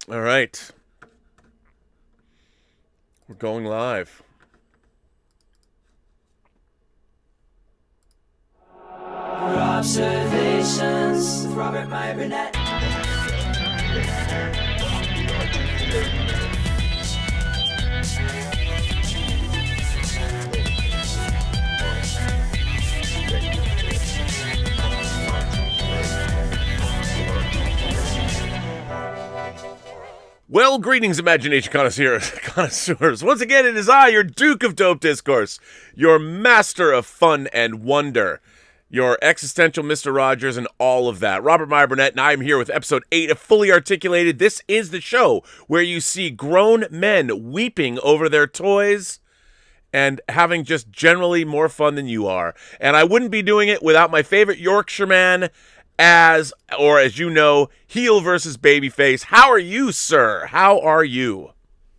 All right. We're going live. Observations with Robert Meyer Burnett. Well, greetings, imagination connoisseurs. Once again, it is I, your Duke of Dope Discourse, your master of fun and wonder, your existential Mr. Rogers and all of that. Robert Meyer Burnett, and I am here with episode 8 of Fully Articulated. This is the show where you see grown men weeping over their toys and having just generally more fun than you are. And I wouldn't be doing it without my favorite Yorkshireman, as you know, HeelsvsBabyFace. How are you, sir? How are you?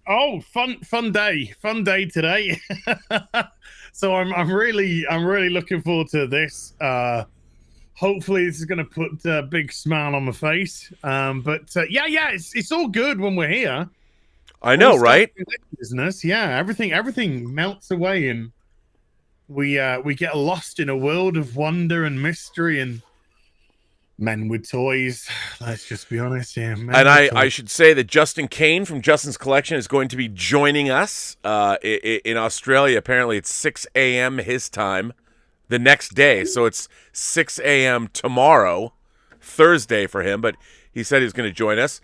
Oh, fun day today. So I'm really looking forward to this. Hopefully this is going to put a big smile on my face. But it's all good when we're here. I know, right? Business, yeah. Everything melts away, and we get lost in a world of wonder and mystery and men with toys. Let's just be honest, yeah. And I should say that Justin Kane from Justin's Collection is going to be joining us in Australia. Apparently it's 6 a.m. his time the next day. So it's 6 a.m. tomorrow, Thursday for him. But he said he was going to join us.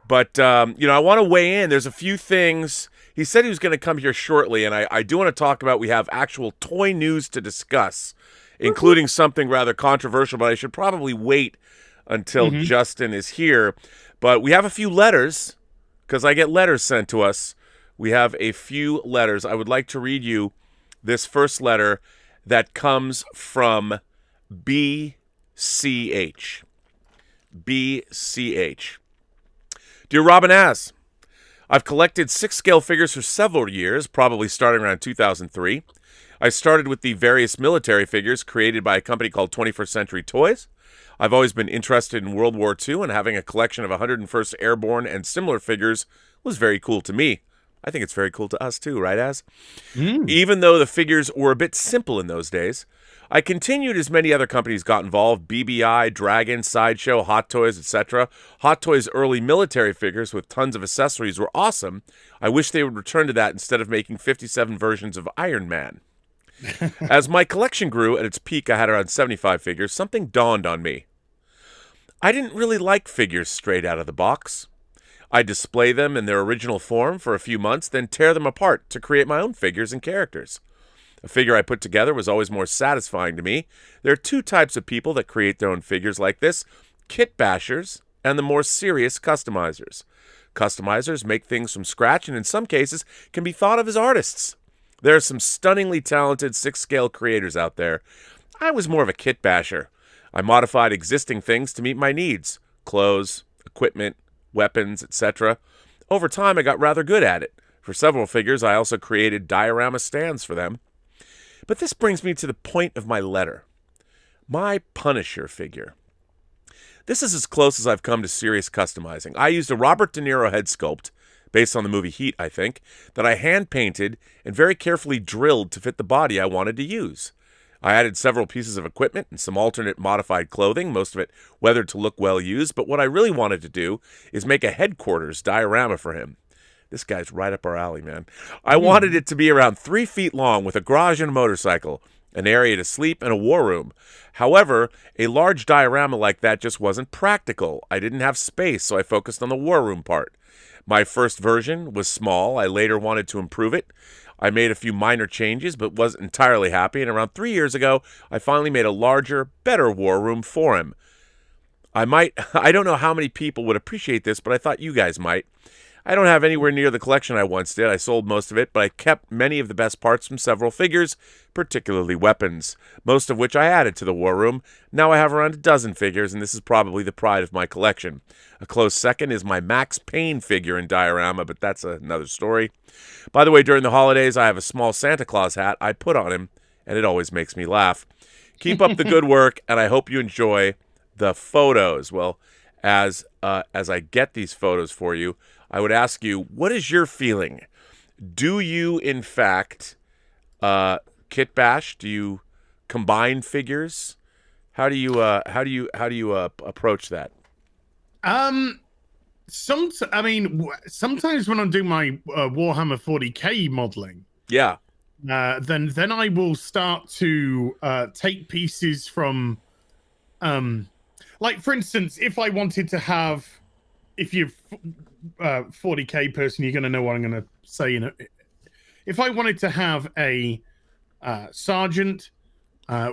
But, I want to weigh in. There's a few things. He said he was going to come here shortly. And I do want to talk about, we have actual toy news to discuss, including something rather controversial, but I should probably wait until Justin is here. But we have a few letters, because I get letters sent to us. We have a few letters. I would like to read you this first letter that comes from BCH. BCH. Dear Robin Az, I've collected 6-scale figures for several years, probably starting around 2003. I started with the various military figures created by a company called 21st Century Toys. I've always been interested in World War II, and having a collection of 101st Airborne and similar figures was very cool to me. I think it's very cool to us too, right, Az? Even though the figures were a bit simple in those days, I continued as many other companies got involved: BBI, Dragon, Sideshow, Hot Toys, etc. Hot Toys' early military figures with tons of accessories were awesome. I wish they would return to that instead of making 57 versions of Iron Man. As my collection grew, at its peak I had around 75 figures, something dawned on me. I didn't really like figures straight out of the box. I'd display them in their original form for a few months, then tear them apart to create my own figures and characters. A figure I put together was always more satisfying to me. There are two types of people that create their own figures like this: kit bashers and the more serious customizers. Customizers make things from scratch and in some cases can be thought of as artists. There are some stunningly talented 6-scale creators out there. I was more of a kit basher. I modified existing things to meet my needs: clothes, equipment, weapons, etc. Over time, I got rather good at it. For several figures, I also created diorama stands for them. But this brings me to the point of my letter. My Punisher figure. This is as close as I've come to serious customizing. I used a Robert De Niro head sculpt, based on the movie Heat, I think, that I hand-painted and very carefully drilled to fit the body I wanted to use. I added several pieces of equipment and some alternate modified clothing, most of it weathered to look well used, but what I really wanted to do is make a headquarters diorama for him. This guy's right up our alley, man. I wanted it to be around 3 feet long with a garage and a motorcycle, an area to sleep, and a war room. However, a large diorama like that just wasn't practical. I didn't have space, so I focused on the war room part. My first version was small. I later wanted to improve it. I made a few minor changes, but wasn't entirely happy, and around 3 years ago, I finally made a larger, better war room for him. I don't know how many people would appreciate this, but I thought you guys might. I don't have anywhere near the collection I once did. I sold most of it, but I kept many of the best parts from several figures, particularly weapons, most of which I added to the war room. Now I have around a dozen figures, and this is probably the pride of my collection. A close second is my Max Payne figure in diorama, but that's another story. By the way, during the holidays, I have a small Santa Claus hat I put on him, and it always makes me laugh. Keep up the good work, and I hope you enjoy the photos. Well, as I get these photos for you, I would ask you, what is your feeling? Do you, in fact, kit bash? Do you combine figures? How do you approach that? Sometimes when I'm doing my Warhammer 40k modeling, Yeah. then I will start to take pieces from, like for instance, if I wanted to have, if you're 40k person, you're going to know what I'm going to say. If I wanted to have a sergeant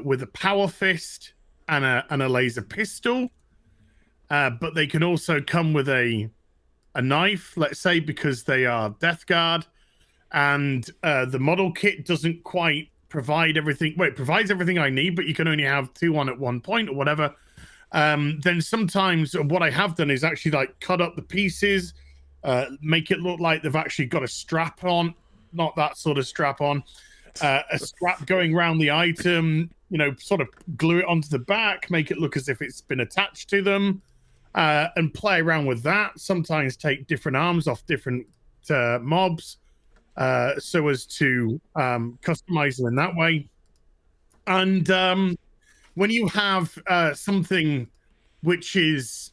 with a power fist and a laser pistol, but they can also come with a knife, let's say, because they are Death Guard, and the model kit doesn't quite provide everything. Well, it provides everything I need, but you can only have 2 on at one point or whatever. Then sometimes what I have done is actually like cut up the pieces, make it look like they've actually got a strap on, not that sort of strap on, a strap going around the item, sort of glue it onto the back, make it look as if it's been attached to them, and play around with that. Sometimes take different arms off different mobs, so as to customize them in that way. And when you have something which is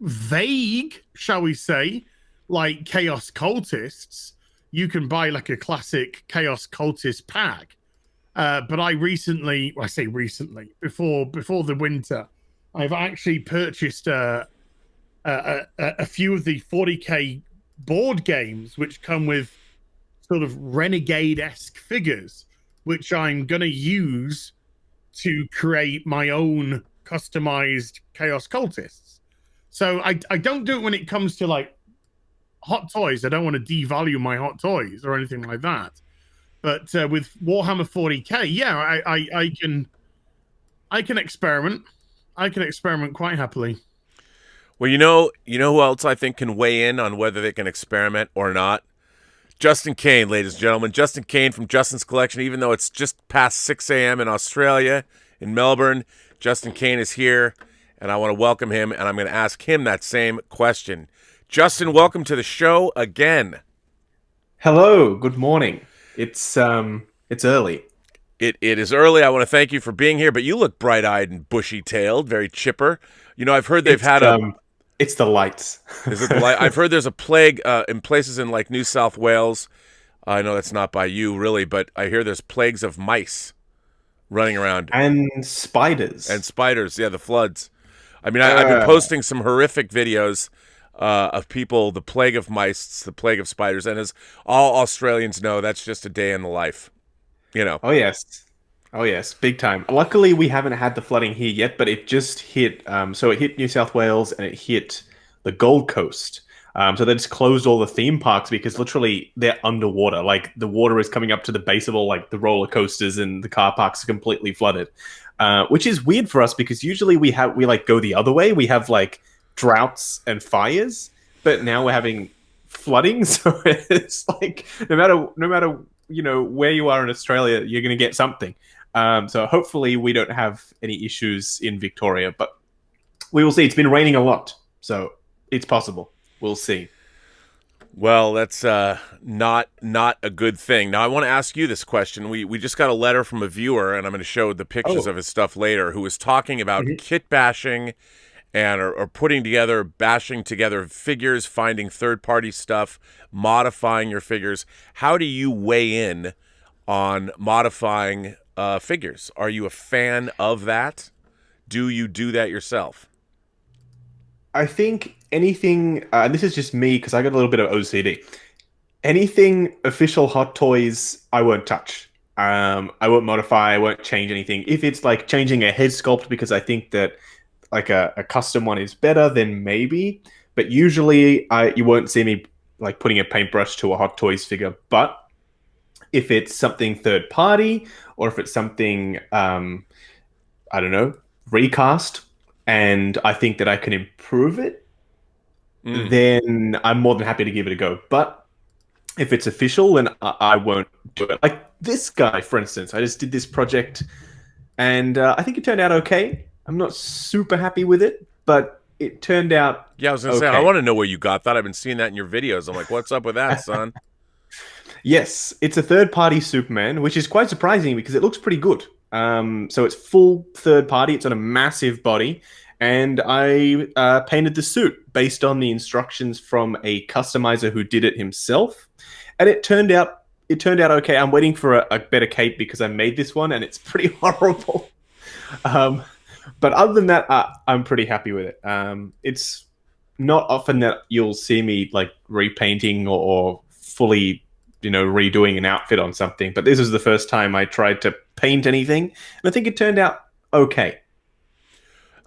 vague, shall we say, like Chaos Cultists, you can buy like a classic Chaos Cultist pack. But I say recently, before the winter, I've actually purchased a few of the 40k board games, which come with sort of renegade-esque figures, which I'm going to use to create my own customized Chaos Cultists. So I don't do it when it comes to like hot toys. I don't want to devalue my hot toys or anything like that. But with Warhammer 40k, yeah, I can experiment. I can experiment quite happily. Well, you know who else I think can weigh in on whether they can experiment or not? Justin Kane, ladies and gentlemen. Justin Kane from Justin's Collection. Even though it's just past 6 a.m. in Australia, in Melbourne, Justin Kane is here, and I want to welcome him, and I'm going to ask him that same question. Justin, welcome to the show again. Hello, good morning. It's early. It is early. I want to thank you for being here, but you look bright-eyed and bushy-tailed, very chipper. I've heard they've had It's the lights. Is it the light? I've heard there's a plague in places in like New South Wales. I know that's not by you, really, but I hear there's plagues of mice running around. And spiders. Yeah, the floods. I mean, I've been posting some horrific videos of people, the plague of mice, the plague of spiders, and as all Australians know, that's just a day in the life. Oh yes, big time. Luckily, we haven't had the flooding here yet, but it just hit. So it hit New South Wales and it hit the Gold Coast. So they just closed all the theme parks because literally they're underwater. Like the water is coming up to the base of all like the roller coasters, and the car parks are completely flooded. Which is weird for us because usually we like go the other way. We have like droughts and fires, but now we're having flooding. So it's like no matter where you are in Australia, you're going to get something. So hopefully we don't have any issues in Victoria, but we will see. It's been raining a lot, so it's possible. We'll see. Well, that's not a good thing. Now, I want to ask you this question. We just got a letter from a viewer, and I'm going to show the pictures of his stuff later, who was talking about kit bashing and or bashing together figures, finding third-party stuff, modifying your figures. How do you weigh in on modifying figures? Are you a fan of that? Do you do that yourself? I think anything, and this is just me because I got a little bit of OCD. Anything official Hot Toys, I won't touch. I won't modify. I won't change anything. If it's like changing a head sculpt because I think that like a custom one is better, then maybe. But usually, you won't see me like putting a paintbrush to a Hot Toys figure. But if it's something third party, or if it's something I don't know, recast, and I think that I can improve it, then I'm more than happy to give it a go. But if it's official, then I won't do it. Like this guy, for instance, I just did this project, and I think it turned out okay. I'm not super happy with it, but it turned out Yeah, I was gonna say I want to know where you got that. I've been seeing that in your videos. I'm like, what's up with that, son? Yes, it's a third-party Superman, which is quite surprising because it looks pretty good. So it's full third-party. It's on a massive body, and I painted the suit based on the instructions from a customizer who did it himself, and it turned out okay. I'm waiting for a better cape because I made this one, and it's pretty horrible. But other than that, I'm pretty happy with it. It's not often that you'll see me like repainting or fully, redoing an outfit on something. But this is the first time I tried to paint anything, and I think it turned out okay.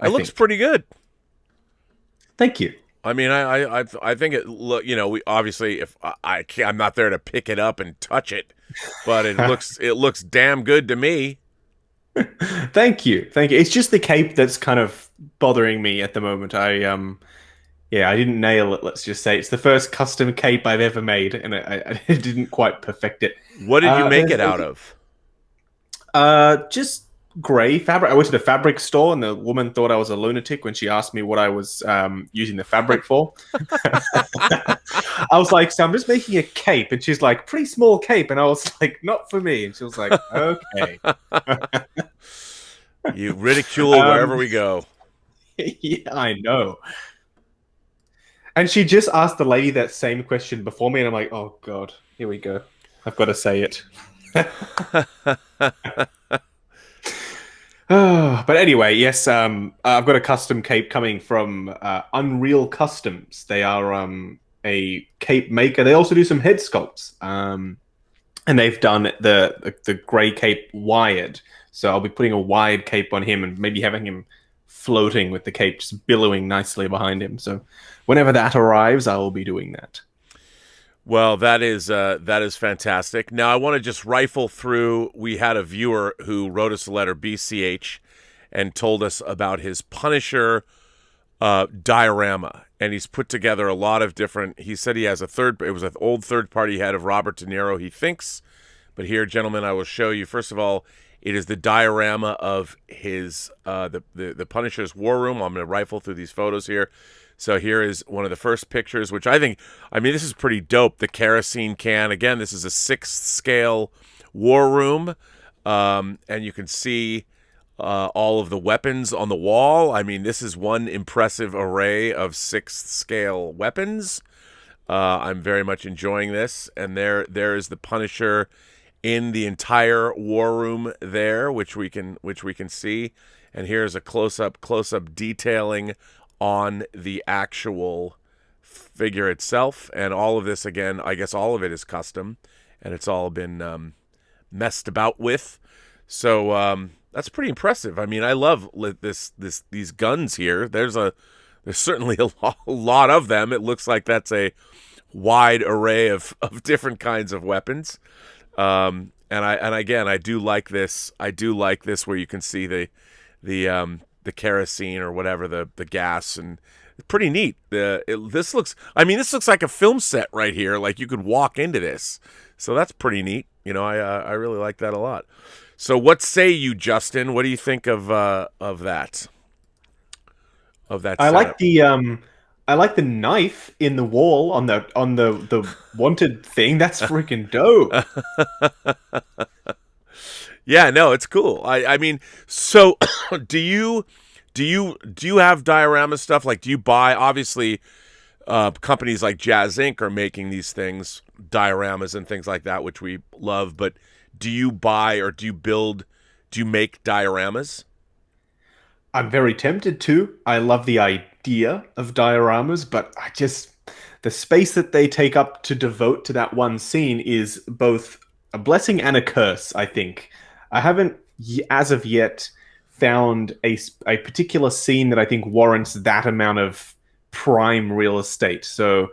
It looks pretty good. Thank you. I mean, I think it look. We obviously, if I'm not there to pick it up and touch it, but it looks damn good to me. Thank you. It's just the cape that's kind of bothering me at the moment. I didn't nail it. Let's just say it's the first custom cape I've ever made, and I didn't quite perfect it. What did you make it out of? Just gray fabric. I went to the fabric store, and the woman thought I was a lunatic when she asked me what I was using the fabric for. I was like, so I'm just making a cape, and she's like, pretty small cape, and I was like, not for me, and she was like, okay. You ridicule wherever we go. Yeah, I know. And she just asked the lady that same question before me, and I'm like, oh god, here we go. I've got to say it. But anyway, yes, I've got a custom cape coming from Unreal Customs. They are a cape maker. They also do some head sculpts, and they've done the grey cape wired. So I'll be putting a wired cape on him and maybe having him floating with the cape just billowing nicely behind him. So whenever that arrives, I will be doing that. Well, that is fantastic. Now, I want to just rifle through. We had a viewer who wrote us a letter, BCH, and told us about his Punisher diorama. And he's put together a lot of different. He said he has it was an old third-party head of Robert De Niro, he thinks. But here, gentlemen, I will show you. First of all, it is the diorama of his the Punisher's war room. I'm going to rifle through these photos here. So here is one of the first pictures, which this is pretty dope. The kerosene can. Again, this is a 6th scale war room. And you can see all of the weapons on the wall. I mean, this is one impressive array of 6th scale weapons. I'm very much enjoying this. And there is the Punisher in the entire war room there, which we can see. And here's a close-up detailing on the actual figure itself. And all of this, again, I guess all of it is custom, and it's all been messed about with. So that's pretty impressive. I mean, I love these guns here. There's certainly a lot of them. It looks like that's a wide array of different kinds of weapons. And again, I do like this. I do like this where you can see the kerosene or whatever, the gas, and it's pretty neat. This looks like a film set right here. Like you could walk into this. So that's pretty neat. I really like that a lot. So what say you, Justin? What do you think of that? I like the knife in the wall on the wanted thing. That's freaking dope. Yeah, no, it's cool. I mean, so do you have diorama stuff? Like, do you buy? Obviously, companies like Jazz Inc. are making these things, dioramas and things like that, which we love. But do you buy or do you build? Do you make dioramas? I'm very tempted to. I love the idea of dioramas, but the space that they take up to devote to that one scene is both a blessing and a curse, I think. I haven't, as of yet, found a particular scene that I think warrants that amount of prime real estate. So,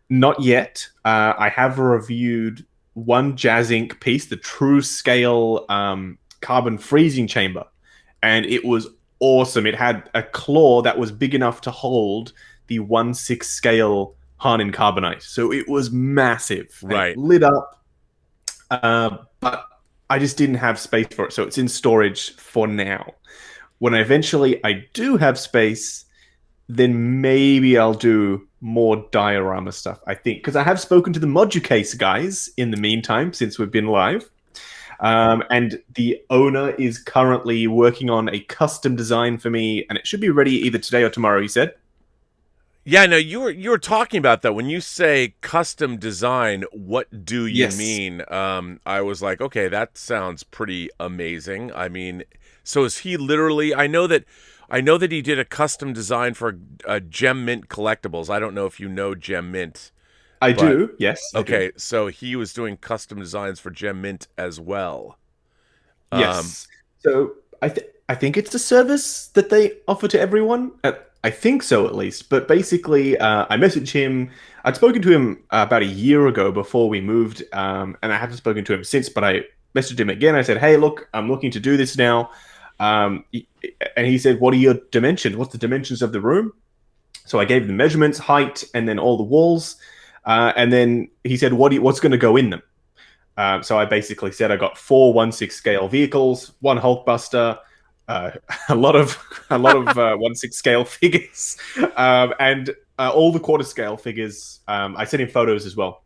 not yet. I have reviewed one Jazz Inc. piece, the true scale carbon freezing chamber, and it was awesome. It had a claw that was big enough to hold the 1/6 scale Harnin carbonite. So it was massive. Right. Lit up. But I just didn't have space for it. So it's in storage for now. When I do have space, then maybe I'll do more diorama stuff, I think. Because I have spoken to the Moducase guys in the meantime, since we've been live. And the owner is currently working on a custom design for me, and it should be ready either today or tomorrow, he said. Yeah, no, you were talking about that. When you say custom design, what do you Yes. mean? I was like, okay, that sounds pretty amazing. I mean, so is he literally? I know that he did a custom design for Gem Mint collectibles. I don't know if you know Gem Mint. I But- do, yes. I do. Okay, so he was doing custom designs for Gem Mint as well. Yes. So I think it's a service that they offer to everyone. I think so, at least. But basically, I messaged him. I'd spoken to him about a year ago before we moved, and I haven't spoken to him since. But I messaged him again. I said, "Hey, look, I'm looking to do this now." And he said, "What are your dimensions? What's the dimensions of the room?" So I gave the measurements, height, and then all the walls. And then he said, "What's going to go in them?" So I basically said I got 4 1/6 scale vehicles, 1 Hulkbuster, a lot of 1/6 scale figures, and all the quarter scale figures. I sent him photos as well.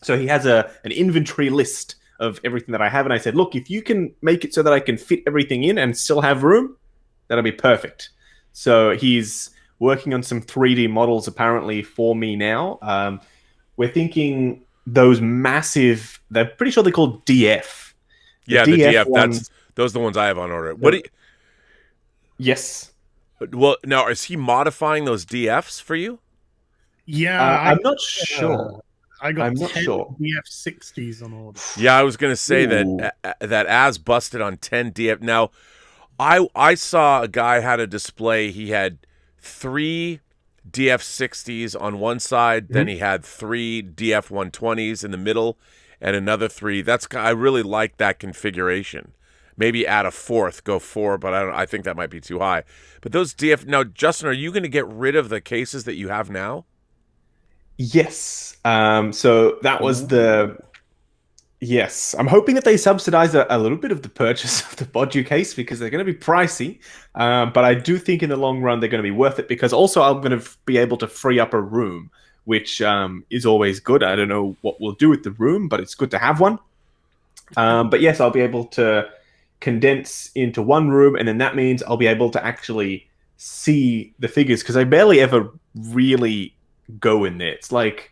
So he has an inventory list of everything that I have, and I said, "Look, if you can make it so that I can fit everything in and still have room, that'll be perfect." So he's working on some 3D models apparently for me now. We're thinking those massive. They're pretty sure they're called DF. Yeah, the DF. ones- Those are the ones I have on order. What? Yes. Well, now is he modifying those DFs for you? Yeah, I'm not sure. I got I'm not 10 sure. DF60s on order. Yeah, I was gonna say Ooh. that Az busted on 10 DF. Now, I saw a guy had a display. He had 3 DF60s on one side, then he had 3 DF120s in the middle, and another 3. I really like that configuration. Maybe add a 4th, go 4, but I think that might be too high. But those DF now, Justin, are you going to get rid of the cases that you have now? Yes. So that was the. Yes, I'm hoping that they subsidize a little bit of the purchase of the Bodu case because they're going to be pricey. But I do think in the long run they're going to be worth it because also I'm going to be able to free up a room, which is always good. I don't know what we'll do with the room, but it's good to have one. But yes, I'll be able to condense into one room, and then that means I'll be able to actually see the figures because I barely ever really go in there. It's like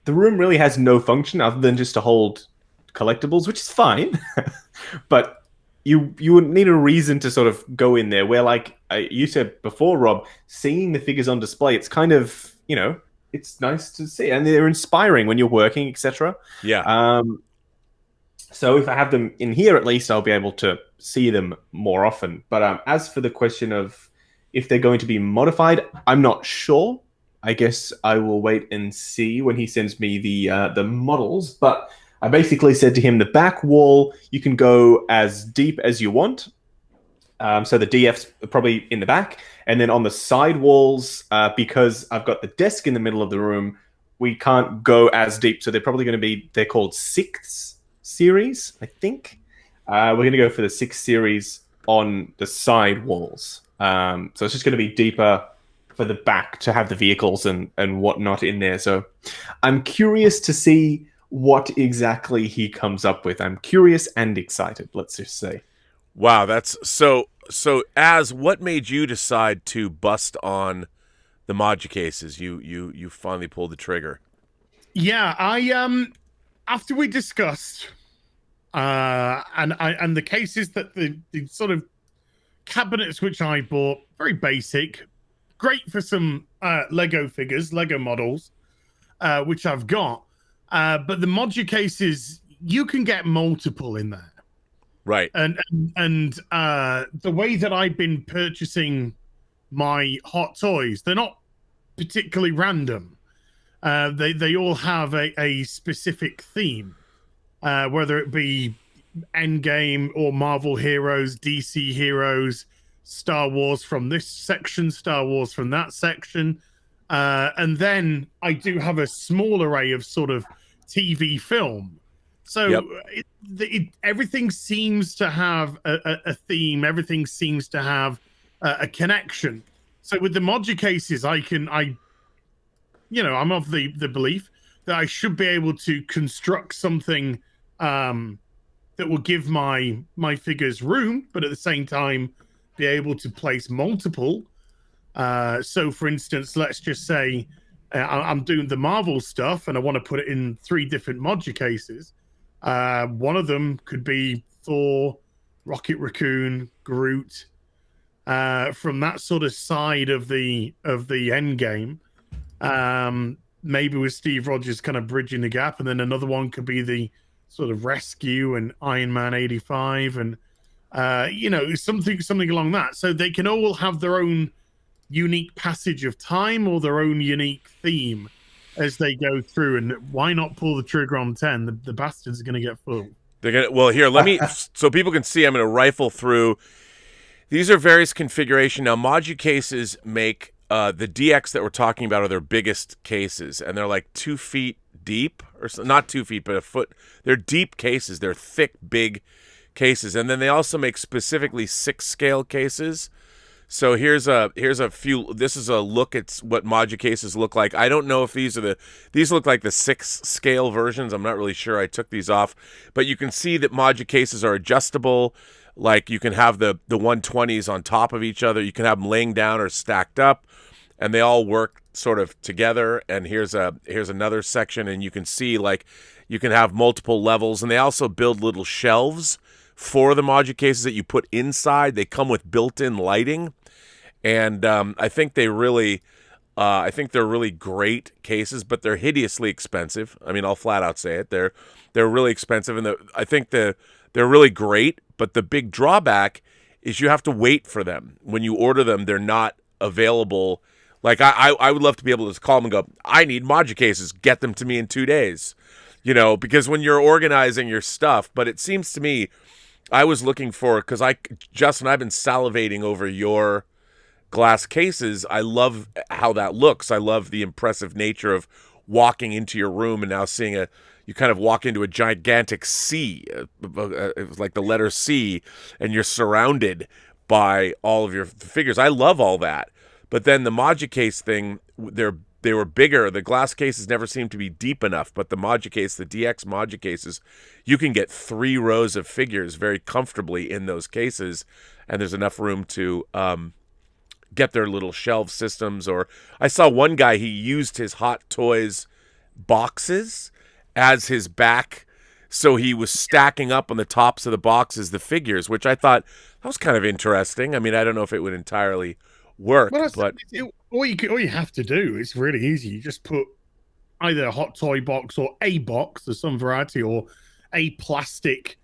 the room really has no function other than just to hold collectibles, which is fine. But you would need a reason to sort of go in there where, like you said before, Rob, seeing the figures on display, it's kind of, it's nice to see and they're inspiring when you're working, etc. Yeah. So if I have them in here, at least I'll be able to see them more often. But as for the question of if they're going to be modified, I'm not sure. I guess I will wait and see when he sends me the models. But I basically said to him, the back wall, you can go as deep as you want. So the DF's probably in the back. And then on the side walls, because I've got the desk in the middle of the room, we can't go as deep. So they're probably going to be, they're called 6th series, I think. We're going to go for the 6th series on the side walls. So it's just going to be deeper for the back to have the vehicles and whatnot in there. So I'm curious to see what exactly he comes up with. I'm curious and excited, let's just say. Wow, that's so Az, what made you decide to bust on the Modu cases? You finally pulled the trigger. Yeah, I after we discussed and the cases that the sort of cabinets which I bought, very basic, great for some Lego figures, Lego models, which I've got. But the Modu cases, you can get multiple in there. Right. And the way that I've been purchasing my hot toys, they're not particularly random. They all have a specific theme, whether it be Endgame or Marvel heroes, DC heroes, Star Wars from this section, Star Wars from that section. And then I do have a small array of sort of TV film. So everything seems to have a theme. Everything seems to have a connection. So with the modular cases, I'm of the belief that I should be able to construct something that will give my figures room, but at the same time be able to place multiple. So for instance, let's just say I'm doing the Marvel stuff and I want to put it in 3 different modular cases. One of them could be Thor, Rocket Raccoon, Groot, from that sort of side of the end game. Maybe with Steve Rogers kind of bridging the gap, and then another one could be the sort of Rescue and Iron Man 85 and something along that. So they can all have their own unique passage of time or their own unique theme as they go through. And why not pull the trigger on 10? The bastards are going to get full. They're gonna. Well, here, let me so people can see. I'm going to rifle through. These are various configuration. Now, modular cases make the DX that we're talking about are their biggest cases, and they're like 2 feet deep, or not 2 feet, but a foot. They're deep cases. They're thick, big cases, and then they also make specifically 6 scale cases. So here's a few. This is a look at what modular cases look like. I don't know if these look like the 6 scale versions. I'm not really sure. I took these off, but you can see that modular cases are adjustable. Like you can have the 120s on top of each other. You can have them laying down or stacked up, and they all work sort of together. And here's another section, and you can see like you can have multiple levels, and they also build little shelves for the modular cases that you put inside. They come with built-in lighting, and I think they're really great cases, but they're hideously expensive. I mean, I'll flat out say it. They're really expensive, and I think they're really great. But the big drawback is you have to wait for them. When you order them, they're not available. Like I would love to be able to call them and go, I need modular cases. Get them to me in 2 days. Because when you're organizing your stuff, but it seems to me, I was looking for, because Justin, I've been salivating over your glass cases. I love how that looks. I love the impressive nature of walking into your room and now seeing you kind of walk into a gigantic C, like the letter C, and you're surrounded by all of your figures. I love all that. But then the modular case thing, they were bigger. The glass cases never seemed to be deep enough, but the modular case, the DX modular cases, you can get 3 rows of figures very comfortably in those cases, and there's enough room to get their little shelf systems. Or I saw one guy, he used his Hot Toys boxes as his back, so he was stacking up on the tops of the boxes the figures, which I thought that was kind of interesting. I mean, I don't know if it would entirely work, but all you have to do is really easy. You just put either a hot toy box or a box, there's some variety, or a plastic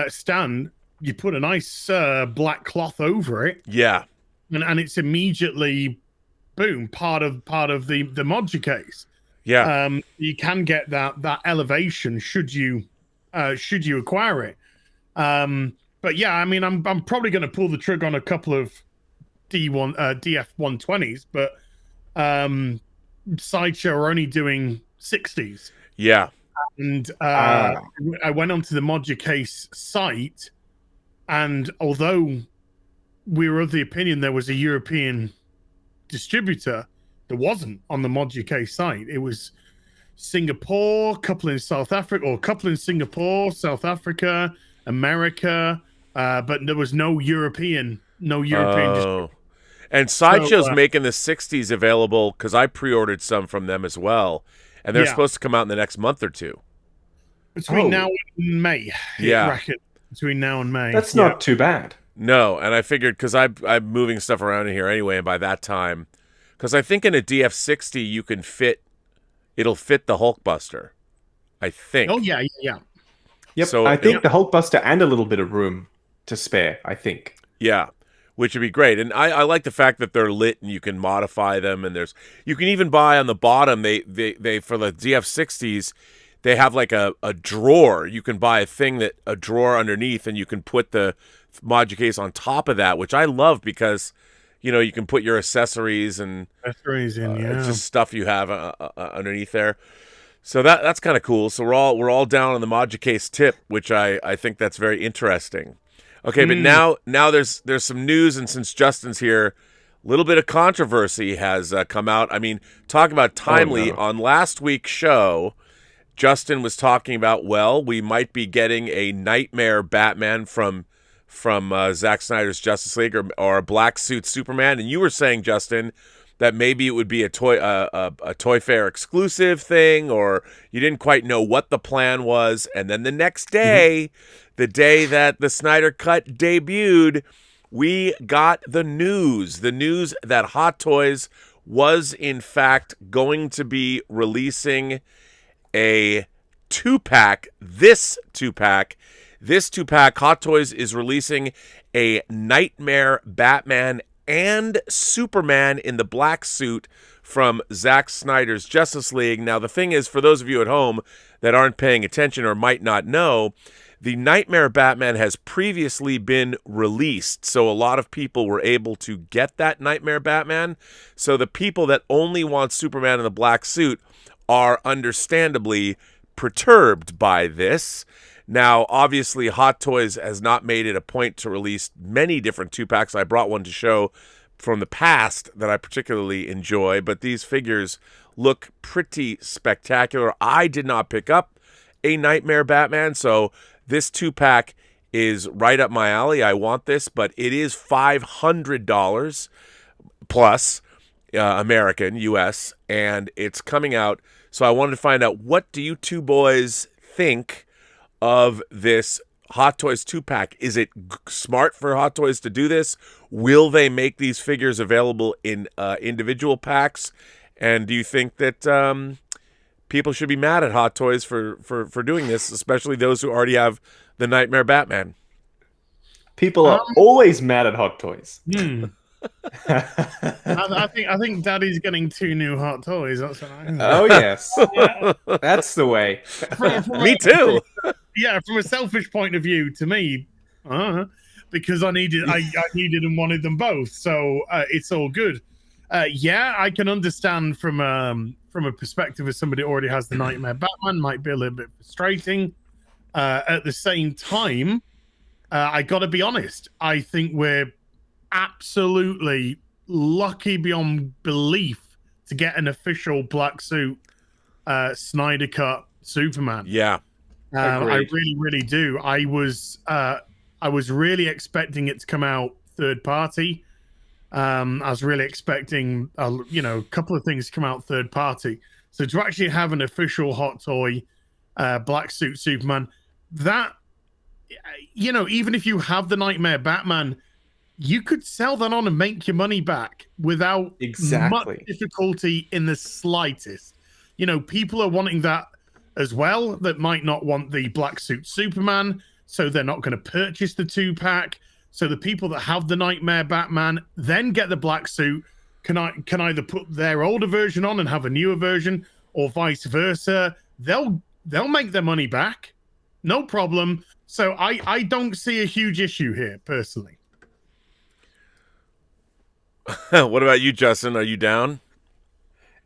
stand. You put a nice black cloth over it, and it's immediately boom, part of the modular case. You can get that elevation should you acquire it. But yeah, I mean, I'm probably going to pull the trigger on a couple of DF 120s, but Sideshow are only doing 60s. Yeah. And I went onto the modular case site, and although we were of the opinion there was a European distributor, there wasn't on the modular case site. It was Singapore, couple in South Africa, or couple in Singapore, South Africa, America, but there was no European distributor. And Sideshow's making the 60s available, because I pre-ordered some from them as well, and they're supposed to come out in the next month or two. Between now and May. Between now and May. That's not too bad. No, and I figured, because I'm moving stuff around in here anyway, and by that time, because I think in a DF60 you can it'll fit the Hulkbuster, I think. Oh, yeah. Yep, so I think the Hulkbuster and a little bit of room to spare, I think. Yeah, which would be great. And I like the fact that they're lit and you can modify them, and you can even buy on the bottom, they for the DF60s, they have like a drawer. You can buy a drawer underneath, and you can put the modular case on top of that, which I love, because you can put your accessories in, just stuff you have underneath there. So that's kind of cool. So we're all down on the modular case tip, which I think that's very interesting. Okay, but now there's some news, and since Justin's here, little bit of controversy has come out. I mean, talk about timely. no. On last week's show, Justin was talking about, well, we might be getting a nightmare Batman from Zack Snyder's Justice League, or a black suit Superman, and you were saying, Justin, that maybe it would be a Toy Fair exclusive thing, or you didn't quite know what the plan was. And then the next day, the day that the Snyder Cut debuted, we got the news that Hot Toys was in fact going to be releasing a 2-pack. This 2-pack, Hot Toys is releasing a Nightmare Batman and Superman in the black suit from Zack Snyder's Justice League. Now, the thing is, for those of you at home that aren't paying attention or might not know, the Nightmare Batman has previously been released, so a lot of people were able to get that Nightmare Batman. So the people that only want Superman in the black suit are understandably perturbed by this. Now, obviously, Hot Toys has not made it a point to release many different 2-packs. I brought one to show from the past that I particularly enjoy, but these figures look pretty spectacular. I did not pick up a Nightmare Batman, so this 2-pack is right up my alley. I want this, but it is $500 plus American, US, and it's coming out. So I wanted to find out, what do you two boys think of this Hot Toys 2-pack? Is it smart for Hot Toys to do this? Will they make these figures available in individual packs? And do you think that people should be mad at Hot Toys for doing this, especially those who already have the Nightmare Batman? People are always mad at Hot Toys. I think Daddy's getting 2 new Hot Toys. That's what I think. Oh yes, that's the way. Me too. Yeah, from a selfish point of view, to me, because I needed and wanted them both, so it's all good. Yeah, I can understand from a perspective of somebody who already has the Nightmare Batman, might be a little bit frustrating. At the same time, I got to be honest. I think we're absolutely lucky beyond belief to get an official black suit Snyder Cut Superman. Yeah. I really do. I was really expecting it to come out third party. I was really expecting a couple of things to come out third party. So to actually have an official Hot Toy black suit Superman, that even if you have the Nightmare Batman, you could sell that on and make your money back without much difficulty in the slightest. People are wanting that as well, that might not want the black suit Superman, so they're not going to purchase the 2-pack. So the people that have the Nightmare Batman then get the black suit can either put their older version on and have a newer version, or vice versa. They'll make their money back, no problem. So I don't see a huge issue here personally. What about you, Justin? Are you down?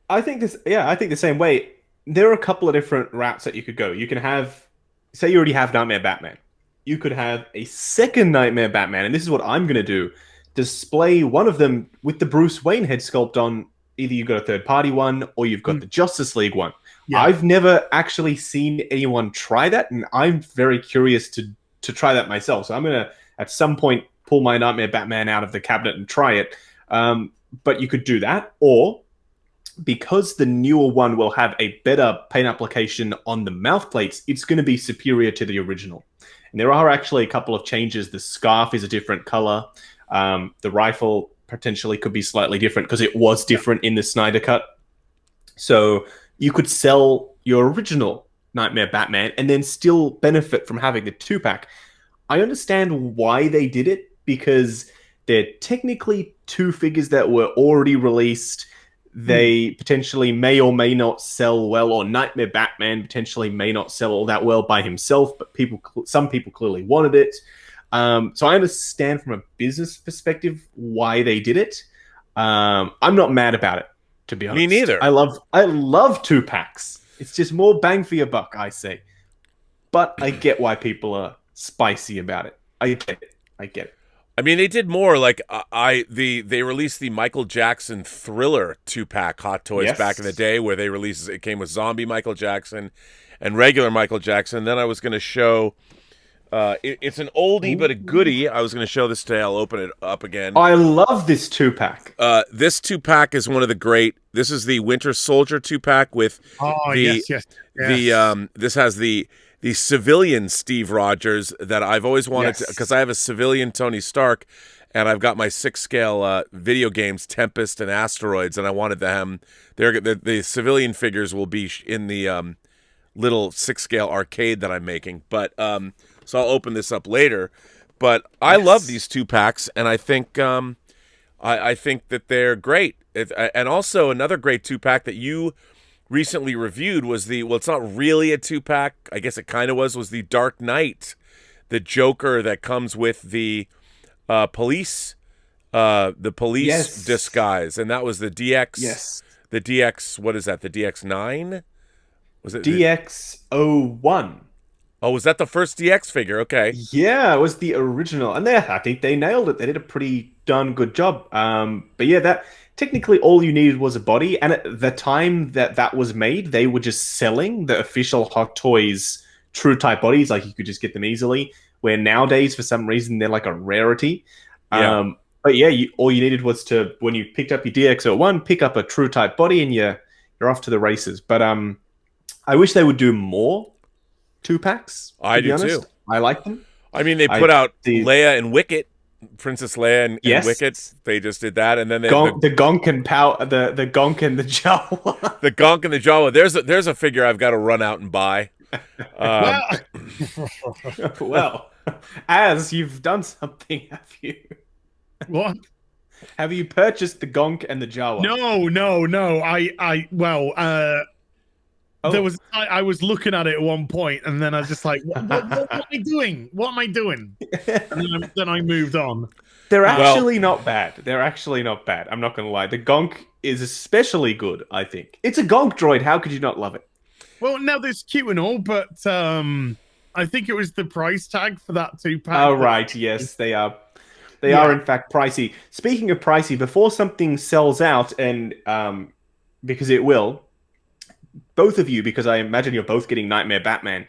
I think the same way. There are a couple of different routes that you could go. You can have, say you already have Nightmare Batman. You could have a second Nightmare Batman, and this is what I'm going to do. Display one of them with the Bruce Wayne head sculpt on. Either you've got a third-party one, or you've got the Justice League one. Yeah. I've never actually seen anyone try that, and I'm very curious to try that myself. So I'm going to, at some point, pull my Nightmare Batman out of the cabinet and try it. But you could do that, or because the newer one will have a better paint application on the mouth plates, it's going to be superior to the original. And there are actually a couple of changes. The scarf is a different color. The rifle potentially could be slightly different because it was different in the Snyder Cut. So you could sell your original Nightmare Batman and then still benefit from having the 2-pack. I understand why they did it, because they're technically 2 figures that were already released. They potentially may or may not sell well, or Nightmare Batman potentially may not sell all that well by himself, but some people clearly wanted it. So I understand from a business perspective why they did it. I'm not mad about it, to be honest. Me neither. I love 2-packs. It's just more bang for your buck, I say. But I get why people are spicy about it. I get it. I mean, they did more. Like they released the Michael Jackson Thriller 2-pack Hot Toys back in the day, where it came with zombie Michael Jackson and regular Michael Jackson. Then I was going to show. It's an oldie but a goodie. I was going to show this today. I'll open it up again. I love this 2-pack. This 2-pack is one of the great. This is the Winter Soldier 2-pack with yes. This has the civilian Steve Rogers that I've always wanted to, because I have a civilian Tony Stark, and I've got my 6-scale video games Tempest and Asteroids, and I wanted them. The civilian figures will be in the little 6-scale arcade that I'm making, but so I'll open this up later. But I love these 2-packs, and I think I think that they're great. And also another great 2-pack that you recently reviewed was it's not really a 2-pack. I guess it kind of was the Dark Knight, the Joker that comes with the police disguise, and that was the DX. Yes. The DX. What is that? The DX9? Was it DX01? Oh, was that the first DX figure? Okay. Yeah, it was the original, and I think they nailed it. They did a pretty darn good job. But yeah, that technically all you needed was a body, and at the time that was made, they were just selling the official Hot Toys True Type bodies. Like, you could just get them easily. Where nowadays, for some reason, they're like a rarity. Yeah. But yeah, all you needed was to, when you picked up your DX01, pick up a True Type body, and you're off to the races. But I wish they would do more 2-packs. I do too. I like them. I mean, they put out Leia and Wicket, Princess Leia and Wicket. They just did that, and then the Gonk and the Gonk and the Jawa. The Gonk and the Jawa. There's a figure I've got to run out and buy. Well, as you've done something, have you? What? Have you purchased the Gonk and the Jawa? No. There was I was looking at it at one point, and then I was just like, "What am I doing? What am I doing?" And then I moved on. They're actually not bad. They're actually not bad. I'm not going to lie. The Gonk is especially good, I think. It's a Gonk droid. How could you not love it? Well, now there's cute and all, but I think it was the price tag for that 2-pack. Oh, right. Yes, they are. They are, in fact, pricey. Speaking of pricey, before something sells out, and because it will, both of you, because I imagine you're both getting Nightmare Batman,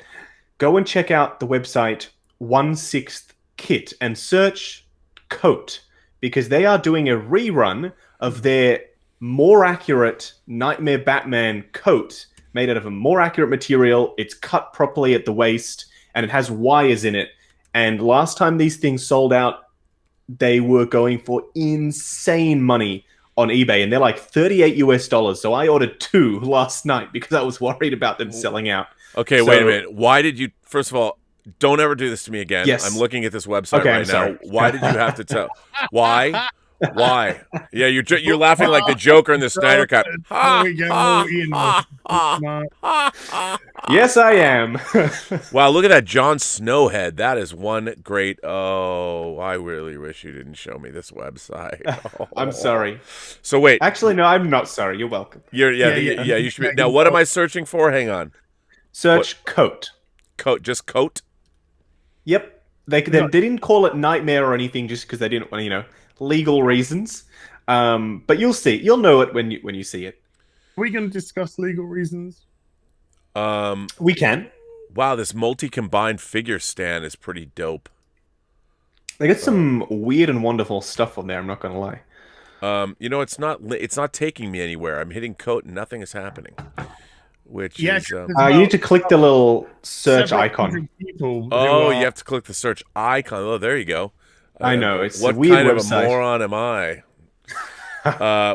go and check out the website 1/6 Kit and search Coat, because they are doing a rerun of their more accurate Nightmare Batman coat made out of a more accurate material. It's cut properly at the waist, and it has wires in it. And last time these things sold out, they were going for insane money on eBay, and they're like $38 US. So I ordered 2 last night because I was worried about them selling out. Okay, wait a minute. Why did you? First of all, don't ever do this to me again. Yes. I'm looking at this website right now. Why did you have to tell? Why? Why? Yeah, you're laughing like the Joker in the Snyder Cut. Yes, I am. Wow, look at that Jon Snow head. That is one great. Oh, I really wish you didn't show me this website. Oh. I'm sorry. So wait. Actually, no, I'm not sorry. You're welcome. You should be. Now, what am I searching for? Hang on. Search Coat. Coat, just Coat? Yep. They didn't call it Nightmare or anything just because they didn't want, legal reasons. But you'll see. You'll know it when you see it. Are we going to discuss legal reasons? We can. Wow, this multi-combined figure stand is pretty dope. They got some weird and wonderful stuff on there, I'm not going to lie. It's not taking me anywhere. I'm hitting Coat and nothing is happening. Which is you need to click the little search icon. You have to click the search icon. Oh, there you go. I know, it's what a weird kind website. of a moron am I?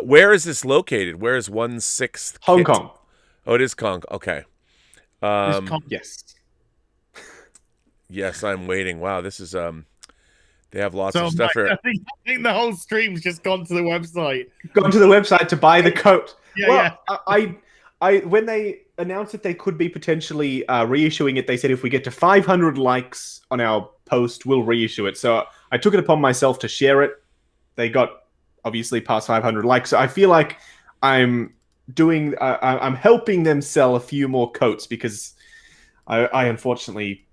Where is this located? Where is 1/6? Hong Kong. Oh, it is Kong. Okay. Yes. Yes, I'm waiting. Wow, this is they have lots of stuff here. I think the whole stream's just gone to the website. Gone to the website to buy the coat. Yeah. I when they announced that they could be potentially reissuing it, they said if we get to 500 likes on our post, we'll reissue it. So I took it upon myself to share it. They got obviously past 500 likes. So I feel like I'm helping them sell a few more coats because I unfortunately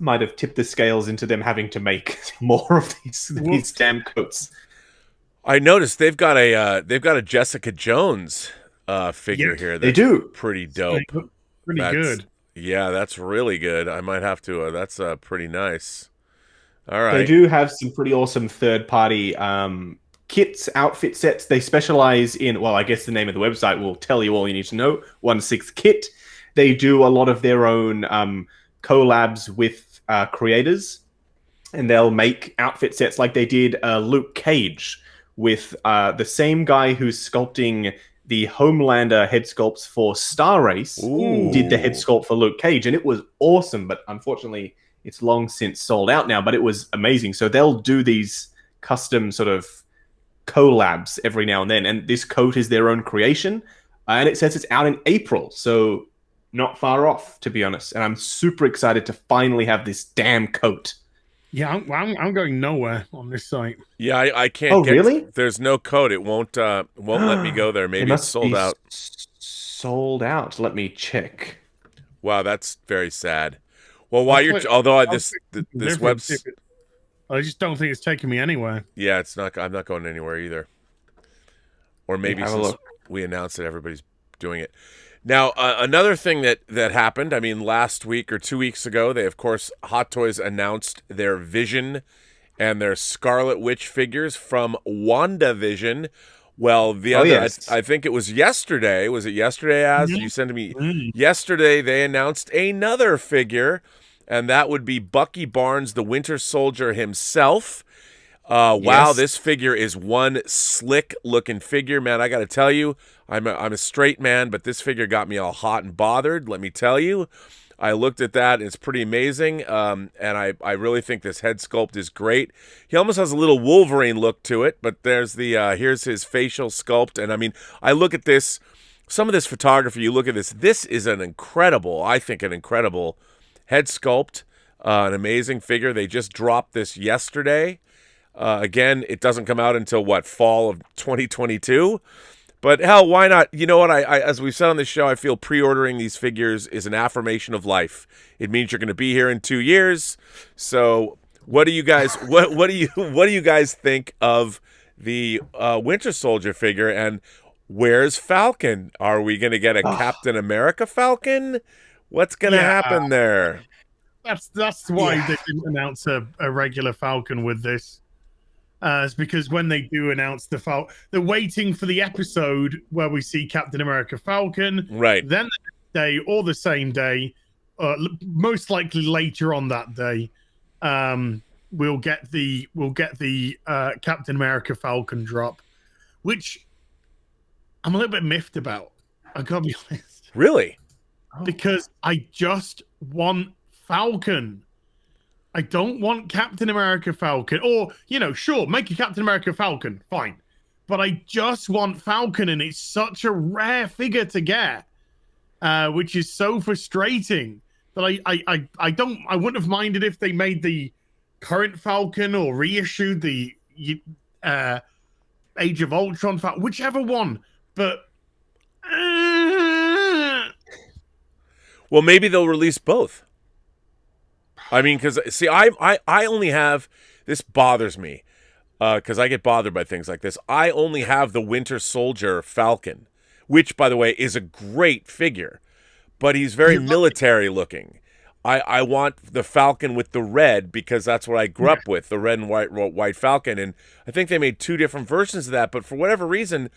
might have tipped the scales into them having to make more of these damn coats. I noticed they've got a Jessica Jones figure here. They That's do. pretty dope. Pretty good. Yeah, that's really good. I might have to. That's pretty nice. All right. They do have some pretty awesome third-party kits, outfit sets. They specialize in, well, I guess the name of the website will tell you all you need to know, 1/6 Kit. They do a lot of their own collabs with creators, and they'll make outfit sets like they did Luke Cage with the same guy who's sculpting the Homelander head sculpts for Star Race. Ooh. Did the head sculpt for Luke Cage, and it was awesome, but unfortunately it's long since sold out now, but it was amazing. So they'll do these custom sort of collabs every now and then, and this coat is their own creation, and it says it's out in April, so not far off, to be honest. And I'm super excited to finally have this damn coat. Yeah, I'm going nowhere on this site. Yeah, I can't. Oh, really? There's no code. It won't let me go there. Maybe it's sold out. Sold out. Let me check. Wow, that's very sad. Well, while although this website, I just don't think it's taking me anywhere. yeah, it's not. I'm not going anywhere either. Or maybe since we announced that everybody's doing it. Now, another thing that happened, I mean, last week or 2 weeks ago, they, of course, Hot Toys announced their Vision and their Scarlet Witch figures from WandaVision. Well, I think it was yesterday. Was it yesterday, Az? You sent me. Yesterday, they announced another figure, and that would be Bucky Barnes, the Winter Soldier himself. Wow, this figure is one slick-looking figure, man. I got to tell you, I'm a straight man, but this figure got me all hot and bothered, let me tell you. I looked at that, and it's pretty amazing, and I really think this head sculpt is great. He almost has a little Wolverine look to it, but there's here's his facial sculpt, and I mean, I look at this, some of this photography, you look at this is an incredible head sculpt, an amazing figure. They just dropped this yesterday. Again, it doesn't come out until fall of 2022. But hell, why not? You know what? I as we've said on this show, I feel pre-ordering these figures is an affirmation of life. It means you're going to be here in 2 years. So, what do you guys what do you guys think of the Winter Soldier figure? And where's Falcon? Are we going to get a Captain America Falcon? What's going to happen there? That's why they didn't announce a regular Falcon with this. It's because when they do announce the Falcon, they're waiting for the episode where we see Captain America Falcon. Right. Then the next day or the same day, most likely later on that day, we'll get the Captain America Falcon drop, which I'm a little bit miffed about. I gotta be honest. Really? Because I just want Falcon. I don't want Captain America Falcon. Or, sure, make a Captain America Falcon. Fine. But I just want Falcon, and it's such a rare figure to get, which is so frustrating that I wouldn't have minded if they made the current Falcon or reissued the Age of Ultron Falcon, whichever one. But well, maybe they'll release both. I mean, because, see, I only have, this bothers me, because I get bothered by things like this. I only have the Winter Soldier Falcon, which, by the way, is a great figure, but he's very military looking. I want the Falcon with the red, because that's what I grew up with, the red and white Falcon, and I think they made 2 different versions of that, but for whatever reason,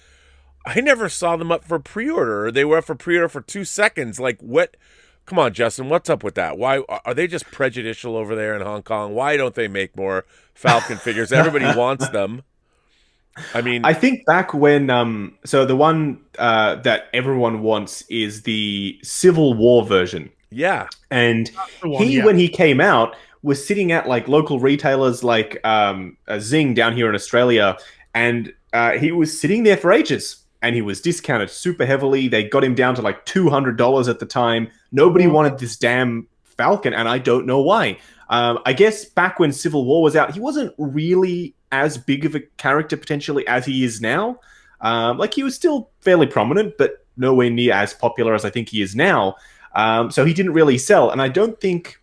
I never saw them up for pre-order, or they were up for pre-order for 2 seconds. Like, what? Come on, Justin, what's up with that? Why are they just prejudicial over there in Hong Kong? Why don't they make more Falcon figures? Everybody wants them. I mean, I think back when so the one that everyone wants is the Civil War version. Yeah. And when he came out, was sitting at like local retailers like Zing down here in Australia, and he was sitting there for ages. And he was discounted super heavily. They got him down to like $200 at the time. Nobody wanted this damn Falcon, and I don't know why. I guess back when Civil War was out, he wasn't really as big of a character potentially as he is now. Like, he was still fairly prominent, but nowhere near as popular as I think he is now. So he didn't really sell. And I don't think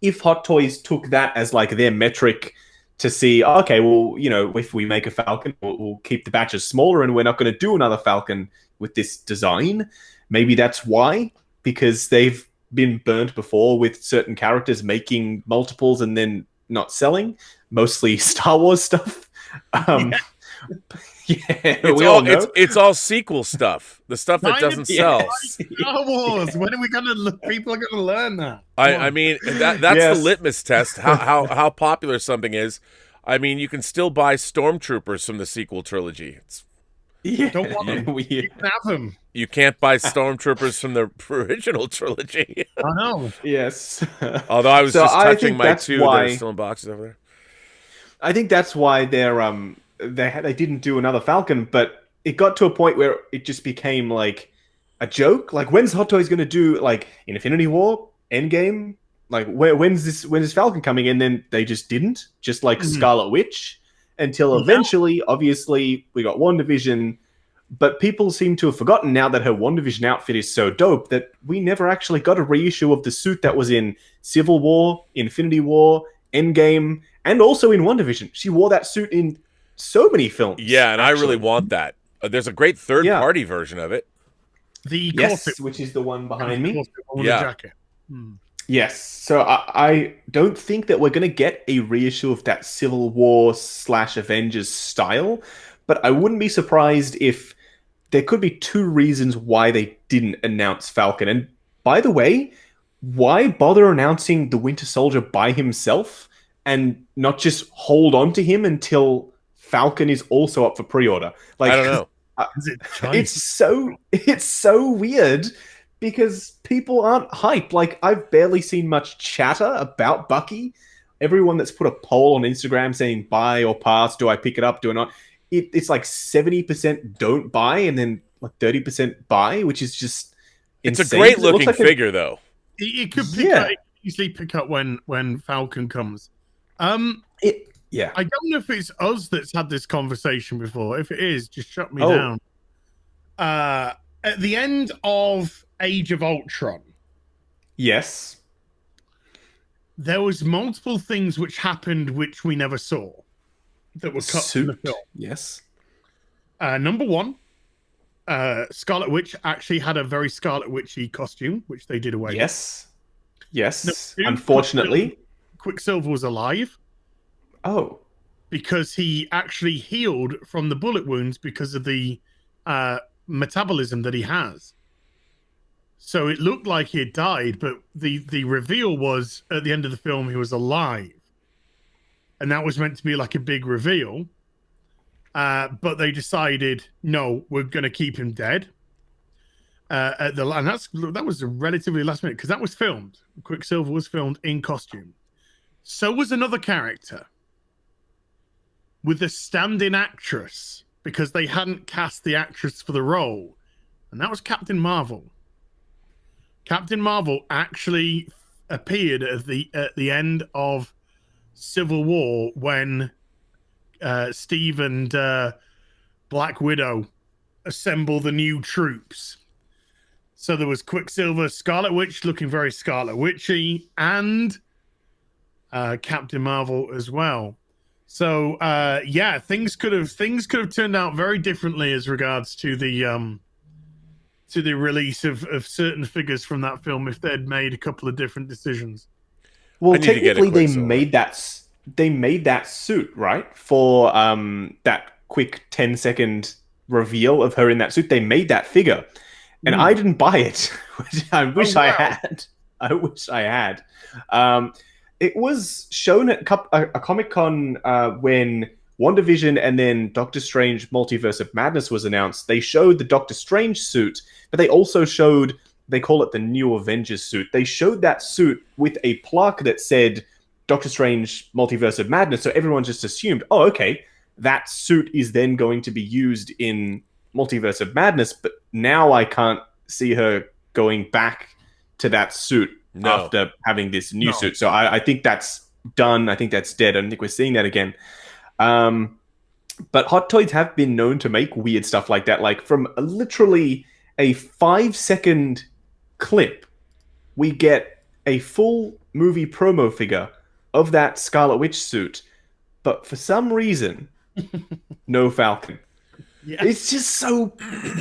if Hot Toys took that as like their metric to see, okay, well, you know, if we make a Falcon, we'll keep the batches smaller and we're not going to do another Falcon with this design. Maybe that's why, because they've been burnt before with certain characters making multiples and then not selling, mostly Star Wars stuff. It's all sequel stuff, the stuff that doesn't sell. Star Wars. When are we gonna? People are gonna learn that. I mean that's the litmus test. How popular something is. I mean, you can still buy Stormtroopers from the sequel trilogy. Don't want them. You can have them. You can't buy Stormtroopers from the original trilogy. I know. Yes. Although I was just touching my two that are still in boxes over there. I think that's why they didn't do another Falcon, but it got to a point where it just became like a joke. Like, when's Hot Toys going to do like Infinity War, Endgame? Like, when's this Falcon coming? And then they just didn't. Just like Scarlet Witch, until eventually, obviously, we got WandaVision. But people seem to have forgotten now that her WandaVision outfit is so dope that we never actually got a reissue of the suit that was in Civil War, Infinity War, Endgame, and also in WandaVision. She wore that suit in so many films. Yeah, and I really want that. There's a great third-party version of it. The corset, which is the one behind me. The jacket. Yes. So I don't think that we're going to get a reissue of that Civil War / Avengers style, but I wouldn't be surprised if there could be two reasons why they didn't announce Falcon. And by the way, why bother announcing the Winter Soldier by himself and not just hold on to him until Falcon is also up for pre-order? Like, I don't know. It's so weird because people aren't hyped. Like, I've barely seen much chatter about Bucky. Everyone that's put a poll on Instagram saying buy or pass, do I pick it up, do I not? It's like 70% don't buy and then like 30% buy, which is just insane. It's a great looking figure, though. It could easily pick up when Falcon comes. I don't know if it's us that's had this conversation before. If it is, just shut me down. At the end of Age of Ultron, yes, there was multiple things which happened which we never saw that were cut from the film. Yes. Number one, Scarlet Witch actually had a very Scarlet Witchy costume, which they did away with. Yes. Two, Unfortunately, Quicksilver was alive. Oh. Because he actually healed from the bullet wounds because of the metabolism that he has. So it looked like he had died, but the reveal was at the end of the film he was alive. And that was meant to be like a big reveal. But they decided, no, we're going to keep him dead. And that was a relatively last minute because that was filmed. Quicksilver was filmed in costume. So was another character with a stand-in actress because they hadn't cast the actress for the role. And that was Captain Marvel. Captain Marvel actually appeared at the end of Civil War when Steve and Black Widow assemble the new troops. So there was Quicksilver, Scarlet Witch looking very Scarlet Witchy, and Captain Marvel as well. So things could have turned out very differently as regards to the release of certain figures from that film if they'd made a couple of different decisions. Well, technically, they made that suit, right? For that quick 10-second reveal of her in that suit. They made that figure. And I didn't buy it. I wish I had. It was shown at a Comic-Con when WandaVision and then Doctor Strange Multiverse of Madness was announced. They showed the Doctor Strange suit, but they also showed, they call it the New Avengers suit. They showed that suit with a plaque that said Doctor Strange Multiverse of Madness, so everyone just assumed, oh, okay, that suit is then going to be used in Multiverse of Madness, but now I can't see her going back to that suit after having this new suit. So I think that's done. I think that's dead. I don't think we're seeing that again. But Hot Toys have been known to make weird stuff like that. Like from literally a 5-second clip, we get a full movie promo figure of that Scarlet Witch suit, but for some reason, no Falcon. Yeah. It's just so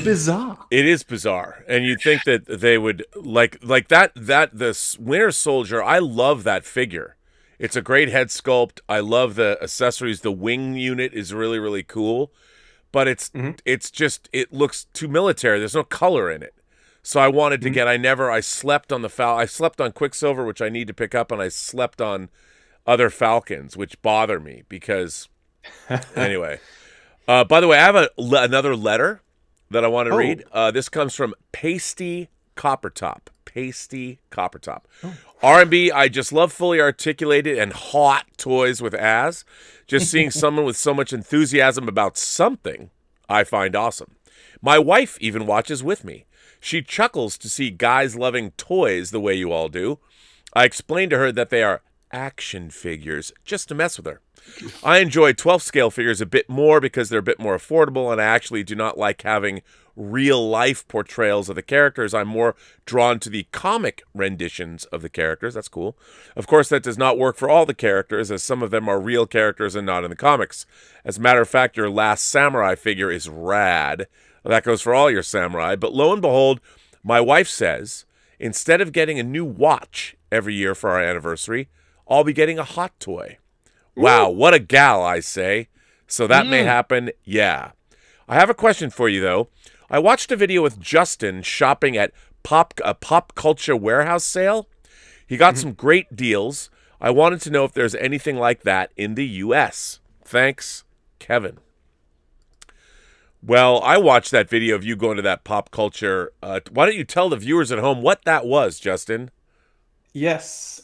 bizarre. It is bizarre, and you'd think that they would like that. This Winter Soldier, I love that figure. It's a great head sculpt. I love the accessories. The wing unit is really, really cool, but it's just, it looks too military. There's no color in it. So I wanted to get. I slept on I slept on Quicksilver, which I need to pick up, and I slept on other Falcons, which bother me because. Anyway. By the way, I have another letter that I want to read. This comes from Pasty Coppertop. Pasty Coppertop. R&B, I just love fully articulated and hot toys with Az. Just seeing someone with so much enthusiasm about something, I find awesome. My wife even watches with me. She chuckles to see guys loving toys the way you all do. I explained to her that they are action figures, just to mess with her. I enjoy 12 scale figures a bit more because they're a bit more affordable, and I actually do not like having real life portrayals of the characters. I'm more drawn to the comic renditions of the characters. That's cool. Of course, that does not work for all the characters, as some of them are real characters and not in the comics. As a matter of fact, your Last Samurai figure is rad. That goes for all your samurai. But lo and behold, my wife says, instead of getting a new watch every year for our anniversary, I'll be getting a hot toy. Wow, what a gal, I say. So that may happen, yeah. I have a question for you, though. I watched a video with Justin shopping at a pop culture warehouse sale. He got some great deals. I wanted to know if there's anything like that in the U.S. Thanks, Kevin. Well, I watched that video of you going to that pop culture. Why don't you tell the viewers at home what that was, Justin? Yes.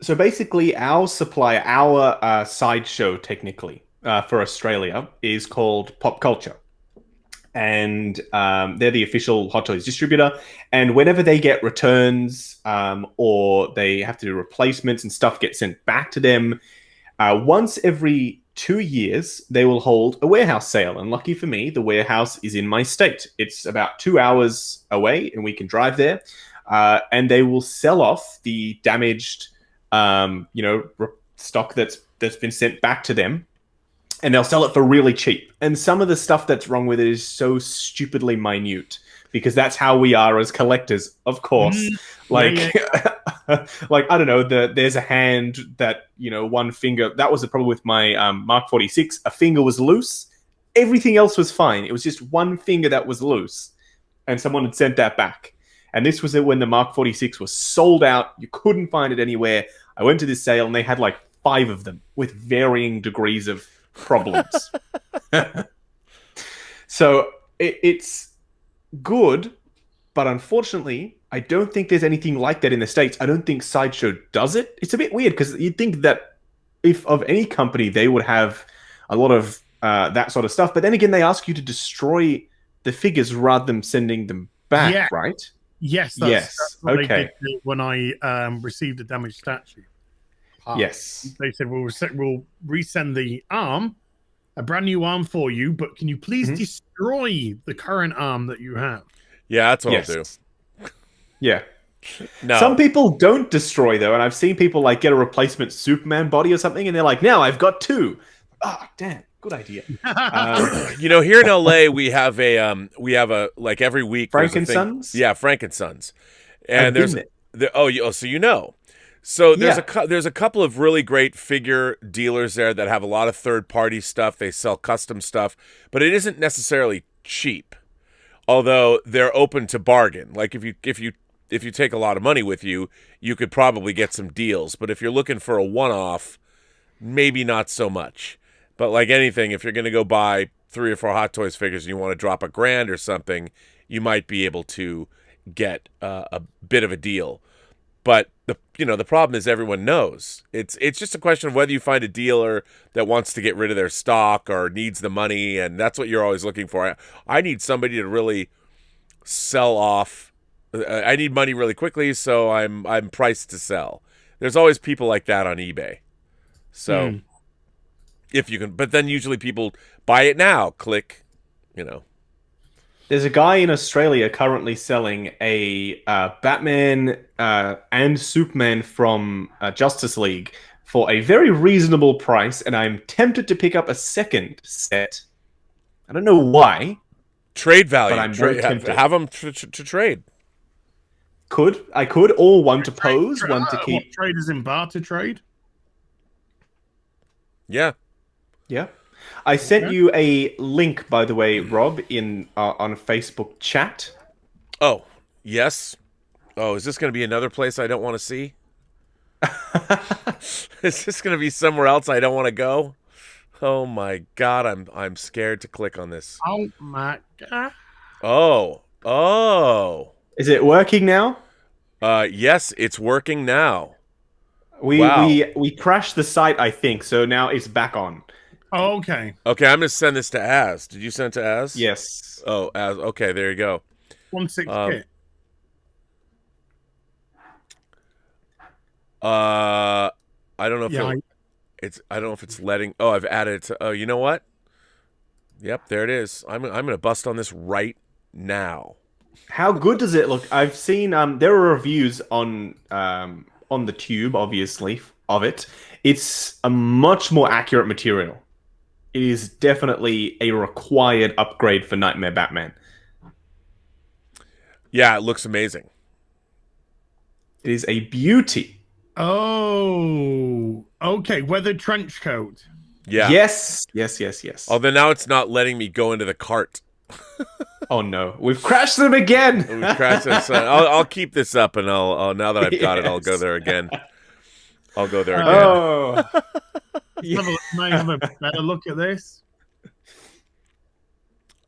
So basically, our supplier, our sideshow, technically, for Australia, is called Pop Culture. And they're the official Hot Toys distributor. And whenever they get returns or they have to do replacements and stuff get sent back to them, once every 2 years, they will hold a warehouse sale. And lucky for me, the warehouse is in my state. It's about 2 hours away, and we can drive there. And they will sell off the damaged stock that's been sent back to them, and they'll sell it for really cheap. And some of the stuff that's wrong with it is so stupidly minute, because that's how we are as collectors, of course. Like I don't know, there's a hand that, one finger, that was the problem with my Mark 46. A finger was loose. Everything else was fine. It was just one finger that was loose, and someone had sent that back. And this was when the Mark 46 was sold out. You couldn't find it anywhere. I went to this sale, and they had like 5 of them with varying degrees of problems. So it's good, but unfortunately, I don't think there's anything like that in the States. I don't think Sideshow does it. It's a bit weird, because you'd think that if of any company, they would have a lot of that sort of stuff. But then again, they ask you to destroy the figures rather than sending them back, right? Yes, that's what they did when I received a damaged statue. Yes. They said, we'll resend the arm, a brand new arm for you, but can you please destroy the current arm that you have? Yeah, that's what I'll do. Yeah. No. Some people don't destroy, though, and I've seen people like get a replacement Superman body or something, and they're like, now I've got 2. Ah, damn. Good idea. Here in LA, we have a like every week. Frankensons? Yeah, Frankensons. And So there's a couple of really great figure dealers there that have a lot of third-party stuff. They sell custom stuff, but it isn't necessarily cheap. Although they're open to bargain. Like if you take a lot of money with you, you could probably get some deals. But if you're looking for a one-off, maybe not so much. But like anything, if you're going to go buy 3 or 4 Hot Toys figures and you want to drop $1,000 or something, you might be able to get a bit of a deal. But the problem is everyone knows. It's just a question of whether you find a dealer that wants to get rid of their stock or needs the money, and that's what you're always looking for. I need somebody to really sell off. I need money really quickly, so I'm priced to sell. There's always people like that on eBay. So if you can, but then usually people buy it now. Click, There's a guy in Australia currently selling a Batman and Superman from Justice League for a very reasonable price, and I'm tempted to pick up a second set. I don't know why. Trade value. But I'm very tempted. Have them to trade. I could, or one to pose, one to keep. What, trade is in barter trade? Yeah. Yeah. I sent you a link, by the way, Rob, in on a Facebook chat. Oh, yes. Oh, is this going to be another place I don't want to see? Is this going to be somewhere else I don't want to go? Oh my God, I'm scared to click on this. Oh my God. Oh. Is it working now? Yes, it's working now. We crashed the site, I think, so now it's back on. Oh, okay. Okay, I'm gonna send this to Az. Did you send it to Az? Yes. Oh, Az. Okay, there you go. 1/6 kit. I don't know if I don't know if it's letting. Oh, I've added it to. Oh, you know what? Yep, there it is. I'm gonna bust on this right now. How good does it look? I've seen there are reviews on the tube, obviously, of it. It's a much more accurate material. It is definitely a required upgrade for Nightmare Batman. Yeah, it looks amazing. It is a beauty. Oh, okay. Weathered trench coat. Yeah. Yes. Although now it's not letting me go into the cart. Oh no, we've crashed them again. We've crashed this. I'll keep this up, and I'll now that I've got it, I'll go there again. I'll go there again. Oh. May have a better look at this.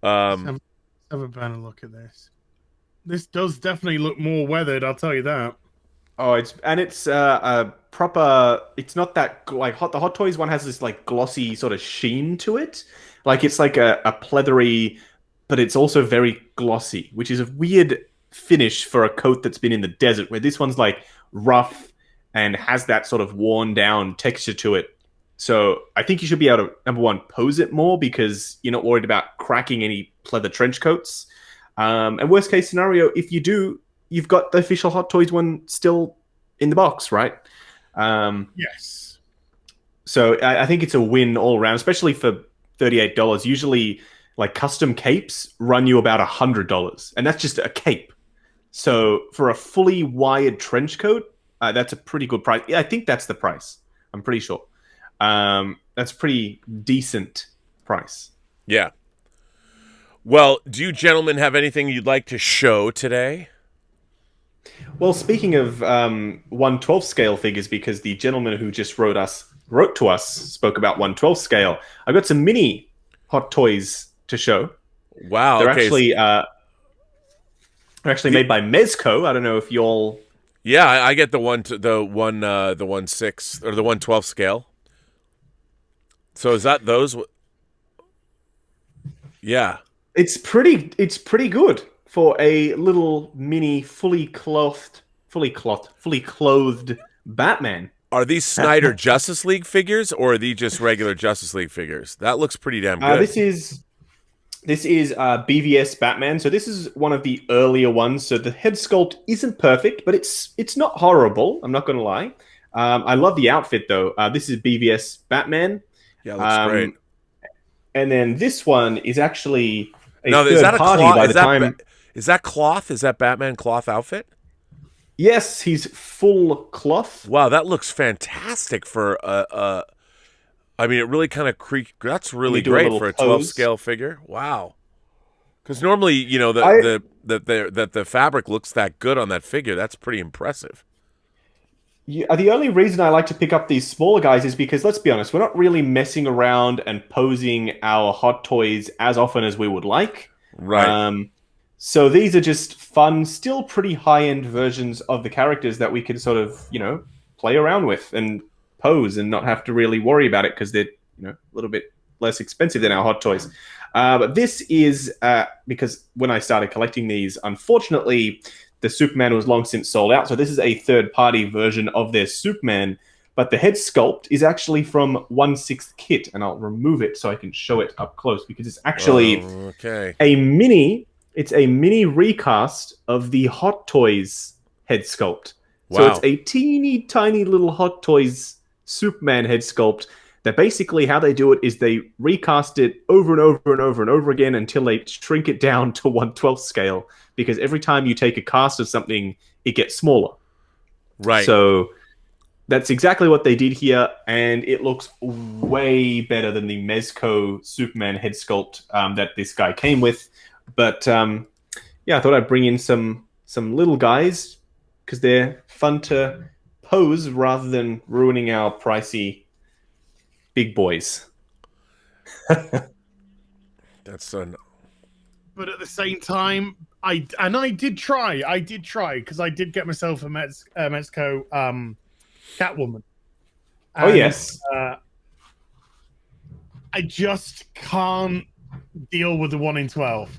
Have a better look at this. This does definitely look more weathered. I'll tell you that. Oh, it's a proper. It's not that like the Hot Toys one has this like glossy sort of sheen to it. Like it's like a pleathery, but it's also very glossy, which is a weird finish for a coat that's been in the desert. Where this one's like rough and has that sort of worn down texture to it. So I think you should be able to, number one, pose it more because you're not worried about cracking any pleather trench coats. And worst case scenario, if you do, you've got the official Hot Toys one still in the box, right? Yes. So I think it's a win all around, especially for $38. Usually, like custom capes run you about $100, and that's just a cape. So for a fully wired trench coat, that's a pretty good price. Yeah, I think that's the price. I'm pretty sure. That's a pretty decent price. Yeah. Well, do you gentlemen have anything you'd like to show today? Well, speaking of 1/12 scale figures, because the gentleman who just wrote to us spoke about 1/12 scale, I've got some mini Hot Toys to show. Wow, they're okay. actually made by Mezco. I don't know if y'all. Yeah, I get the 1/6 or the 1/12 scale. So is that those? Yeah, it's pretty good for a little mini fully clothed Batman. Are these Snyder Justice League figures, or are these just regular Justice League figures? That looks pretty damn good. This is BVS Batman. So this is one of the earlier ones. So the head sculpt isn't perfect, but it's not horrible. I'm not going to lie. I love the outfit though. This is BVS Batman. Yeah, it looks great. And then this one is actually is that a cloth? Is that cloth? Is that Batman cloth outfit? Yes, he's full cloth. Wow, that looks fantastic for I mean, it really kind of that's really great for a 12 scale figure. Wow. Because normally, you know, the fabric looks that good on that figure. That's pretty impressive. Yeah, the only reason I like to pick up these smaller guys is because, let's be honest, we're not really messing around and posing our Hot Toys as often as we would like. Right. So these are just fun, still pretty high-end versions of the characters that we can sort of, you know, play around with and pose and not have to really worry about it because they're, you know, a little bit less expensive than our Hot Toys. But this is because when I started collecting these, unfortunately, the Superman was long since sold out. So this is a third-party version of their Superman, but the head sculpt is actually from 1/6 kit, and I'll remove it so I can show it up close because it's actually a mini It's a mini recast of the Hot Toys head sculpt. So Wow. it's a teeny tiny little Hot Toys Superman head sculpt that basically how they do it is they recast it over and over and over and over again until they shrink it down to 1/12 scale, because every time you take a cast of something, it gets smaller. Right. So that's exactly what they did here, and it looks way better than the Mezco Superman head sculpt that this guy came with. But yeah, I thought I'd bring in some little guys because they're fun to pose rather than ruining our pricey big boys. That's But at the same time, I did try because I did get myself a Mezco Catwoman. Oh, yes. I just can't deal with the 1 in 12.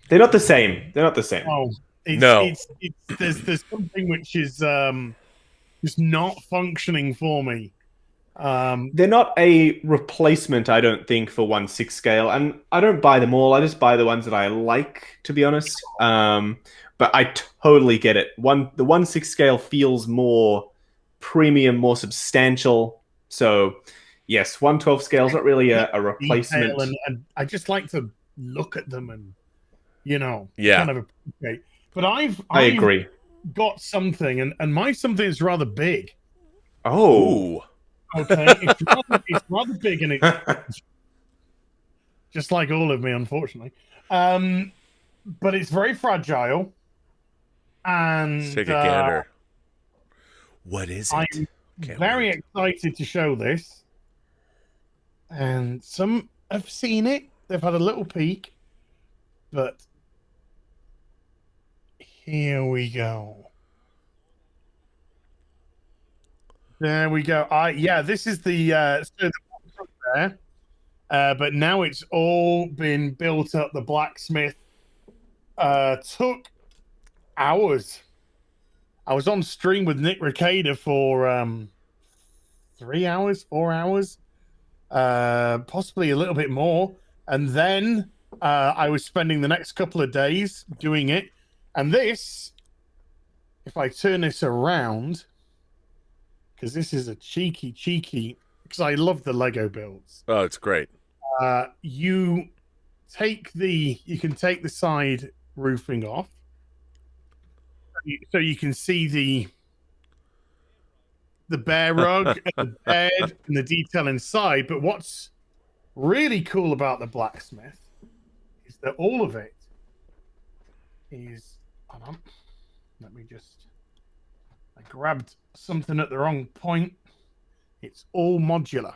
They're not the same. They're not the same. Oh, No. There's something which is just not functioning for me. They're not a replacement, I don't think, for 1/6 scale, and I don't buy them all. I just buy the ones that I like, to be honest. But I totally get it. The 1/6 scale feels more premium, more substantial. So, yes, 1/12 scale is not really a replacement. And I just like to look at them and, Yeah. kind of appreciate. But I agree. got something, and my something is rather big. Oh. Ooh. Okay, it's rather big, and it's just like all of me, unfortunately. But it's very fragile, and Let's take a gander. What is it? I'm very excited to show this. And some have seen it; they've had a little peek, but here we go. There we go. Yeah, this is the there, but now it's all been built up. The blacksmith took hours. I was on stream with Nick Ricada for 3 hours, 4 hours, possibly a little bit more, and then I was spending the next couple of days doing it. And this, if I turn this around, because this is a cheeky, because I love the Lego builds. Oh, it's great. You can take the side roofing off, so you can see the bear rug and the bed and the detail inside. But what's really cool about the blacksmith is that all of it is. Hold on, let me just. I grabbed something at the wrong point. It's all modular.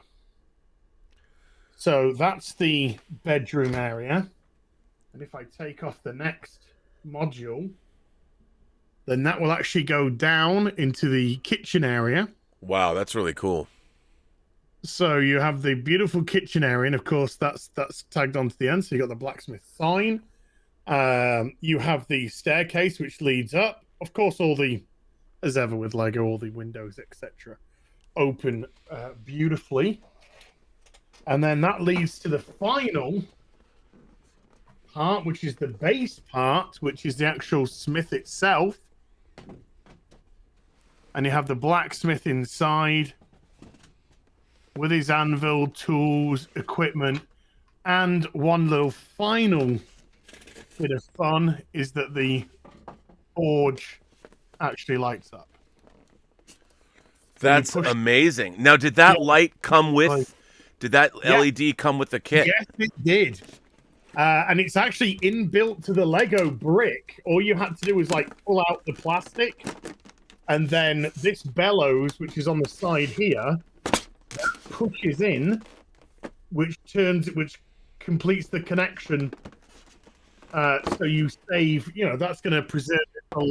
So that's the bedroom area. And if I take off the next module, then that will actually go down into the kitchen area. Wow, that's really cool. So you have the beautiful kitchen area, and of course that's tagged onto the end. So you got the blacksmith sign. You have the staircase which leads up. Of course, as ever with Lego, all the windows, etc., open beautifully. And then that leads to the final part, which is the base part, which is the actual smith itself. And you have the blacksmith inside with his anvil, tools, equipment. And one little final bit of fun is that the forge actually lights up. That's amazing. Now, did that light come with? Did that LED come with the kit? Yes, it did. And it's actually inbuilt to the Lego brick. All you had to do was pull out the plastic, and then this bellows, which is on the side here, pushes in, which completes the connection. So you save. That's going to preserve it for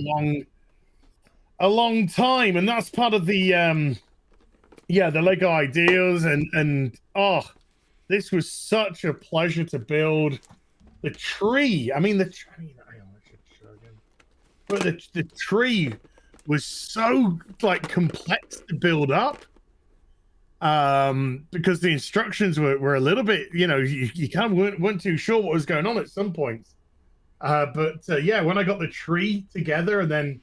a long time, and that's part of the the Lego ideas. And this was such a pleasure to build. The tree, I should show again, but the tree was so complex to build up, because the instructions were a little bit, you kind of weren't too sure what was going on at some points. Yeah, when I got the tree together, and then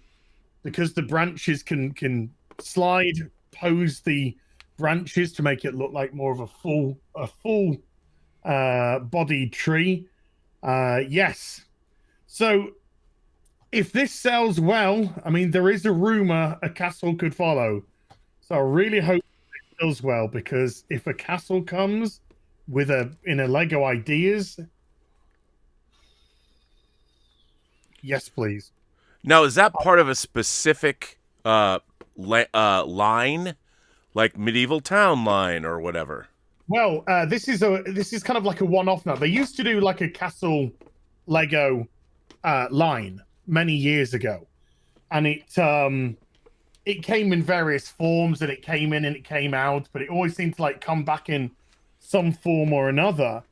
because the branches can slide, pose the branches to make it look like more of a full bodied tree. Yes. So if this sells well, I mean, there is a rumor a castle could follow. So I really hope it sells well, because if a castle comes with in a Lego Ideas, yes, please. Now, is that part of a specific line, like medieval town line or whatever? Well, this is kind of like a one-off now. They used to do like a castle Lego line many years ago, and it came in various forms, and it came in and it came out, but it always seemed to like come back in some form or another.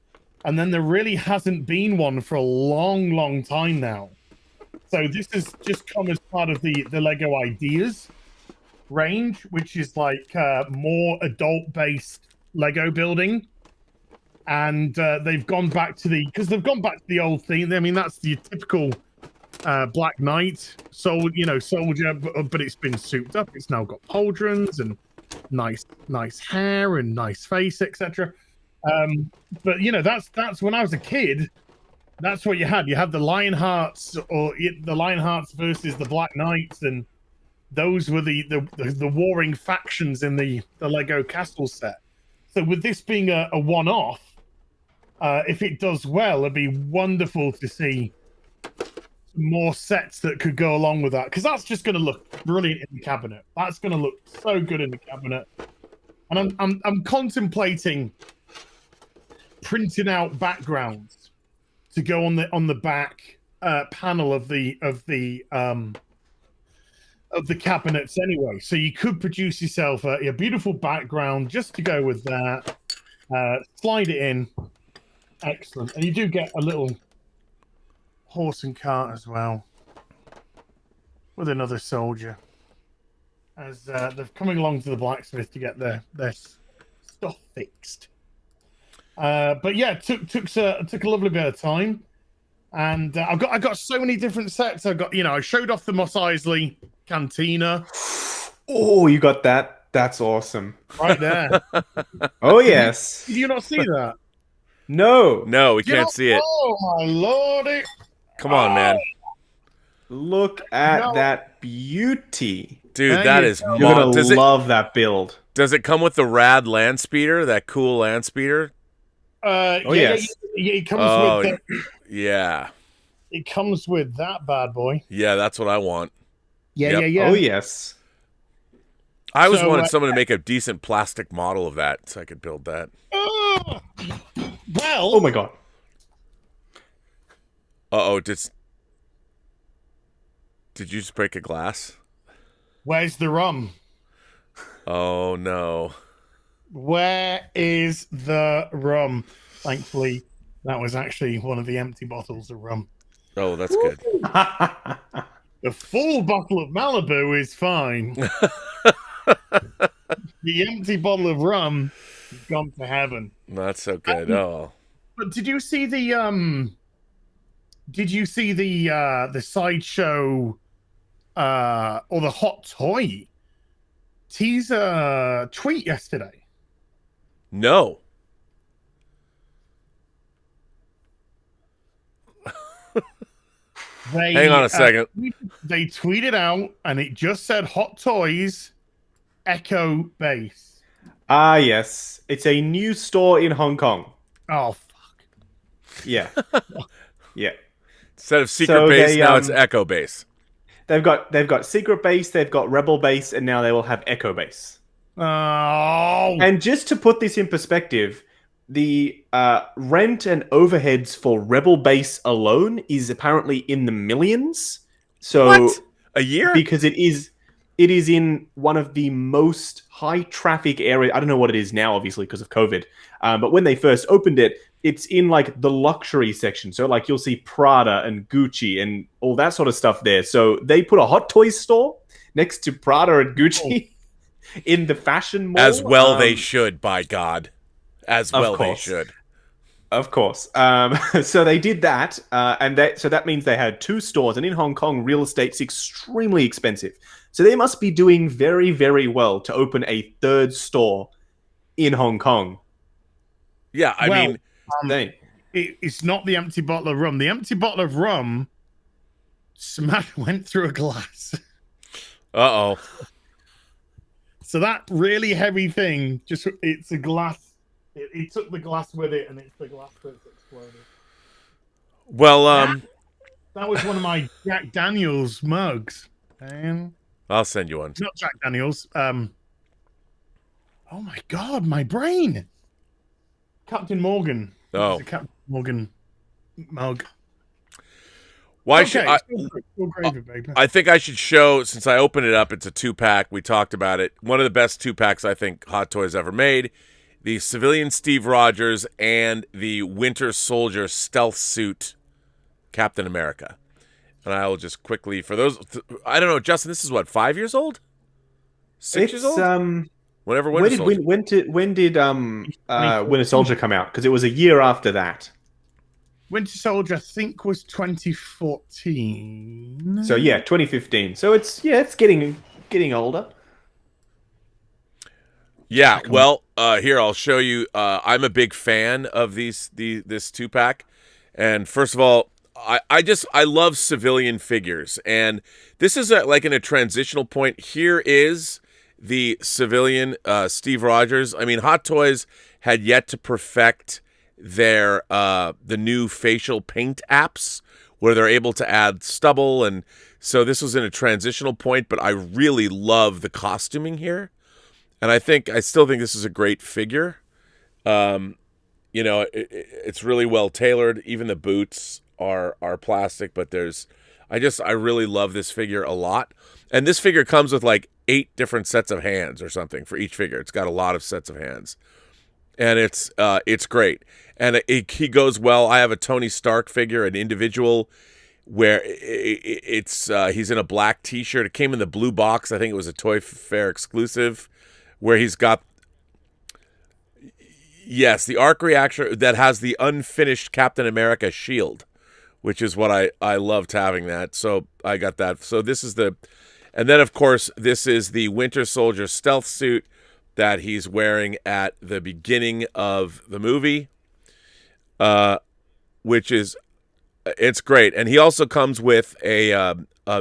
And then there really hasn't been one for a long time now. So this has just come as part of the Lego Ideas range, which is like more adult-based Lego building. And they've gone back to the old theme. I mean, that's the typical Black Knight soldier, but it's been souped up. It's now got pauldrons and nice hair and nice face, etc. But that's when I was a kid. That's what you had. You had the Lionhearts, or the Lionhearts versus the Black Knights, and those were the warring factions in the Lego Castle set. So with this being a one-off, if it does well, it'd be wonderful to see more sets that could go along with that, because that's just going to look brilliant in the cabinet. That's going to look so good in the cabinet. And I'm contemplating printing out backgrounds to go on the back panel of the cabinets anyway. So you could produce yourself a beautiful background just to go with that. Slide it in. Excellent. And you do get a little horse and cart as well, with another soldier, as they're coming along to the blacksmith to get their stuff fixed. But yeah, it took a lovely bit of time, and I got so many different sets. I showed off the Mos Eisley Cantina. Oh, you got that? That's awesome. Right there. Oh yes. Did you not see that? No, we can't see it. Oh my lordy! Come on, man. Look at that beauty, dude. There That you is go. you're gonna love that build. Does it come with the rad land speeder? That cool land speeder? Yes. Yeah, it comes with yeah. It comes with that bad boy. Yeah, that's what I want. Yeah. Oh yes. I always wanted someone to make a decent plastic model of that so I could build that. Well. Oh my god. Uh-oh, did you just break a glass? Where's the rum? Oh no. Where is the rum? Thankfully, that was actually one of the empty bottles of rum. Oh, that's good. The full bottle of Malibu is fine. The empty bottle of rum has gone to heaven. Not so good. Oh. But did you see the sideshow or the hot toy teaser tweet yesterday? No. Hang on a second. They tweeted out, and it just said Hot Toys Echo Base. Ah, yes. It's a new store in Hong Kong. Oh, fuck. Yeah. Yeah. Instead of Secret Base, now it's Echo Base. They've got Secret Base, they've got Rebel Base, and now they will have Echo Base. Oh. And just to put this in perspective, the rent and overheads for Rebel Base alone is apparently in the millions. So what? A year? Because it is in one of the most high traffic areas. I don't know what it is now, obviously, because of COVID. But when they first opened it, it's in like the luxury section. So like you'll see Prada and Gucci and all that sort of stuff there. So they put a Hot Toys store next to Prada and Gucci in the fashion mall. As well they should, by God. As well they should. Of course. So they did that, so that means they had 2 stores, and in Hong Kong, real estate's extremely expensive. So they must be doing very, very well to open a 3rd store in Hong Kong. Yeah, I mean, it's not the empty bottle of rum. The empty bottle of rum went through a glass. uh-oh. So that really heavy thing, it's a glass. It took the glass with it, and it's the glass that's exploded. Well, that was one of my Jack Daniels mugs. And I'll send you one. not Jack Daniels. Oh my God, my brain. Captain Morgan. Oh. It's a Captain Morgan mug. Why Okay, should I? still gravy, baby. I think I should show, since I opened it up, it's a 2-pack. We talked about it. One of the best 2-packs I think Hot Toys ever made. The Civilian Steve Rogers and the Winter Soldier stealth suit Captain America. And I will just quickly, for those, I don't know, Justin, this is what, 5 years old? 6 years old? Whenever Winter Soldier. When did Winter Soldier come out? Because it was a year after that. Winter Soldier, I think, was 2014. So yeah, 2015. So it's getting older. Yeah, well, here I'll show you. I'm a big fan of this 2-pack, and first of all, I love civilian figures, and this is like in a transitional point. Here is the civilian Steve Rogers. I mean, Hot Toys had yet to perfect their the new facial paint apps where they're able to add stubble, and so this was in a transitional point. But I really love the costuming here. And I still think this is a great figure. It's really well tailored. Even the boots are plastic, but I really love this figure a lot. And this figure comes with like 8 different sets of hands or something for each figure. It's got a lot of sets of hands, and it's great. And he goes well. I have a Tony Stark figure, an individual, where he's in a black T-shirt. It came in the blue box. I think it was a Toy Fair exclusive. Where he's got, yes, the arc reactor that has the unfinished Captain America shield, which is what I loved having that. So I got that. So this is and then of course, this is the Winter Soldier stealth suit that he's wearing at the beginning of the movie, which is, it's great. And he also comes with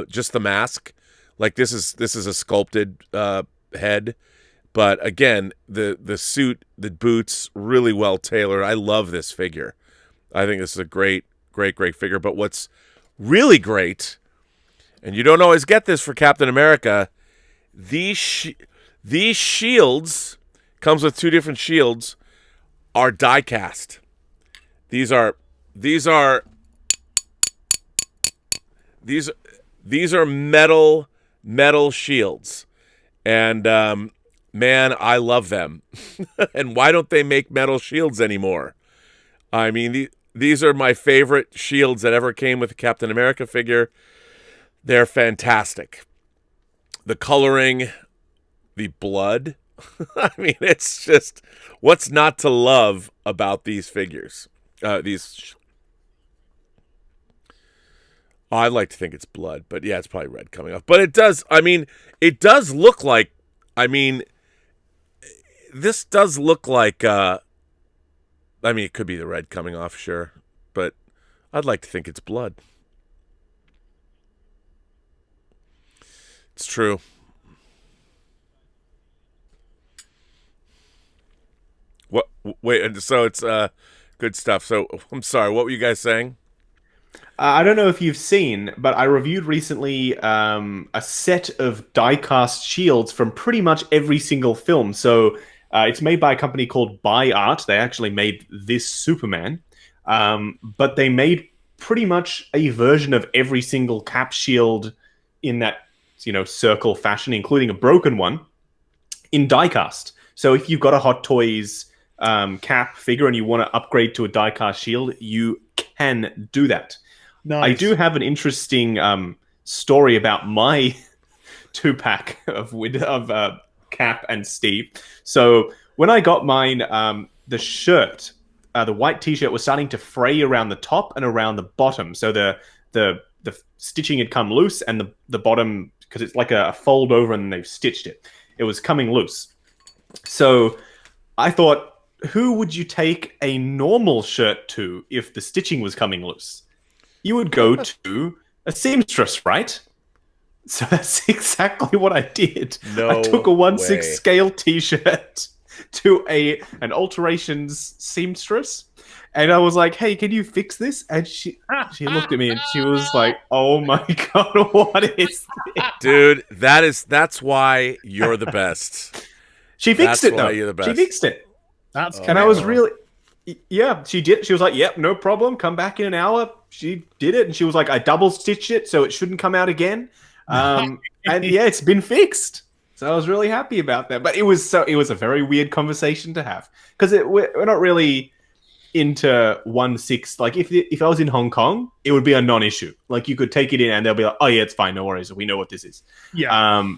just the mask. Like this is a sculpted head. But again, the suit, the boots, really well tailored. I love this figure. I think this is a great figure. But what's really great, and you don't always get this for Captain America, these shields, comes with 2 different shields, are die cast. These are metal shields, and man, I love them. And why don't they make metal shields anymore? I mean, these are my favorite shields that ever came with a Captain America figure. They're fantastic. The coloring, the blood. I mean, it's just, what's not to love about these figures? I'd like to think it's blood, but yeah, it's probably red coming off. But it does look like, this does look like, it could be the red coming off, sure. But I'd like to think it's blood. It's true. What? Wait, so it's good stuff. So I'm sorry, what were you guys saying? I don't know if you've seen, but I reviewed recently a set of die-cast shields from pretty much every single film. So it's made by a company called Buy Art. They actually made this Superman, but they made pretty much a version of every single Cap shield in that circle fashion, including a broken one, in die-cast. So if you've got a Hot Toys Cap figure and you want to upgrade to a die-cast shield, you can do that. Nice. I do have an interesting story about my 2-pack of Cap and Steve. So when I got mine, the shirt the white t-shirt was starting to fray around the top and around the bottom. So the stitching had come loose, and the bottom, because it's like a fold over and they've stitched it, it was coming loose. So I thought, who would you take a normal shirt to if the stitching was coming loose? You would go to a seamstress, right? So that's exactly what I did. I took a 1/6 scale t-shirt to an alterations seamstress, and I was like, "Hey, can you fix this?" And she looked at me and she was like, "Oh my god, what is this?" Dude, that's why you're the best. She fixed it though. You're the best. She fixed it. And I was really, yeah, she did. She was like, "Yep, no problem. Come back in an hour." She did it, and she was like, "I double stitched it so it shouldn't come out again." And yeah, it's been fixed. So I was really happy about that. But it was a very weird conversation to have, because we're not really into 1/6. Like if I was in Hong Kong, it would be a non-issue. Like you could take it in and they'll be like, "Oh yeah, it's fine, no worries. We know what this is." Yeah.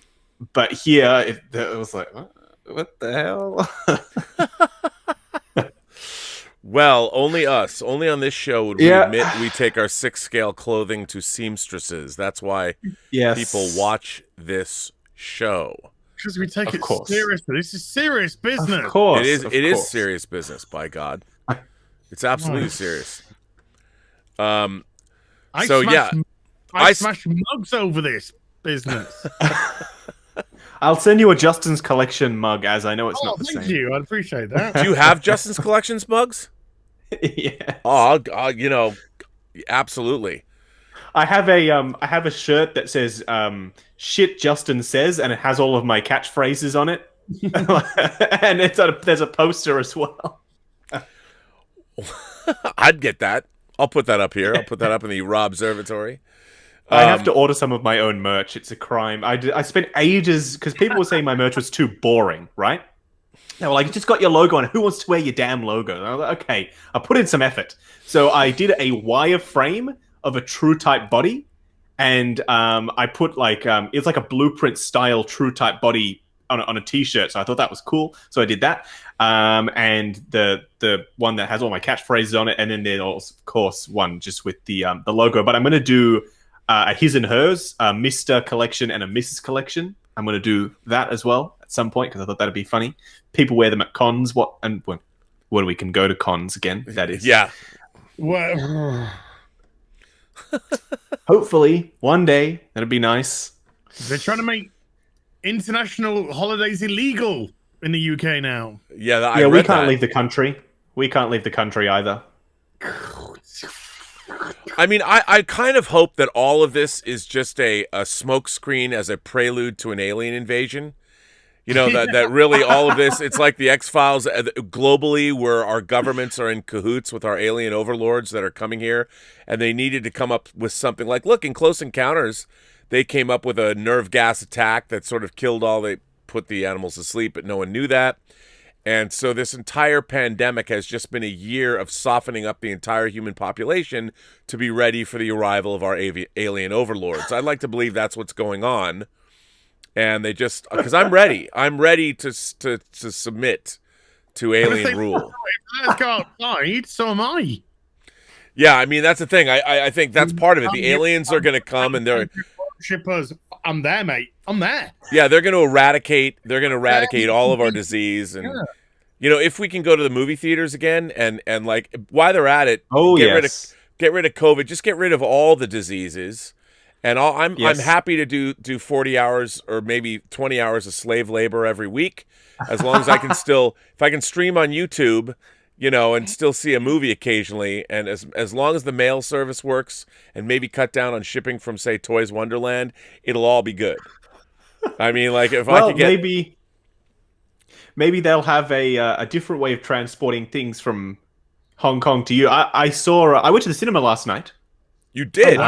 But here it was like, what the hell? Well, only us. Only on this show would we admit we take our 6 scale clothing to seamstresses. That's why people watch this show. Because we take it seriously. This is serious business. Of course. It is serious business, by God. It's absolutely serious. I smash mugs over this business. I'll send you a Justin's Collection mug, as I know it's not the same. Thank you. I appreciate that. Do you have Justin's Collections mugs? Yeah. Oh, absolutely. I have a shirt that says "Shit Justin Says," and it has all of my catchphrases on it, and there's a poster as well. I'd get that. I'll put that up here. I'll put that up in the Raw Observatory. I have to order some of my own merch. It's a crime. I spent ages, because people were saying my merch was too boring, right? They were like, "You just got your logo on it. Who wants to wear your damn logo?" And I was like, okay, I put in some effort. So I did a wireframe of a true type body, and I put it's like a blueprint style true type body on a t-shirt. So I thought that was cool. So I did that. And the one that has all my catchphrases on it, and then there's of course one just with the logo. But I'm going to do a his and hers, a Mr. collection and a Mrs. collection. I'm going to do that as well at some point, because I thought that'd be funny. People wear them at cons. When we can go to cons again, that is. Yeah. Well, hopefully one day that'd be nice. They're trying to make international holidays illegal in the UK now. Yeah, we can't leave the country. We can't leave the country either. I mean, I kind of hope that all of this is just a smokescreen as a prelude to an alien invasion. You know, that really all of this, it's like the X-Files globally, where our governments are in cahoots with our alien overlords that are coming here, and they needed to come up with something like, look, in Close Encounters, they came up with a nerve gas attack that sort of they put the animals to sleep, but no one knew that. And so this entire pandemic has just been a year of softening up the entire human population to be ready for the arrival of our alien overlords. I'd like to believe that's what's going on. And they just, because I'm ready. I'm ready to submit to alien rule. If can't fight, so am I. Yeah, I mean, that's the thing. I think that's part of it. The aliens are going to come and they're... Shippers, I'm there, mate. I'm there. Yeah, they're going to eradicate all of our disease. And, you know, if we can go to the movie theaters again and like, while they're at it, get rid of COVID, just get rid of all the diseases. And I'm happy to do 40 hours or maybe 20 hours of slave labor every week, as long as I can if I can stream on YouTube, you know, and still see a movie occasionally, and as long as the mail service works and maybe cut down on shipping from, say, Toys Wonderland, it'll all be good. I mean, like, if I could get... Maybe they'll have a different way of transporting things from Hong Kong to you. I went to the cinema last night. You did?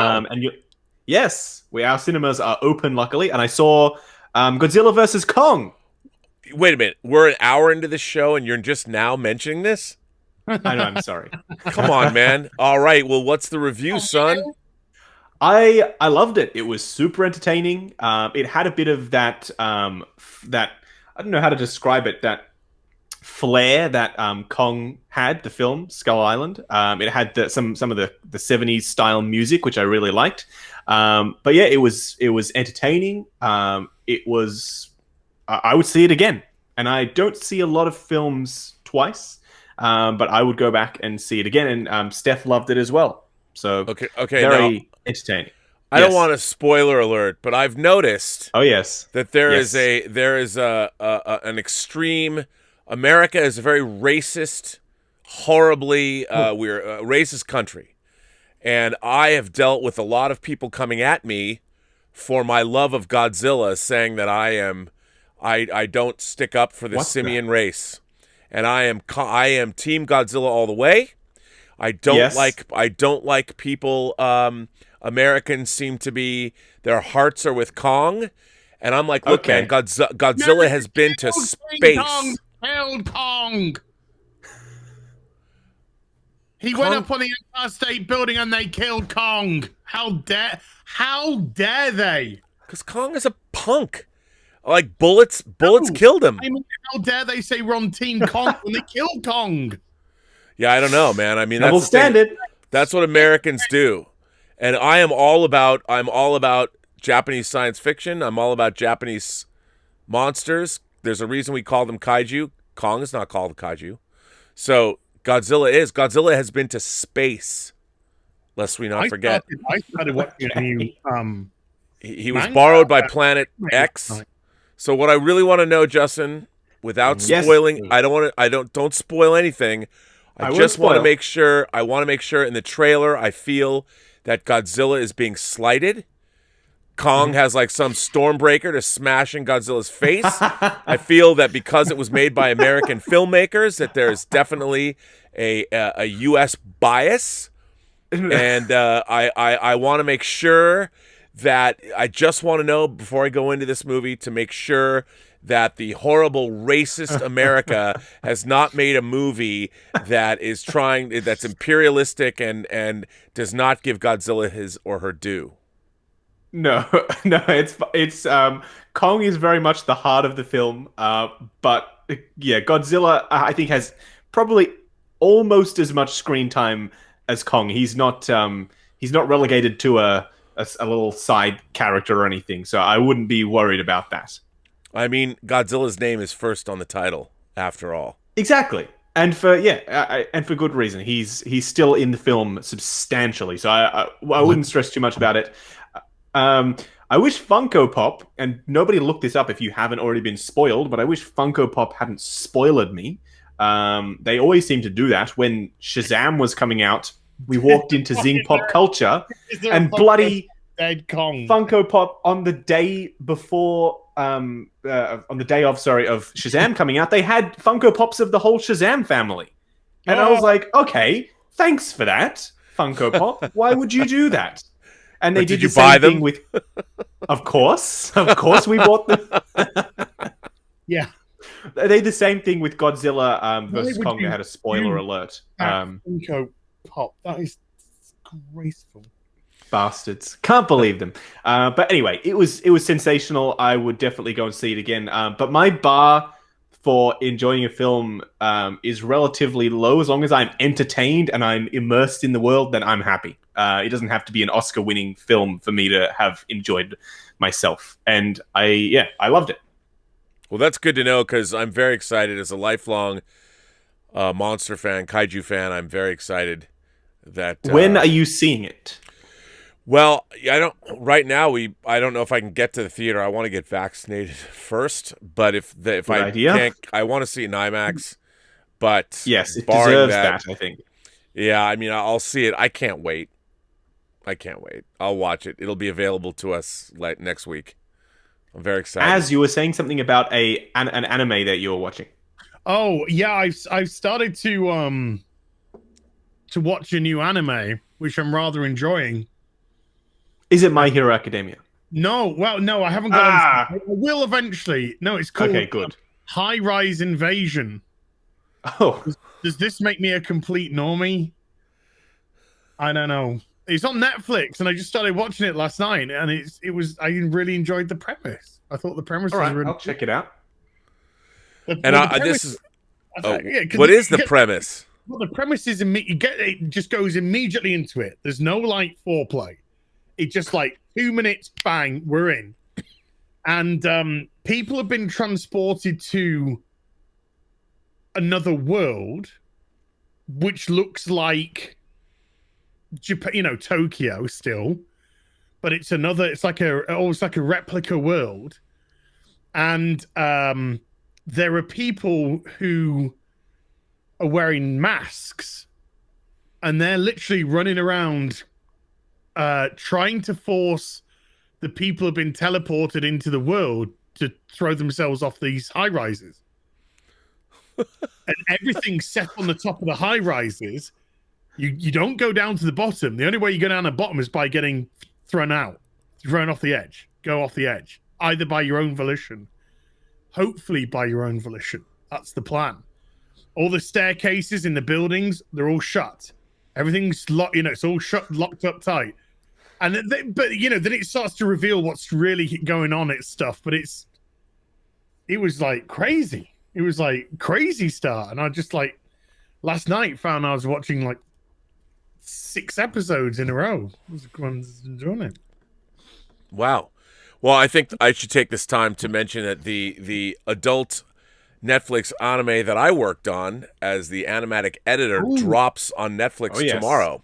Yes, our cinemas are open, luckily, and I saw Godzilla vs. Kong. Wait a minute. We're an hour into the show, and you're just now mentioning this? I know, I'm sorry. Come on, man. All right, well, what's the review, son? I loved it. It was super entertaining. It had a bit of that, I don't know how to describe it, that flair that Kong had, the film Skull Island. It had some of the 70s style music, which I really liked. But yeah, it was entertaining. It was I would see it again, and I don't see a lot of films twice, but I would go back and see it again. And Steph loved it as well. So Okay, very entertaining. I don't want a spoiler alert, but I've noticed. Oh yes, that there is an extreme. America is a very racist, horribly we're a racist country, and I have dealt with a lot of people coming at me for my love of Godzilla, saying that I don't stick up for the simian race, and I am Team Godzilla all the way. I don't like people. Americans seem to be, their hearts are with Kong, and I'm like, look, man, Godzilla has been to space. Killed Kong. He went up on the Empire State Building and they killed Kong. How dare they? Because Kong is a punk. Like bullets killed him. I mean, how dare they say we're on Team Kong when they killed Kong? Yeah, I don't know, man. I mean, double standard. That's what Americans do. And I'm all about Japanese science fiction. I'm all about Japanese monsters. There's a reason we call them kaiju. Kong is not called a kaiju. So Godzilla has been to space. Lest we not forget. I started watching a new he was borrowed by Planet X. So what I really want to know, Justin, without spoiling, don't spoil anything. I just want to make sure. I want to make sure in the trailer I feel that Godzilla is being slighted. Kong has like some Stormbreaker to smash in Godzilla's face. I feel that because it was made by American filmmakers, that there is definitely a U.S. bias, and I want to make sure that I just want to know before I go into this movie to make sure that the horrible racist America has not made a movie that is that's imperialistic and does not give Godzilla his or her due. No, it's Kong is very much the heart of the film, but yeah, Godzilla I think has probably almost as much screen time as Kong. He's not relegated to a little side character or anything, so I wouldn't be worried about that. I mean, Godzilla's name is first on the title, after all. Exactly, and for good reason. He's still in the film substantially, so I wouldn't stress too much about it. I wish Funko Pop, and nobody looked this up if you haven't already been spoiled, but I wish Funko Pop hadn't spoiled me. They always seem to do that. When Shazam was coming out, we walked into Zing Pop Culture, and bloody dead Kong Funko Pop on the day before, of Shazam coming out, they had Funko Pops of the whole Shazam family. And I was like, okay, thanks for that, Funko Pop. Why would you do that? And they did the same thing with. Of course, we bought them. Yeah, they did the same thing with Godzilla versus Kong. They had a spoiler alert. Funko Pop, that is graceful. Bastards, can't believe them. But anyway, it was sensational. I would definitely go and see it again. But my bar for enjoying a film is relatively low. As long as I'm entertained and I'm immersed in the world, then I'm happy. It doesn't have to be an Oscar-winning film for me to have enjoyed myself. And I loved it. Well, that's good to know because I'm very excited as a lifelong monster fan, kaiju fan. I'm very excited that. When are you seeing it? Well, I don't. Right now, I don't know if I can get to the theater. I want to get vaccinated first, but if I can't, I want to see it in IMAX. But yes, it deserves that. I think. Yeah, I mean, I'll see it. I can't wait. I'll watch it. It'll be available to us next week. I'm very excited. As you were saying something about an anime that you were watching. Oh yeah, I've started to watch a new anime, which I'm rather enjoying. Is it My Hero Academia? No, I haven't got. I will eventually. No, it's called Okay, good. High Rise Invasion. Oh, does this make me a complete normie? I don't know. It's on Netflix, and I just started watching it last night, and I really enjoyed the premise. I thought the premise was really. I'll check it out. This is What is the premise? Well, the premise is it just goes immediately into it. There's no like foreplay. It just like 2 minutes, bang, we're in. And people have been transported to another world, which looks like Japan, Tokyo still, but it's like a replica world. And there are people who are wearing masks, and they're literally running around trying to force the people who've been teleported into the world to throw themselves off these high rises. And everything's set on the top of the high rises. You don't go down to the bottom. The only way you go down the bottom is by getting thrown off the edge, go off the edge, either by your own volition, hopefully by your own volition. That's the plan. All the staircases in the buildings, they're all shut. Everything's locked, it's all shut, locked up tight. And then it starts to reveal what's really going on at stuff. But it was like crazy. It was like crazy start. And I just last night found I was watching like 6 episodes in a row. I was enjoying it. Wow. Well, I think I should take this time to mention that the adult Netflix anime that I worked on as the animatic editor drops on Netflix tomorrow.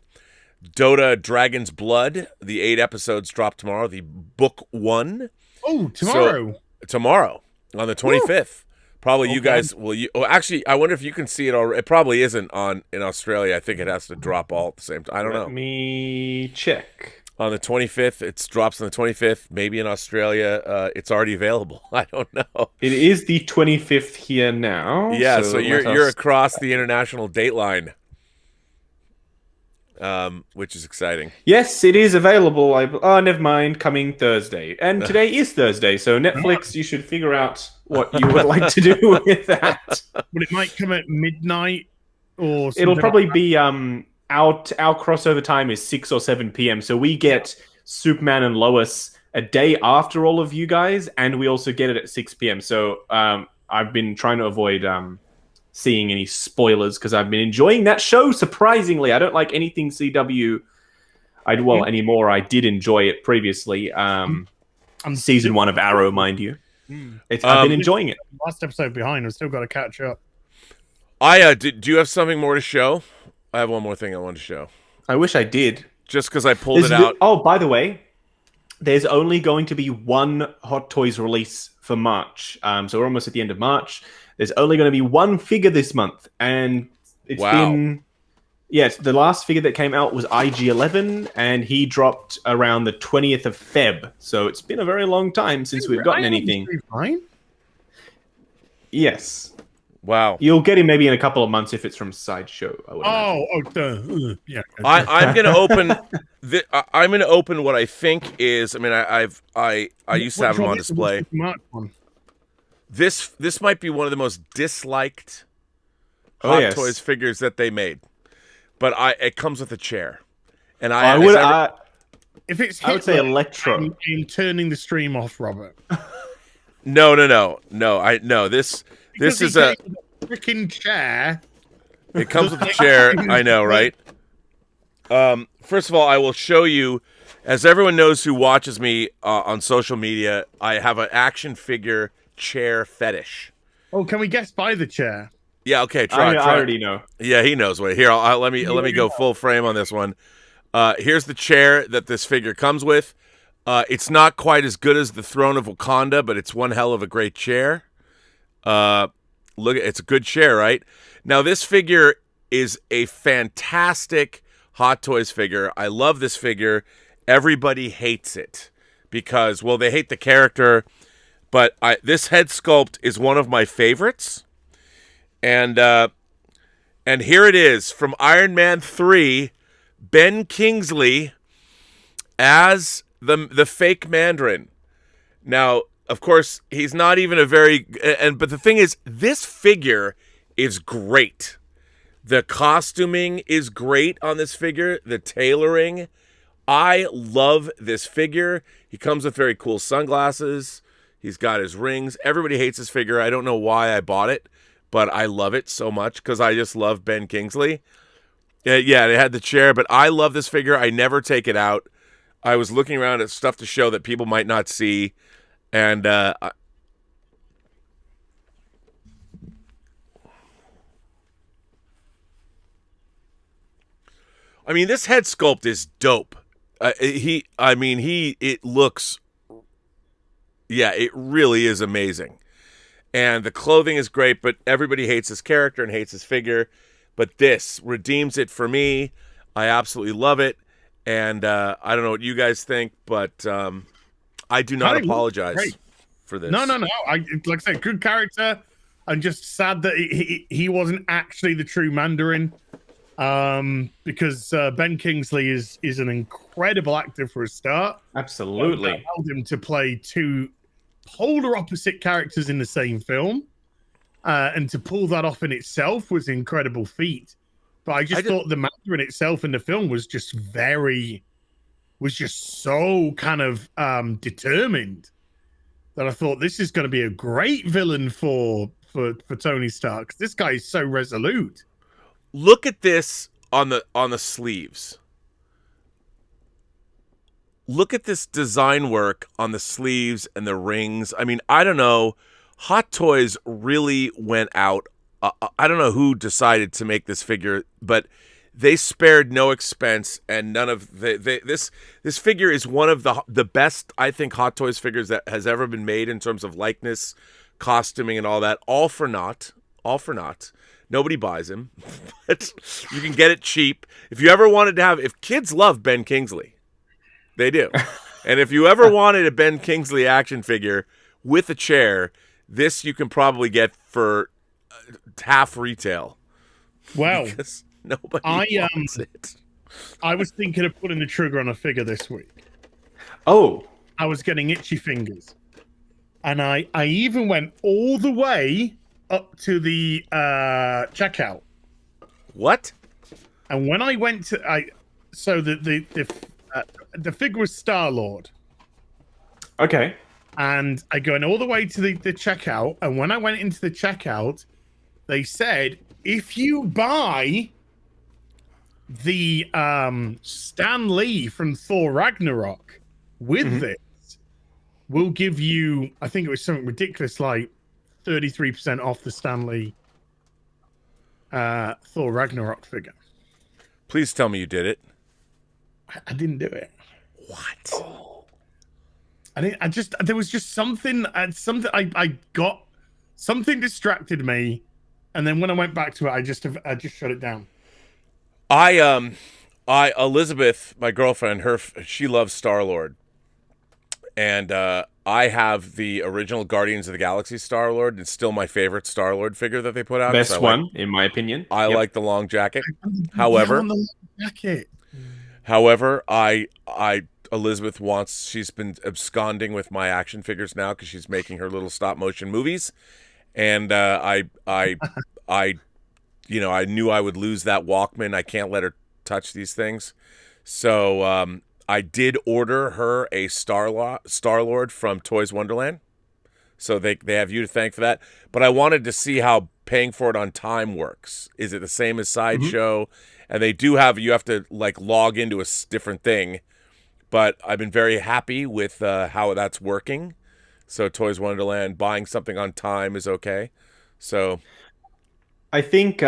Dota Dragon's Blood, the 8 episodes drop tomorrow. The book 1. Oh, tomorrow. Tomorrow on the 25th. Probably you guys will. Actually, I wonder if you can see it already. It probably isn't in Australia. I think it has to drop all at the same time. I don't know. Let me check. On the 25th, it drops on the 25th. Maybe in Australia, it's already available. I don't know. It is the 25th here now. Yeah, so you're across the international date line, which is exciting. Yes, it is available. Never mind. Coming Thursday, and today is Thursday. So Netflix, you should figure out what you would like to do with that. But it might come at midnight, or it'll probably be Our crossover time is 6 or 7 p.m. So we get Superman and Lois a day after all of you guys, and we also get it at 6 p.m. So I've been trying to avoid seeing any spoilers because I've been enjoying that show. Surprisingly, I don't like anything CW. Anymore. I did enjoy it previously. I'm season 1 of Arrow, mind you. I've been enjoying it. Last episode behind. I've still got to catch up. Do you have something more to show? I have one more thing I wanted to show. I wish I did. Just because I pulled it out. By the way, there's only going to be 1 Hot Toys release for March. So we're almost at the end of March. There's only going to be 1 figure this month. And it's been... Yes, the last figure that came out was IG-11, and he dropped around the 20th of Feb. So it's been a very long time since we've gotten anything. Yes. Wow. You'll get him maybe in a couple of months if it's from Sideshow. Yeah. I'm going to open. I'm going to open what I think is. I mean, I used to have them on display. This might be one of the most disliked Hot Toys figures that they made, but it comes with a chair, and I would say Electro. I'm turning the stream off, Robert. No. This is a freaking chair. It comes with a chair. I know, right? First of all, I will show you, as everyone knows who watches me on social media, I have an action figure chair fetish. Oh, can we guess by the chair? Yeah, okay. Try. I already know. Yeah, he knows what. Here, let me go full frame on this one. Here's the chair that this figure comes with. It's not quite as good as the Throne of Wakanda, but it's one hell of a great chair. It's a good chair, right? Now, this figure is a fantastic Hot Toys figure. I love this figure. Everybody hates it because, well, they hate the character, but this head sculpt is one of my favorites. And here it is from Iron Man 3, Ben Kingsley as the fake Mandarin. Now, of course, he's not even but the thing is, this figure is great. The costuming is great on this figure. The tailoring. I love this figure. He comes with very cool sunglasses. He's got his rings. Everybody hates this figure. I don't know why I bought it, but I love it so much because I just love Ben Kingsley. Yeah, they had the chair, but I love this figure. I never take it out. I was looking around at stuff to show that people might not see, and I mean, this head sculpt is dope. It looks, yeah, it really is amazing. And the clothing is great, but everybody hates his character and hates his figure. But this redeems it for me. I absolutely love it. And I don't know what you guys think, but I do not apologize for this. No. Like I said, good character. I'm just sad that he wasn't actually the true Mandarin. Because Ben Kingsley is an incredible actor for a start. Absolutely. Allowed him to play two polar opposite characters in the same film. And to pull that off in itself was an incredible feat. But I just thought the Mandarin itself in the film was just so kind of determined that I thought this is going to be a great villain for Tony Stark. This guy is so resolute. Look at this on the sleeves. Look at this design work on the sleeves and the rings. I mean, I don't know. Hot Toys really went out. I don't know who decided to make this figure, but they spared no expense, and none of this figure is one of the best, I think, Hot Toys figures that has ever been made in terms of likeness, costuming, and all that. All for naught. Nobody buys him, but you can get it cheap. If you ever wanted to if kids love Ben Kingsley, they do. And if you ever wanted a Ben Kingsley action figure with a chair, this you can probably get for half retail. Wow. Because nobody wants it. I was thinking of pulling the trigger on a figure this week. Oh. I was getting itchy fingers. And I even went all the way up to the checkout. What? And when I went to the figure was Star-Lord. Okay. And I go all the way to the checkout, and when I went into the checkout, they said, if you buy the Stan Lee from Thor Ragnarok with this, we'll give you, I think it was something ridiculous like 33% off the Stan Lee Thor Ragnarok figure. Please tell me you did it. I didn't do it. What? Oh. There was just something I got, something distracted me, and then when I went back to it, I just shut it down. Elizabeth, my girlfriend, she loves Star-Lord. And I have the original Guardians of the Galaxy Star-Lord. It's still my favorite Star-Lord figure that they put out. Best one, in my opinion. I like the long jacket. However, Elizabeth she's been absconding with my action figures now because she's making her little stop motion movies. And I knew I would lose that Walkman. I can't let her touch these things. So I did order her a Star-Lord from Toys Wonderland. So they have you to thank for that. But I wanted to see how paying for it on time works. Is it the same as Sideshow? And they do you have to like log into a different thing. But I've been very happy with how that's working. So Toys Wonderland, buying something on time is okay. So I think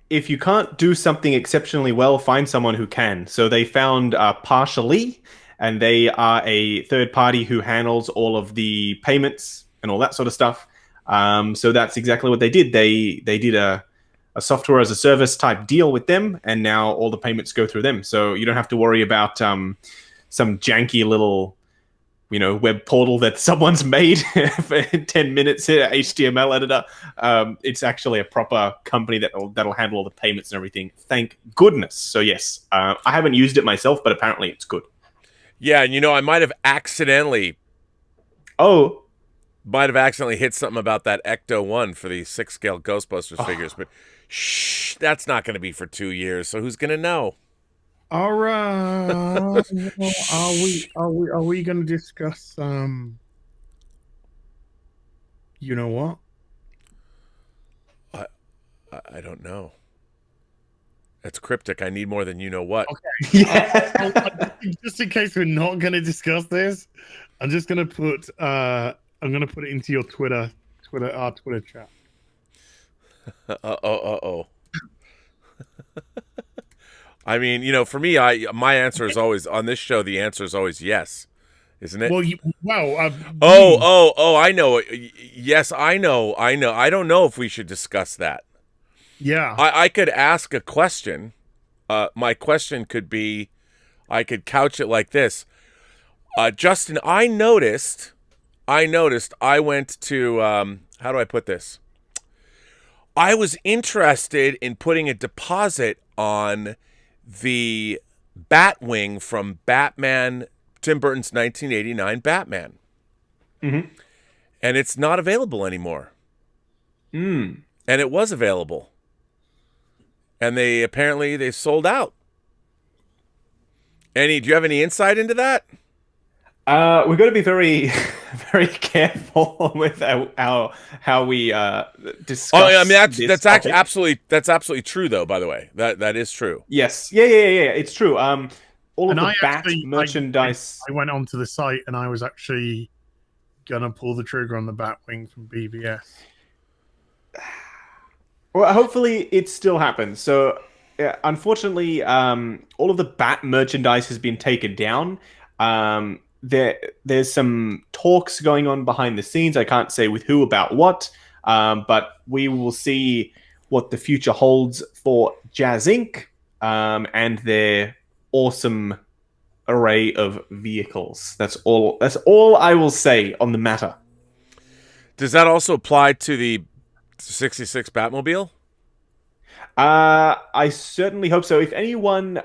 if you can't do something exceptionally well, find someone who can. So they found Partially, and they are a third party who handles all of the payments and all that sort of stuff. So that's exactly what they did. They did a software as a service type deal with them, and now all the payments go through them. So you don't have to worry about some janky little web portal that someone's made for 10 minutes here, HTML editor. It's actually a proper company that'll handle all the payments and everything. Thank goodness. So yes, I haven't used it myself, but apparently it's good. Yeah, and I might have accidentally hit something about that Ecto 1 for the 6-scale Ghostbusters figures, but shh, that's not going to be for 2 years, so who's going to know? All right. Are we going to discuss you know what? I don't know. That's cryptic. I need more than you know what. Okay. Yeah. Just in case we're not going to discuss this, I'm just going to put it into your our Twitter chat. Oh. I mean, for me, my answer is always on this show. The answer is always yes, isn't it? Well, I know. Yes, I know. I don't know if we should discuss that. yeah. I could ask a question. My question could be, I could couch it like this. Justin, I noticed I went to, how do I put this? I was interested in putting a deposit on the Batwing from Batman, Tim Burton's 1989 Batman. Mm-hmm. And it's not available anymore. Mm. And it was available. And they sold out. Do you have any insight into that? We've got to be very, very careful with how we discuss. Oh, I mean that's topic. absolutely true, though. By the way, that is true. Yes, yeah. It's true. All of the Bat merchandise. I went onto the site and I was actually gonna pull the trigger on the Batwing from BVS. Well, hopefully it still happens. So, unfortunately, all of the Bat merchandise has been taken down. There's some talks going on behind the scenes. I can't say with who about what, but we will see what the future holds for Jazz Inc. And their awesome array of vehicles. That's all I will say on the matter. Does that also apply to the 66 Batmobile? I certainly hope so. If anyone,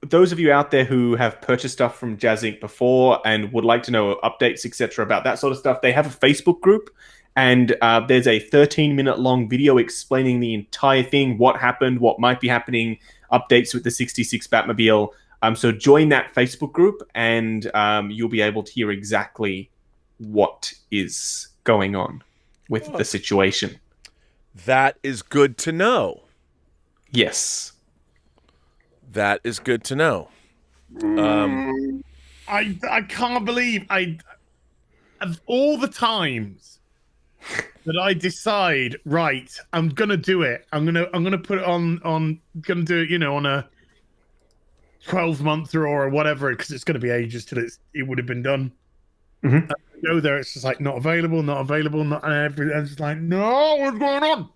those of you out there who have purchased stuff from Jazz Inc. before and would like to know updates, etc., about that sort of stuff, they have a Facebook group, and there's a 13-minute long video explaining the entire thing, what happened, what might be happening, updates with the 66 Batmobile. So join that Facebook group, and you'll be able to hear exactly what is going on with the situation. That is good to know. Yes. That is good to know. I can't believe of all the times that I decide, right, I'm gonna do it. I'm gonna put it on gonna do it, on a 12-month or whatever, because it's gonna be ages till it would have been done. Mm-hmm. Go there, it's just like not available, and everything's just like, no, what's going on?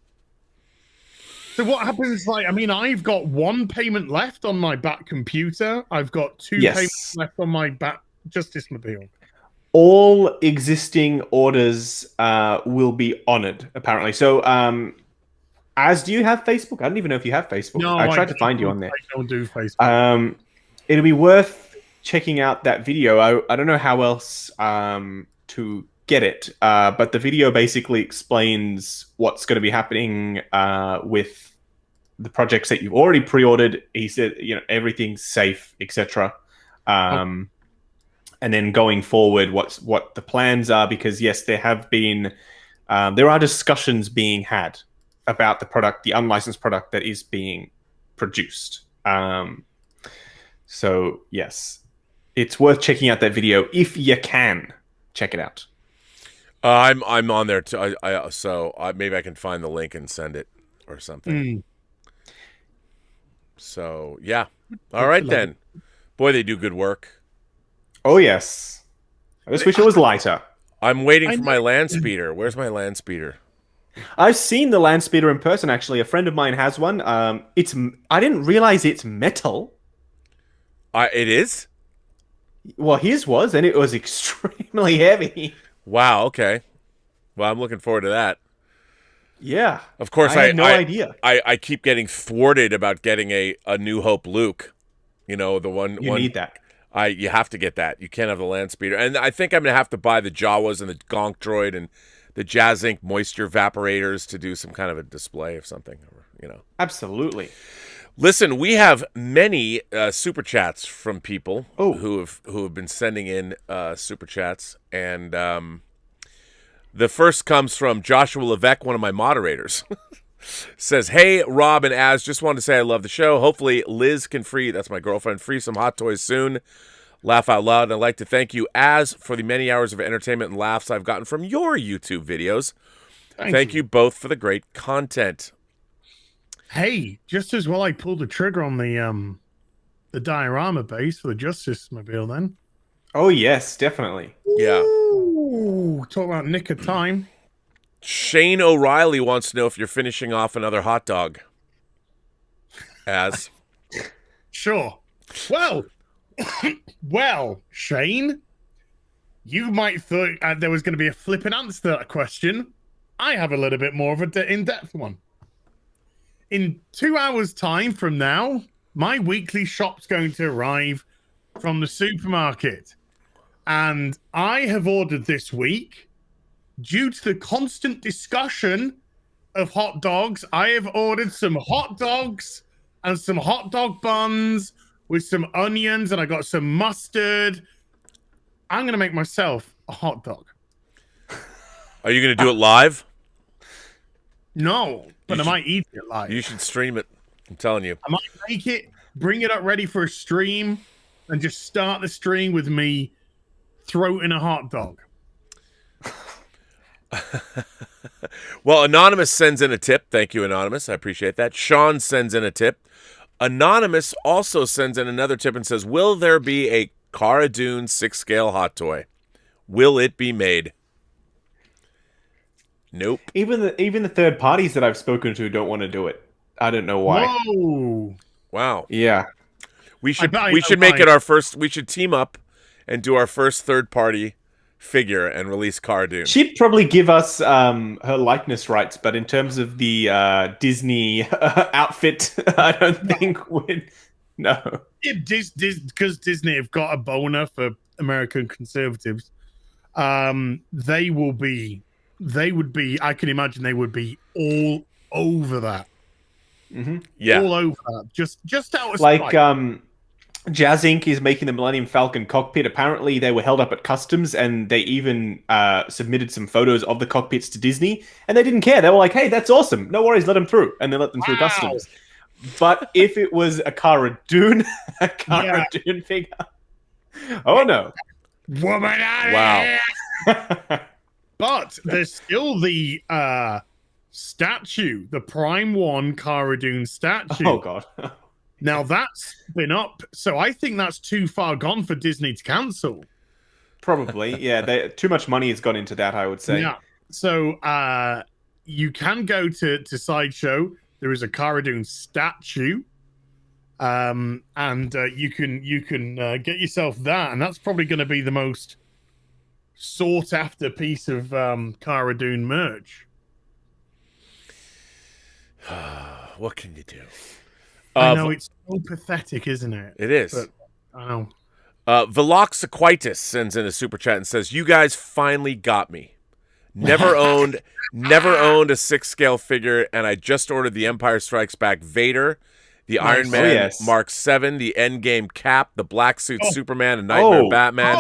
So what happens? I've got one payment left on my Bat computer. I've got two payments left on my Bat Justice Mobile. All existing orders will be honored, apparently. So, do you have Facebook? I don't even know if you have Facebook. No, I tried to find you on there. I don't do Facebook. It'll be worth checking out that video. I don't know how else to get it, but the video basically explains what's going to be happening with the projects that you've already pre-ordered. He said, everything's safe, etc. And then going forward, what the plans are, because yes, there are discussions being had about the product, the unlicensed product that is being produced. So yes, it's worth checking out that video if you can. Check it out. I'm on there too. Maybe I can find the link and send it or something. So yeah, all right then. Boy, they do good work. Oh yes, I just wish it was lighter. I'm waiting for my land speeder. Where's my land speeder? I've seen the land speeder in person. Actually, a friend of mine has one. I didn't realize it's metal. It is. Well, his was, and it was extremely heavy. Wow. Okay. Well, I'm looking forward to that. Yeah. Of course, I had no idea. I keep getting thwarted about getting a New Hope Luke. The one. You need that. You have to get that. You can't have the land speeder, and I think I'm gonna have to buy the Jawas and the Gonk Droid and the Jazz Inc. moisture evaporators to do some kind of a display of something. Absolutely. Listen, we have many super chats from people who have been sending in super chats, and the first comes from Joshua Levesque, one of my moderators. Says, hey, Rob and Az, just wanted to say I love the show. Hopefully Liz can that's my girlfriend, free some hot toys soon. Laugh out loud. And I'd like to thank you, Az, for the many hours of entertainment and laughs I've gotten from your YouTube videos. Thank you both for the great content. Hey, just as well I pulled the trigger on the diorama base for the Justice Mobile then. Oh, yes, definitely. Yeah. Ooh, talk about nick of time. Shane O'Reilly wants to know if you're finishing off another hot dog. Az. Sure. Well, Shane, you might think there was going to be a flippant answer to that question. I have a little bit more of an in-depth one. In 2 hours' time from now, my weekly shop's going to arrive from the supermarket. And I have ordered this week, due to the constant discussion of hot dogs, I have ordered some hot dogs and some hot dog buns with some onions, and I got some mustard. I'm going to make myself a hot dog. Are you going to do it live? No, but I might eat it live. You should stream it. I'm telling you. I might make it, bring it up ready for a stream, and just start the stream with me throating a hot dog. Well, Anonymous sends in a tip. Thank you, Anonymous. I appreciate that. Sean sends in a tip. Anonymous also sends in another tip and says, will there be a Cara Dune 6-scale hot toy? Will it be made? Nope. Even the third parties that I've spoken to don't want to do it. I don't know why. Whoa. Wow. Yeah. We should make it our first. We should team up and do our first third party figure and release Cara Dune. She'd probably give us her likeness rights, but in terms of the Disney outfit, I don't think we'd. No. Because Disney have got a boner for American conservatives, they would be, I can imagine they would be all over that. Mm-hmm. Yeah. All over that. Just out of like, spite. Jazz Inc. is making the Millennium Falcon cockpit. Apparently, they were held up at customs, and they even submitted some photos of the cockpits to Disney, and they didn't care. They were like, "Hey, that's awesome. No worries, let them through," and they let them through customs. But if it was a Cara Dune, Dune figure, oh no, woman out wow. here! But there's still the statue, the Prime 1 Cara Dune statue. Oh god. Now that's been up, so I think that's too far gone for Disney to cancel. Probably, yeah. Too much money has gone into that, I would say. Yeah. So you can go to Sideshow. There is a Cara Dune statue, and you can get yourself that, and that's probably going to be the most sought after piece of Cara Dune merch. What can you do? I know it's so pathetic, isn't it? It is. But I know. Veloxiquitis sends in a super chat and says, "You guys finally got me. Never owned a 6-scale figure, and I just ordered the Empire Strikes Back Vader, the Iron Man Mark 7, the Endgame Cap, the Black Suit Superman, and Nightmare Batman.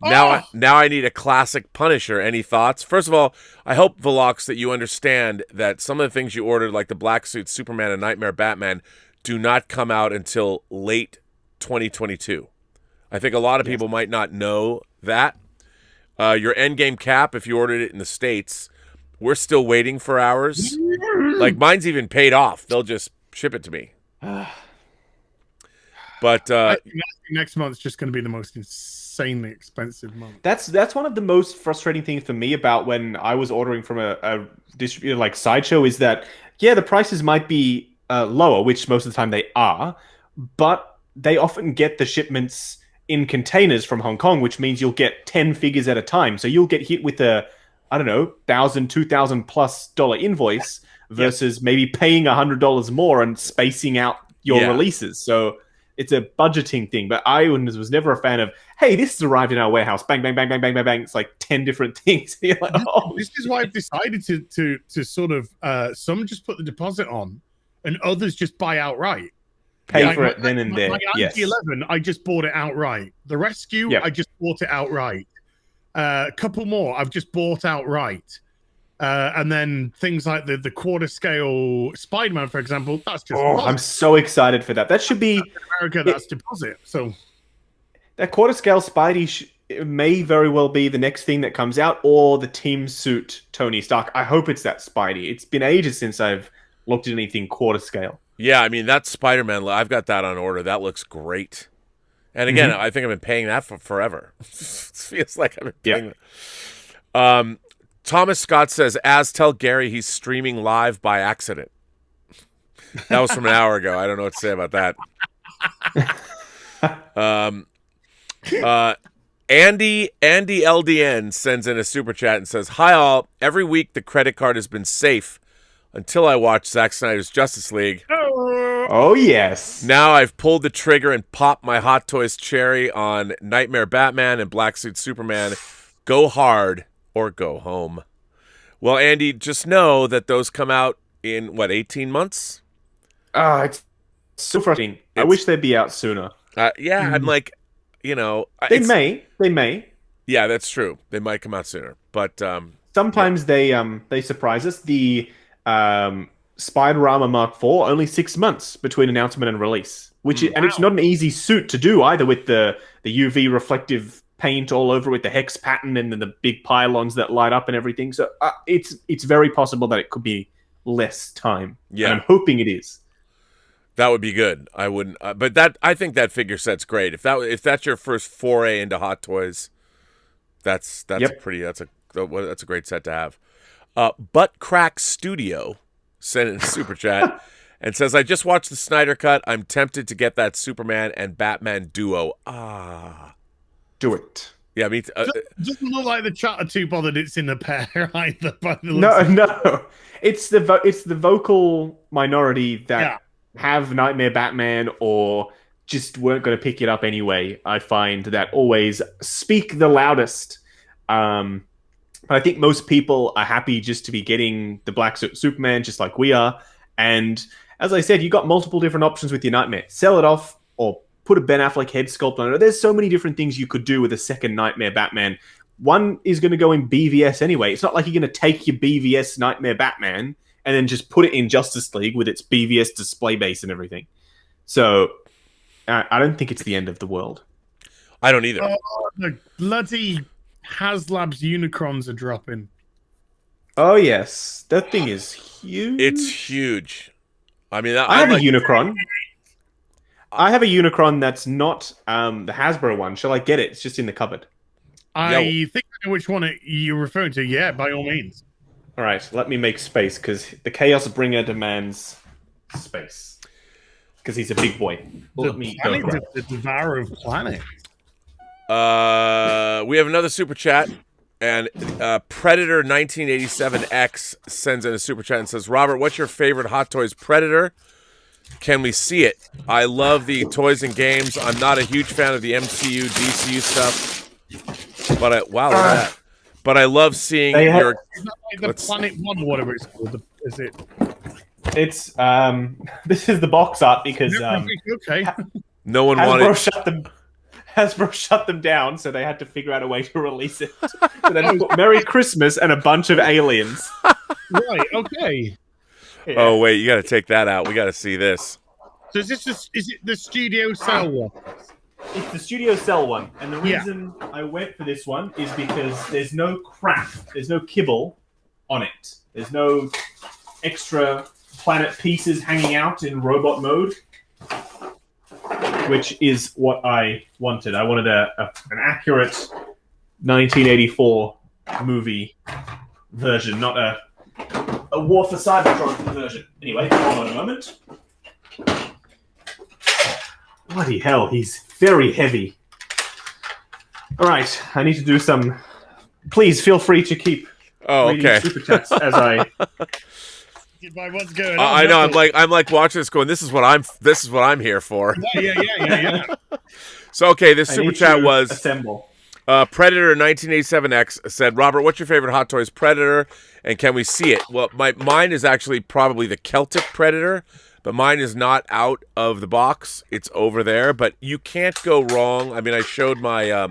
Now I need a classic Punisher. Any thoughts?" First of all, I hope, Velox, that you understand that some of the things you ordered, like the Black Suit Superman and Nightmare Batman, do not come out until late 2022. I think a lot of people might not know that. Your Endgame Cap, if you ordered it in the States, we're still waiting for ours. Like, mine's even paid off. They'll just ship it to me. But I think next month's just going to be the most insanely expensive month. That's one of the most frustrating things for me about when I was ordering from a distributor like Sideshow is that, the prices might be lower, which most of the time they are, but they often get the shipments in containers from Hong Kong, which means you'll get 10 figures at a time. So you'll get hit with a, I don't know, $1,000, $2,000+ invoice versus maybe paying $100 more and spacing out your releases. So it's a budgeting thing. But I was never a fan of, hey, this has arrived in our warehouse. Bang, bang, bang, bang, bang, bang, bang. It's like 10 different things. You're like, this is why I've decided to sort of, some just put the deposit on and others just buy outright. Pay for it then and there. My IG-11, I just bought it outright. The Rescue, I just bought it outright. A couple more, I've just bought outright. And then things like the quarter scale Spider-Man, for example, that's just I'm so excited for that. That should be America. That's deposit. So that quarter scale Spidey it may very well be the next thing that comes out, or the team suit Tony Stark. I hope it's that Spidey. It's been ages since I've looked at anything quarter scale. Yeah, I mean, that Spider-Man, I've got that on order. That looks great. And again, I think I've been paying that for forever. It feels like I've been paying that. Thomas Scott says, tell Gary he's streaming live by accident. That was from an hour ago. I don't know what to say about that. Andy LDN sends in a super chat and says, "Hi all. Every week the credit card has been safe until I watched Zack Snyder's Justice League. Oh yes. Now I've pulled the trigger and popped my Hot Toys cherry on Nightmare Batman and Black Suit Superman. Go hard or go home." Well, Andy, just know that those come out in 18 months? It's so frustrating. I wish they'd be out sooner. I'm like, They may. Yeah, that's true. They might come out sooner, but sometimes they surprise us. The Spider-Rama Mark IV, only 6 months between announcement and release, and it's not an easy suit to do either, with the UV reflective paint all over, with the hex pattern and then the big pylons that light up and everything. So it's very possible that it could be less time. Yeah, and I'm hoping it is. That would be good. I wouldn't, but I think that figure set's great. If that's your first foray into Hot Toys, that's a great set to have. Butt Crack Studio sent in a super chat and says, "I just watched the Snyder Cut. I'm tempted to get that Superman and Batman duo. Do it." Yeah, I mean, doesn't look like the chat are too bothered. It's in a pair either. No. It's the vocal minority that have Nightmare Batman or just weren't going to pick it up anyway. I find that always speak the loudest. But I think most people are happy just to be getting the Black Suit Superman, just like we are. And as I said, you got multiple different options with your Nightmare. Sell it off or put a Ben Affleck head sculpt on it. There's so many different things you could do with a second Nightmare Batman. One is going to go in BVS anyway. It's not like you're going to take your BVS Nightmare Batman and then just put it in Justice League with its BVS display base and everything. So I don't think it's the end of the world. I don't either. The bloody HasLab's Unicrons are dropping. Oh, yes. That thing is huge. It's huge. I mean, I have a Unicron. I have a Unicron that's not the Hasbro one. Shall I get it? It's just in the cupboard. I think I know which one you're referring to. Yeah, by all means. All right, let me make space, because the Chaos Bringer demands space. Because he's a big boy. The Devourer of Planet. We have another super chat, and Predator 1987X sends in a super chat and says, "Robert, what's your favorite Hot Toys Predator? Can we see it? I love the toys and games. I'm not a huge fan of the MCU, DCU stuff, but look at that. But I love seeing your." Is that like the Planet One or whatever it's called? Is it? It's this is the box art because okay. No one wanted. Hasbro shut them down, so they had to figure out a way to release it. So they put Merry Christmas and a bunch of aliens. Right. Okay. Yeah. Oh wait, you got to take that out. We got to see this. So is it the Studio Cell one? It's the Studio Cell one, and the reason I went for this one is because there's no crap, there's no kibble on it. There's no extra planet pieces hanging out in robot mode, which is what I wanted. I wanted an accurate 1984 movie version, not a War for Cybertron version. Anyway, hold on a moment. Bloody hell, he's very heavy. All right, I need to do some. Please feel free to keep reading super chats as I. What's going on? I know. I'm like watching this, going, "This is what I'm here for." Yeah. So this super chat was assemble. Predator 1987X said, "Robert, what's your favorite Hot Toys Predator, and can we see it?" Well, mine is actually probably the Celtic Predator. But mine is not out of the box. It's over there. But you can't go wrong. I mean, I showed my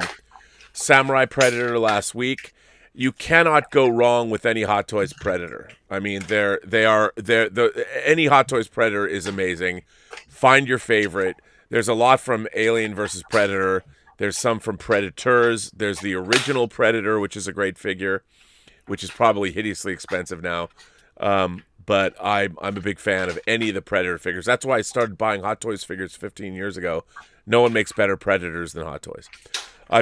Samurai Predator last week. you cannot go wrong with any Hot Toys Predator. I mean, any Hot Toys Predator is amazing. Find your favorite. There's a lot from Alien versus Predator. There's some from Predators. There's the original Predator, which is a great figure, which is probably hideously expensive now. But I'm a big fan of any of the Predator figures. That's why I started buying Hot Toys figures 15 years ago. No one makes better Predators than Hot Toys.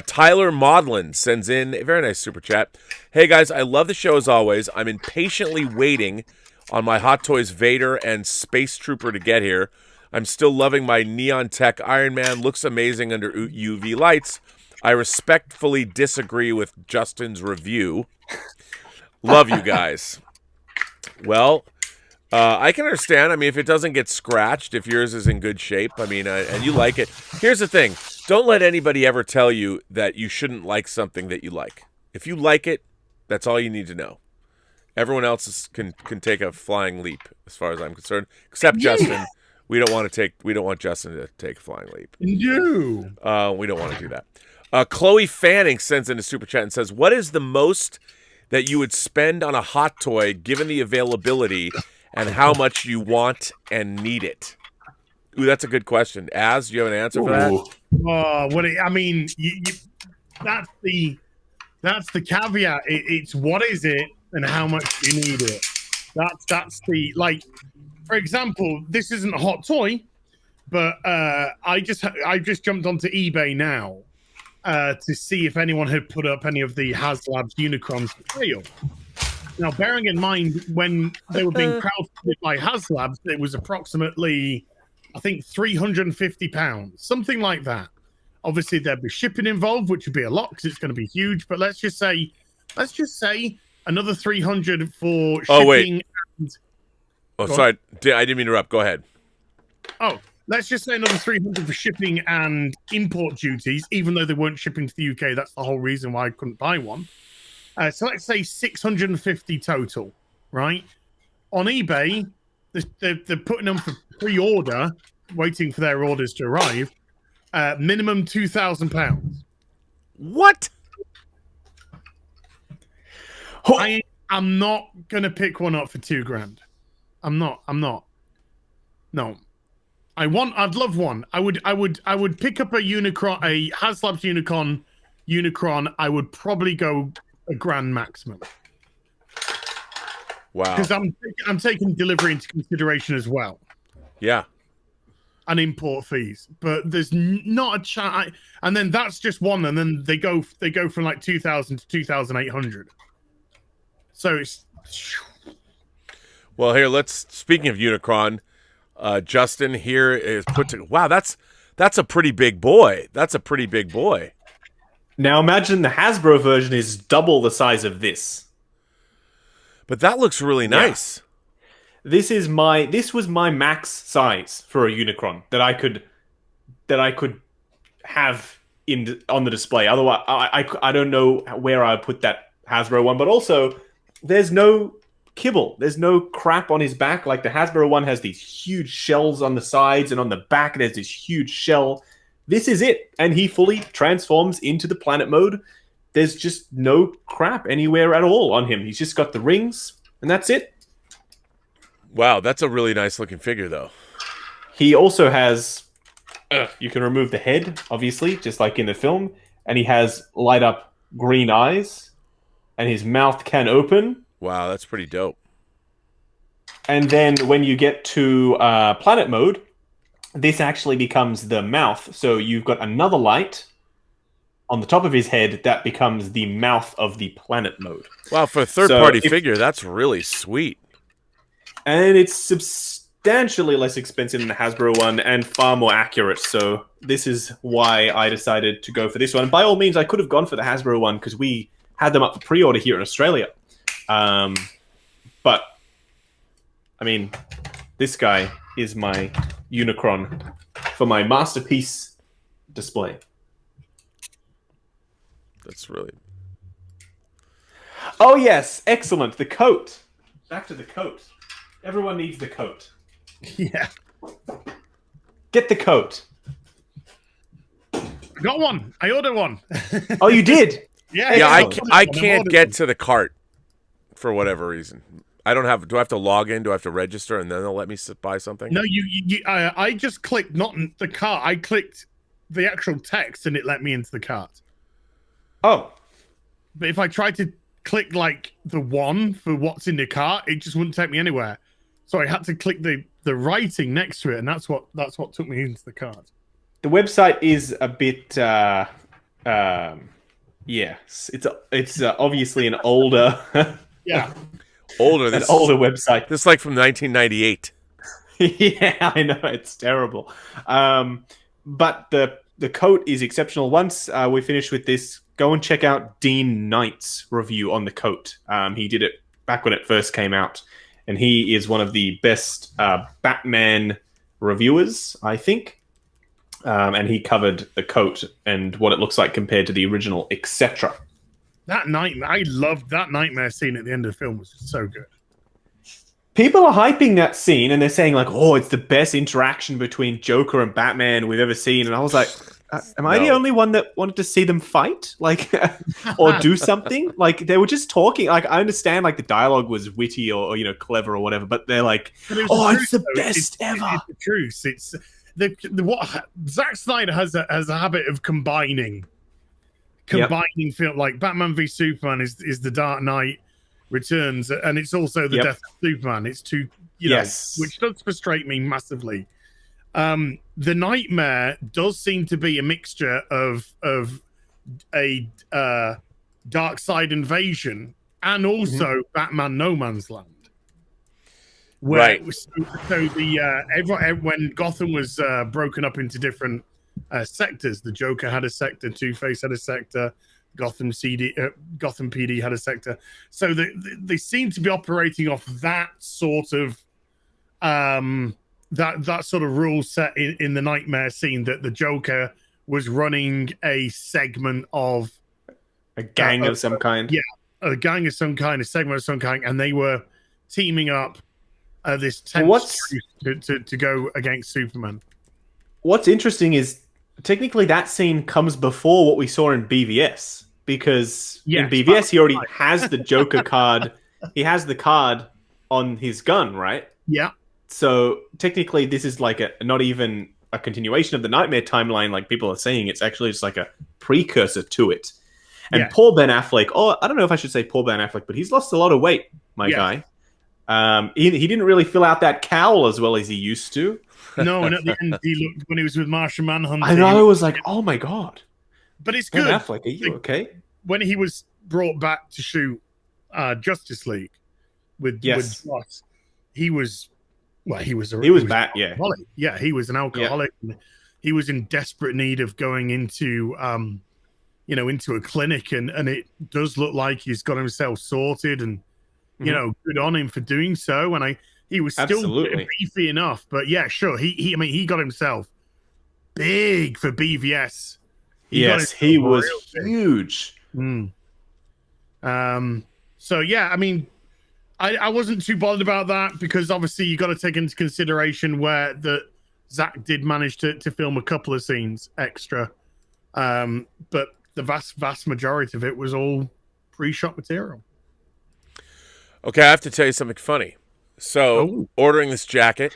Tyler Maudlin sends in a very nice super chat. Hey guys, I love the show as always. I'm impatiently waiting on my Hot Toys Vader and Space Trooper to get here. I'm still loving my Neon Tech Iron Man. Looks amazing under UV lights. I respectfully disagree with Justin's review. Love you guys. Well, I can understand. I mean, if it doesn't get scratched, if yours is in good shape, I mean, and you like it. Here's the thing. Don't let anybody ever tell you that you shouldn't like something that you like. If you like it, that's all you need to know. Everyone else can take a flying leap, as far as I'm concerned, except Justin. We don't want Justin to take a flying leap. No. We don't want to do that. Chloe Fanning sends in a super chat and says, "What is the most that you would spend on a hot toy given the availability and how much you want and need it?" Ooh, that's a good question. Az, do you have an answer for that? I mean, that's the caveat. It's what is it and how much you need it. That's the, like, for example, this isn't a hot toy, but I just jumped onto eBay now to see if anyone had put up any of the HasLab's Unicrons for sale. Now, bearing in mind when they were being crowdfunded by HasLab, it was approximately, I think, £350, something like that. Obviously, there'd be shipping involved, which would be a lot because it's going to be huge. But let's just say another 300 for shipping. Oh wait. And... sorry, I didn't mean to interrupt. Go ahead. Oh, let's just say another 300 for shipping and import duties, even though they weren't shipping to the UK. That's the whole reason why I couldn't buy one. So let's say 650 total, right? On eBay, they're putting them for pre-order, waiting for their orders to arrive. Minimum £2,000. What? I'm not gonna pick one up for $2,000. I'm not. No. I'd love one. I would pick up a Unicron, a HasLab's Unicron. I would probably go $1,000 maximum. Wow. Because I'm taking delivery into consideration as well. Yeah. And import fees, but there's not a chance. And then that's just one, and then they go from like 2,000 to 2,800. So it's. Well, here, speaking of Unicron, Justin here is wow, that's a pretty big boy. That's a pretty big boy. Now imagine the Hasbro version is double the size of this. But that looks really nice. This was my max size for a Unicron that I could have on the display. Otherwise, I don't know where I would put that Hasbro one. But also, there's no kibble. There's no crap on his back. Like the Hasbro one has these huge shells on the sides, and on the back there's this huge shell. This is it, and he fully transforms into the planet mode. There's just no crap anywhere at all on him. He's just got the rings, and that's it. Wow, that's a really nice looking figure, though. He also has, you can remove the head, obviously, just like in the film, and he has light up green eyes, and his mouth can open. Wow, that's pretty dope. And then when you get to planet mode, this actually becomes the mouth. So you've got another light on the top of his head that becomes the mouth of the planet mode. Wow, for a third-party figure, that's really sweet. And it's substantially less expensive than the Hasbro one and far more accurate. So this is why I decided to go for this one. And by all means, I could have gone for the Hasbro one because we had them up for pre-order here in Australia. But, I mean, this guy is my Unicron for my masterpiece display. That's really... Oh, yes. Excellent. The coat. Back to the coat. Everyone needs the coat. Yeah. Get the coat. I got one. I ordered one. Oh, you did? Yeah, Yeah, I, Excellent. I can't get to the cart for whatever reason. I don't have. Do I have to log in? Do I have to register and then they'll let me buy something? No, I just clicked not the cart. I clicked the actual text and it let me into the cart. Oh, But if I tried to click like the one for what's in the cart, it just wouldn't take me anywhere. So I had to click the writing next to it, and that's what took me into the cart. the website is a bit. Yes, it's obviously an older, Yeah. Older. an This older website. This is like from 1998. Yeah, I know, it's terrible. But the coat is exceptional. Once we finish with this, go and check out Dean Knight's review on the coat. He did it back when it first came out, and he is one of the best Batman reviewers, I think. And he covered the coat and what it looks like compared to the original, etc. That nightmare, I loved that nightmare scene at the end of the film. Was so good. People are hyping that scene and they're saying like, "Oh, it's the best interaction between Joker and Batman we've ever seen." And I was like, "Am I the only one that wanted to see them fight, like, or do something?" Like they were just talking. Like I understand, like the dialogue was witty or clever or whatever, but they're like, "Oh, it's the best ever." It's the truth. It's what Zack Snyder has a habit of combining film, like Batman v Superman is the Dark Knight Returns, and it's also the Death of Superman. It's two, which does frustrate me massively. The Nightmare does seem to be a mixture of a dark side invasion and also Batman No Man's Land. Where so the when Gotham was broken up into different sectors, the Joker had a sector, Two-Face had a sector, Gotham PD had a sector. So they seem to be operating off that sort of that sort of rule set in the Nightmare scene, that the Joker was running a segment of a gang of some kind. Yeah, a gang of some kind, a segment of some kind, and they were teaming up this tense to go against Superman. What's interesting is technically that scene comes before what we saw in BVS, because in BVS he already has the Joker card. He has the card on his gun, right? Yeah. So technically this is like not even a continuation of the Nightmare timeline like people are saying. It's actually just like a precursor to it. And poor Ben Affleck, I don't know if I should say poor Ben Affleck, but he's lost a lot of weight, my guy. He didn't really fill out that cowl as well as he used to. No, and at the end, he looked, when he was with Martian Manhunter, I know, I was like, oh my god. But it's Ben good. Affleck, are you okay? When he was brought back to shoot Justice League with Ross, he was back, yeah, he was an alcoholic. Yeah. He was in desperate need of going into into a clinic, and it does look like he's got himself sorted, and good on him for doing so. And he was still beefy enough, but yeah, sure. He got himself big for BVS. He was huge. So yeah, I mean, I wasn't too bothered about that, because obviously you got to take into consideration where Zach did manage to film a couple of scenes extra, but the vast majority of it was all pre-shot material. Okay, I have to tell you something funny. So, ordering this jacket,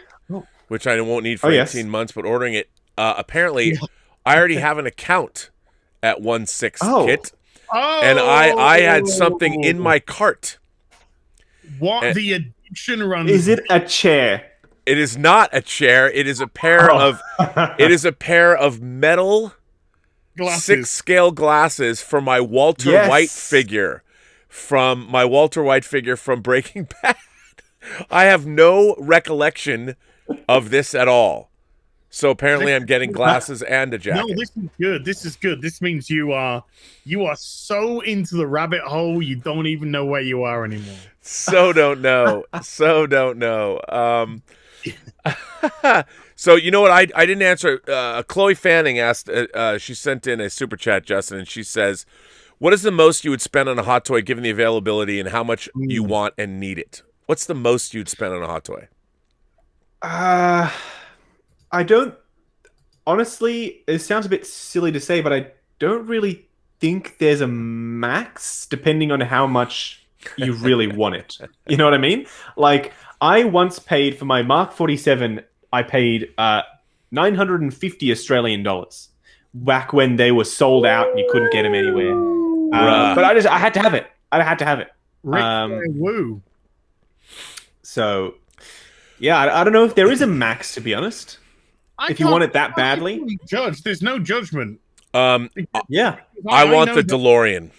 which I won't need for 18 months, but ordering it, apparently, I already have an account at 1/6 Kit, and I had something in my cart. What the addiction runs? Is it a chair? It is not a chair. It is a pair of. It is a pair of metal glasses. 6-scale glasses for my Walter White figure. From my Walter White figure from Breaking Bad. I have no recollection of this at all. So apparently I'm getting glasses and a jacket. No, this is good. This is good. This means you are so into the rabbit hole you don't even know where you are anymore. So don't know. So you know what? I didn't answer. Chloe Fanning asked. She sent in a super chat, Justin, and she says, "What is the most you would spend on a hot toy given the availability and how much you want and need it?" What's the most you'd spend on a hot toy? I don't. Honestly, it sounds a bit silly to say, but I don't really think there's a max depending on how much you really want it. You know what I mean? Like, I once paid for my Mark 47, I paid 950 Australian dollars back when they were sold out and you couldn't get them anywhere. But I had to have it. I had to have it. Woo. So, yeah, I don't know if there is a max, to be honest. If you want it that badly. Judge, there's no judgment. Yeah. I want the DeLorean.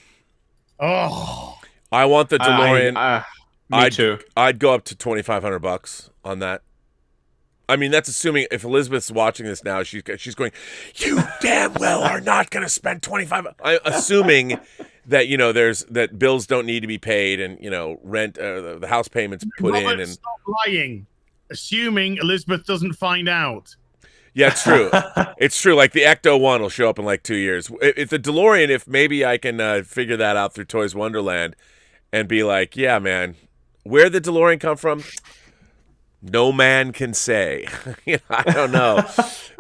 Oh. I want the DeLorean. Me too. I'd go up to $2,500 on that. I mean, that's assuming if Elizabeth's watching this now, she's going, you damn well are not going to spend $2,500. I'm assuming that, you know, that bills don't need to be paid and, you know, rent, the house payments put in. And stop lying. Assuming Elizabeth doesn't find out. Yeah, it's true. It's true. Like the Ecto 1 will show up in like 2 years. If the DeLorean, if maybe I can figure that out through Toys Wonderland and be like, yeah, man, where'd the DeLorean come from? No man can say. I don't know.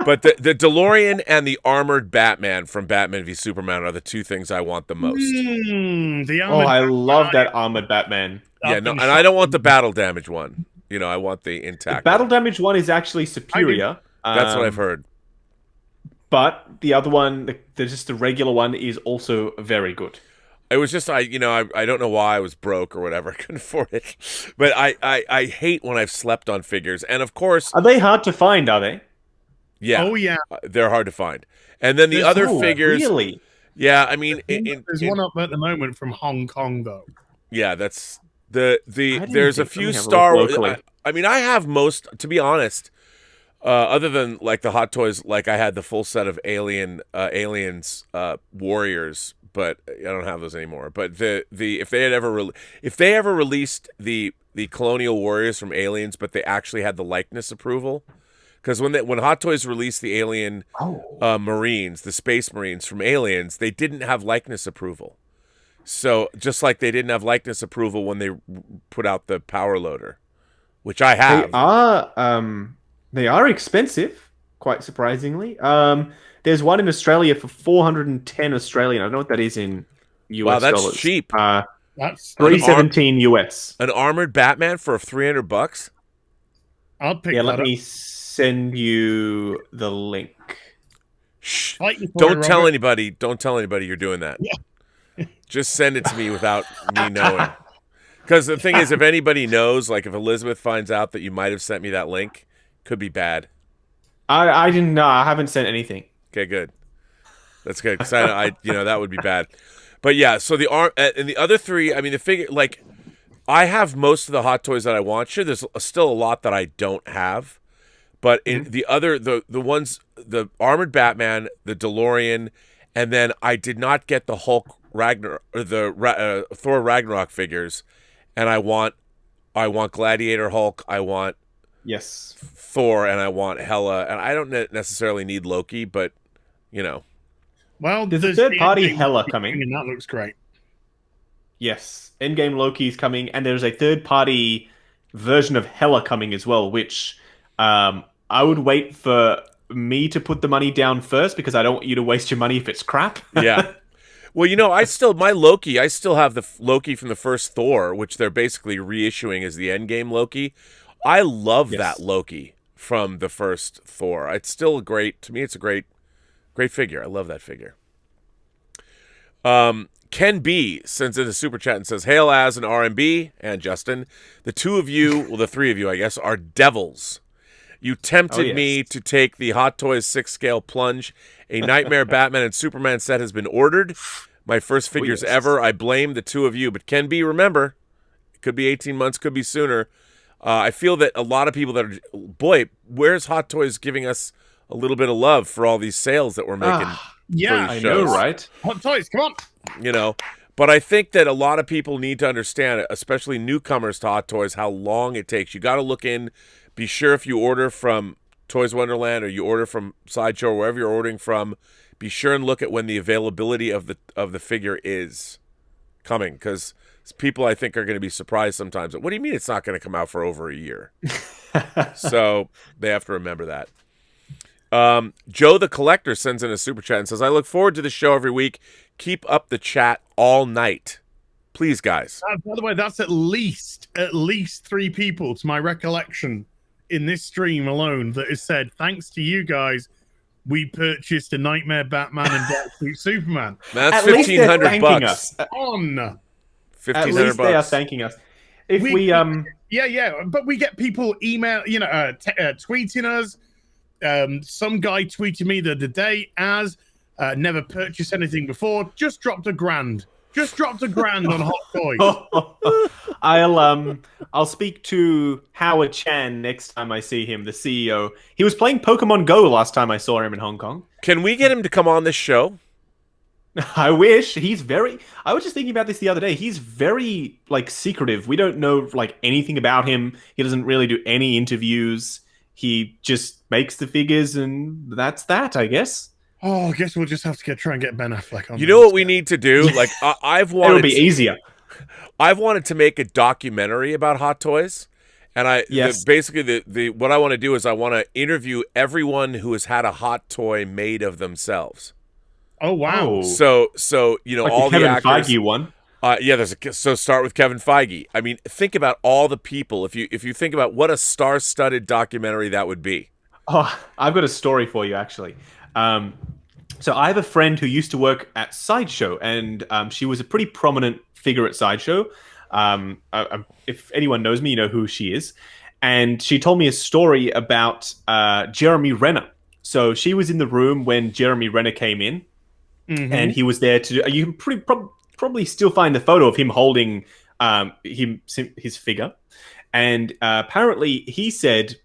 But the DeLorean and the armored Batman from Batman v Superman are the two things I want the most. I love that armored Batman. Yeah, no, and I don't want the battle damage one. You know, I want the intact. The battle damage one is actually superior. That's what I've heard. But the other one, just the regular one, is also very good. It was just I don't know why I was broke or whatever. I couldn't afford it. But I hate when I've slept on figures. And of course, are they hard to find? Are they? Yeah. Oh yeah. They're hard to find. And then the other figures. Really? Yeah, I mean, there's one up at the moment from Hong Kong though. Yeah, that's there's a few Star Wars. I mean, I have most, to be honest. Other than like the Hot Toys, like I had the full set of Aliens Warriors, but I don't have those anymore. But if they ever released the Colonial Warriors from Aliens, but they actually had the likeness approval, because when Hot Toys released the Alien Marines, the Space Marines from Aliens, they didn't have likeness approval. So just like they didn't have likeness approval when they put out the Power Loader, which I have. They are expensive, quite surprisingly. There's one in Australia for 410 Australian. I don't know what that is in US dollars. Wow, that's cheap. That's $317 US. An armored Batman for $300? I'll pick that Yeah, let up. me send you the link. Shh. Don't tell anybody. Don't tell anybody you're doing that. Yeah. Just send it to me without me knowing. Because the thing is, if anybody knows, like if Elizabeth finds out that you might have sent me that link, could be bad. I didn't know. I haven't sent anything. Okay, good. That's good because I that would be bad. But yeah, so the and the other three. I mean, the figure like I have most of the Hot Toys that I want. Sure, there's still a lot that I don't have, but in the other the ones, the armored Batman, the DeLorean, and then I did not get the Hulk Thor Ragnarok figures, and I want Gladiator Hulk. I want Thor, and I want Hela, and I don't necessarily need Loki, but you know. Well, there's a third-party Hela coming, and that looks great. Yes, Endgame Loki's coming, and there's a third-party version of Hela coming as well, which I would wait for me to put the money down first because I don't want you to waste your money if it's crap. Yeah. Well, you know, I still have the Loki from the first Thor, which they're basically reissuing as the Endgame Loki. I love that Loki from the first Thor. It's still to me, it's a great figure. I love that figure. Ken B sends in a super chat and says, "Hail Az and RMB and Justin, the two of you, well, the three of you, I guess, are devils. You tempted me to take the Hot Toys 6-scale plunge. A Nightmare Batman and Superman set has been ordered. My first figures ever. I blame the two of you. But Ken B, remember, it could be 18 months, could be sooner. I feel that a lot of people that are, boy, where's Hot Toys giving us a little bit of love for all these sales that we're making? Yeah, I know, right? Hot Toys, come on. You know, but I think that a lot of people need to understand, especially newcomers to Hot Toys, how long it takes. You got to look in. Be sure if you order from Toys Wonderland or you order from Sideshow or wherever you're ordering from, be sure and look at when the availability of the figure is coming, because people I think are going to be surprised sometimes. What do you mean it's not going to come out for over a year? So they have to remember that. Joe the Collector sends in a super chat and says, I look forward to the show every week. Keep up the chat all night. Please, guys. By the way, that's at least 3 people, to my recollection, in this stream alone that has said, thanks to you guys, we purchased a Nightmare Batman and Darksuit Superman. That's At least they're thanking $1,500. us. On. At least they are thanking us. If we Yeah, but we get people email, tweeting us. Some guy tweeted me the other day as never purchased anything before, just dropped $1,000. Just dropped $1,000 on Hot Toys. I'll speak to Howard Chan next time I see him, the CEO. He was playing Pokemon Go last time I saw him in Hong Kong. Can we get him to come on this show? I wish. I was just thinking about this the other day. He's very secretive. We don't know anything about him. He doesn't really do any interviews. He just makes the figures, and that's that, I guess. Oh, I guess we'll just have to try and get Ben Affleck on. You know what we need to do? I've wanted. It'll be easier. I've wanted to make a documentary about Hot Toys, and basically what I want to do is I want to interview everyone who has had a hot toy made of themselves. Oh wow! So all the Kevin actors. Feige one. So start with Kevin Feige. I mean, think about all the people. If you think about what a star-studded documentary that would be. Oh, I've got a story for you actually. So I have a friend who used to work at Sideshow, and she was a pretty prominent figure at Sideshow. If anyone knows me, you know who she is. And she told me a story about Jeremy Renner. So she was in the room when Jeremy Renner came in, and he was there to. You can probably still find the photo of him holding his figure. And apparently he said,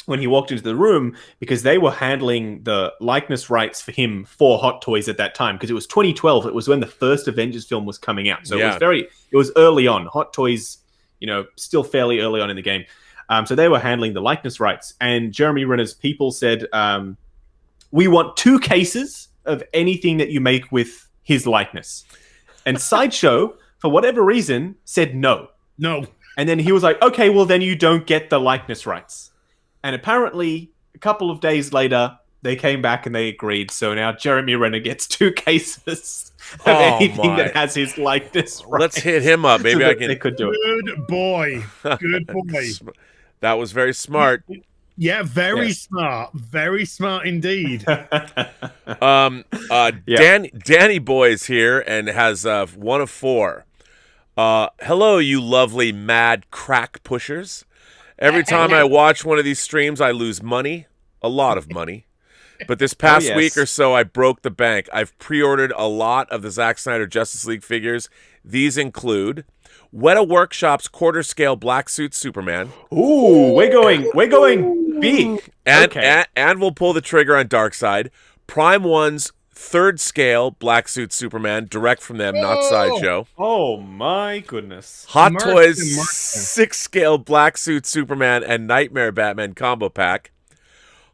when he walked into the room, because they were handling the likeness rights for him for Hot Toys at that time, because it was 2012. It was when the first Avengers film was coming out. So it was early on. Hot Toys, still fairly early on in the game. So they were handling the likeness rights. And Jeremy Renner's people said, we want 2 cases of anything that you make with his likeness. And Sideshow, for whatever reason, said no. No. And then he was like, okay, well, then you don't get the likeness rights. And apparently, a couple of days later, they came back and they agreed. So now Jeremy Renner gets 2 cases of anything that has his likeness. Let's hit him up. Maybe I can. They could do it. Good boy. Good boy. That was very smart. Yeah, very smart. Very smart indeed. Danny Boy's here and has 1 of 4. Hello, you lovely mad crack pushers. Every time I watch one of these streams, I lose money, a lot of money. But this past week or so, I broke the bank. I've pre-ordered a lot of the Zack Snyder Justice League figures. These include Weta Workshop's quarter-scale black suit Superman. Ooh, we're going big. And we'll pull the trigger on Darkseid. Prime One's 3rd scale black suit Superman, direct from them, not Sideshow. Oh my goodness. Hot Toys 6 scale black suit Superman and Nightmare Batman combo pack.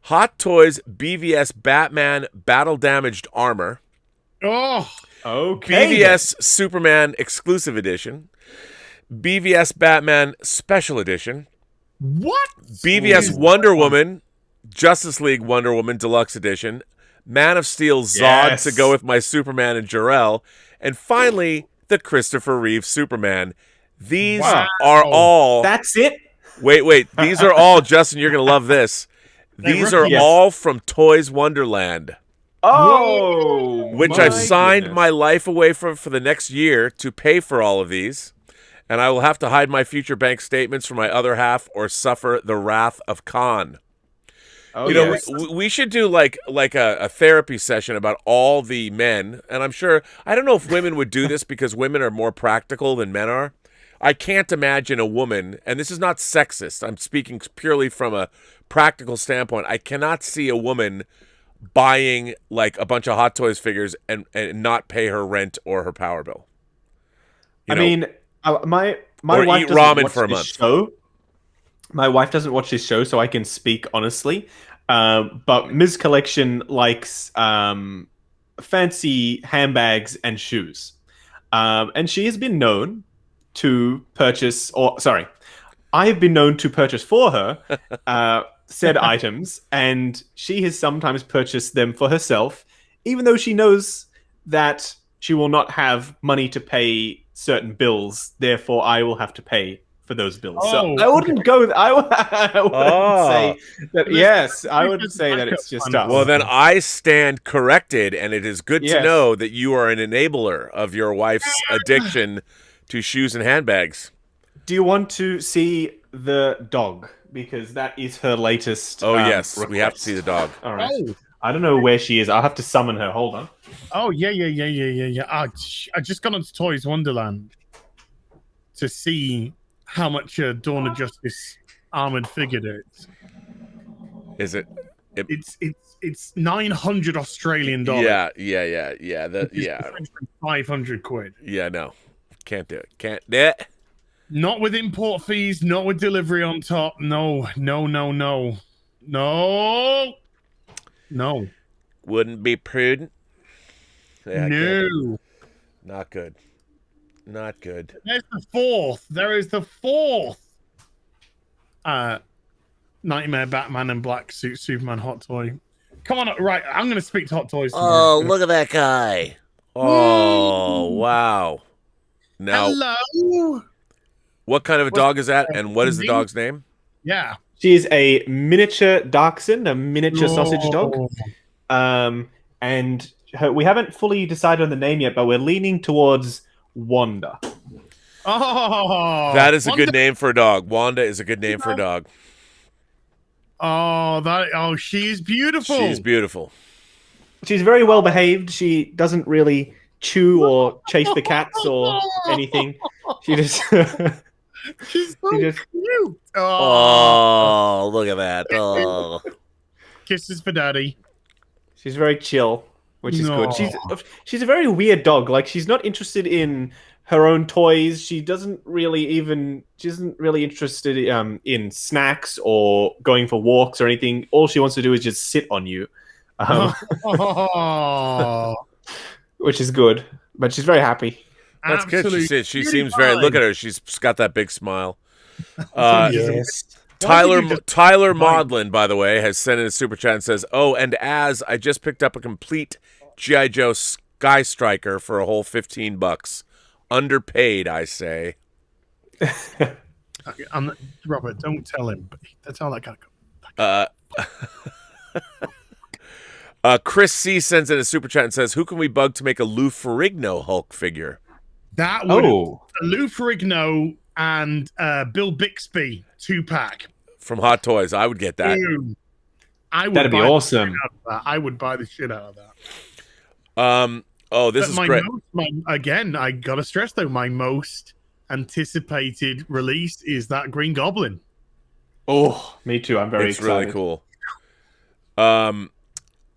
Hot Toys BVS Batman battle damaged armor. Oh, okay. BVS Superman exclusive edition. BVS Batman special edition. what? BVS Wonder Woman, Justice League Wonder Woman deluxe edition. Man of Steel Zod to go with my Superman and Jor-El. And finally, the Christopher Reeve Superman. These are all... That's it? Wait. These are all, Justin, you're going to love this. These are all from Toys Wonderland. Oh! Which I've signed my life away for the next year to pay for all of these. And I will have to hide my future bank statements for my other half or suffer the wrath of Khan. We should do like a therapy session about all the men, and I'm sure, I don't know if women would do this because women are more practical than men are. I can't imagine a woman, and this is not sexist, I'm speaking purely from a practical standpoint, I cannot see a woman buying like a bunch of Hot Toys figures and not pay her rent or her power bill. My or wife eat doesn't ramen watch for a this month. Show. My wife doesn't watch this show, so I can speak honestly. But Ms. Collection likes fancy handbags and shoes. And she has been known to purchase, I have been known to purchase for her said items, and she has sometimes purchased them for herself, even though she knows that she will not have money to pay certain bills. Therefore, I will have to pay for those bills. So I wouldn't go. I wouldn't say that. Yes, I would say that it's just us. Well, then I stand corrected, and it is good to know that you are an enabler of your wife's addiction to shoes and handbags. Do you want to see the dog? Because that is her latest. Oh yes, request. we have to see the dog. All right. Oh. I don't know where she is. I'll have to summon her. Hold on. Oh yeah. I just got onto Toys Wonderland to see how much Dawn of Justice armored figure is. Is it? It's 900 Australian dollars. Yeah. 500 quid. Yeah, no, can't do it. Can't do it. Not with import fees. Not with delivery on top. No. Wouldn't be prudent. Yeah, no. Not good. Not good. There's the fourth. There is the fourth. Nightmare Batman and Black Suit Superman Hot Toy. Come on, right. I'm going to speak to Hot Toys. Oh, look at that guy. Oh, wow. Now, hello. What kind of a dog is that, and what is the dog's name? Yeah. She is a miniature dachshund, a miniature sausage dog. And we haven't fully decided on the name yet, but we're leaning towards Wanda. Oh, that is a good name for a dog. Wanda is a good name for a dog. Oh, she's beautiful. She's beautiful. She's very well behaved. She doesn't really chew or chase the cats or anything. She just she's so cute. Oh, look at that. Oh. Kisses for daddy. She's very chill, which is good. She's a very weird dog. Like, she's not interested in her own toys. She isn't really interested in snacks or going for walks or anything. All she wants to do is just sit on you. Which is good. But she's very happy. That's good. She seems very. Look at her. She's got that big smile. Yes. Tyler Maudlin, by the way, has sent in a super chat and says, "Oh, and as I just picked up a complete G.I. Joe Sky Striker for a whole $15. Underpaid, I say." Robert, don't tell him. But that's how that gotta go. Chris C sends in a super chat and says, "Who can we bug to make a Lou Ferrigno Hulk figure?" That would Lou Ferrigno and Bill Bixby 2-pack from Hot Toys. I would get that. That'd be awesome. I would buy the shit out of that. This is great. Again, I gotta stress though, my most anticipated release is that Green Goblin. Oh, me too. I'm very excited. It's really cool.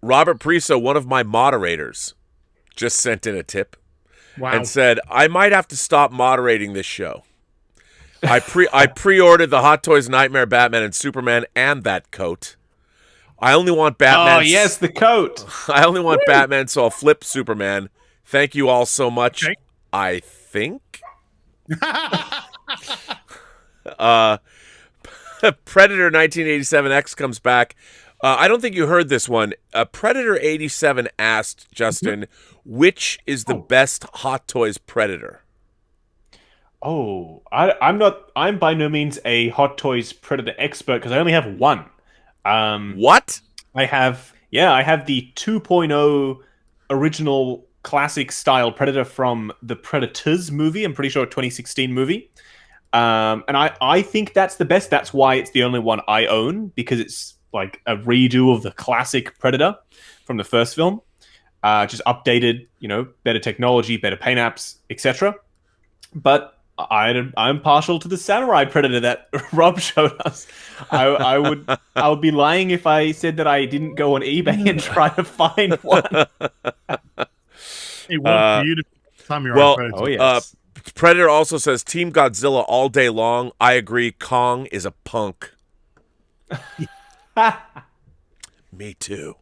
Robert Priso, one of my moderators, just sent in a tip and said, "I might have to stop moderating this show. I pre-ordered the Hot Toys Nightmare Batman and Superman and that coat. I only want Batman. Oh, yes, the coat. I only want Batman, so I'll flip Superman. Thank you all so much." Okay. I think. Predator 1987X comes back. I don't think you heard this one. Predator 87 asked Justin, which is the best Hot Toys Predator? Oh, I'm by no means a Hot Toys Predator expert because I only have one. What? I have the 2.0 original classic style Predator from the Predators movie. I'm pretty sure a 2016 movie. And I think that's the best. That's why it's the only one I own, because it's like a redo of the classic Predator from the first film. Just updated, better technology, better paint apps, etc. But I'm partial to the Samurai Predator that Rob showed us. I would be lying if I said that I didn't go on eBay and try to find one. It was beautiful. Samurai Predator. Oh yes. Predator also says Team Godzilla all day long. I agree. Kong is a punk. Me too.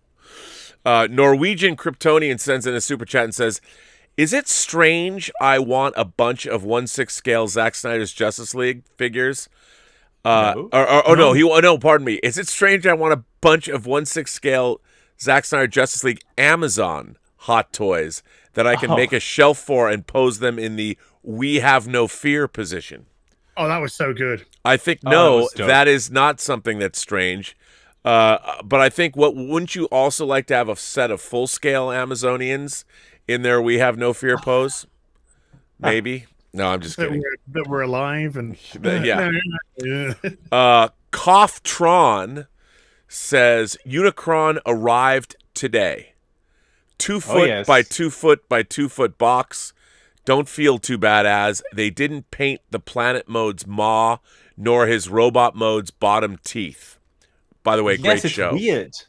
Norwegian Kryptonian sends in a super chat and says, "Is it strange I want a bunch of 1/6 scale Zack Snyder's Justice League figures? No. No, pardon me. Is it strange I want a bunch of 1/6 scale Zack Snyder Justice League Amazon Hot Toys that I can make a shelf for and pose them in the "we have no fear" position? Oh, that was so good. I think that is not something that's strange. But I think wouldn't you also like to have a set of full scale Amazonians in there "we have no fear" pose? Maybe. No, I'm just kidding. That we're alive and yeah. Coughtron says Unicron arrived today. 2 foot by 2 foot by 2 foot box. Don't feel too bad as they didn't paint the planet mode's maw nor his robot mode's bottom teeth. By the way, great show. Weird. It's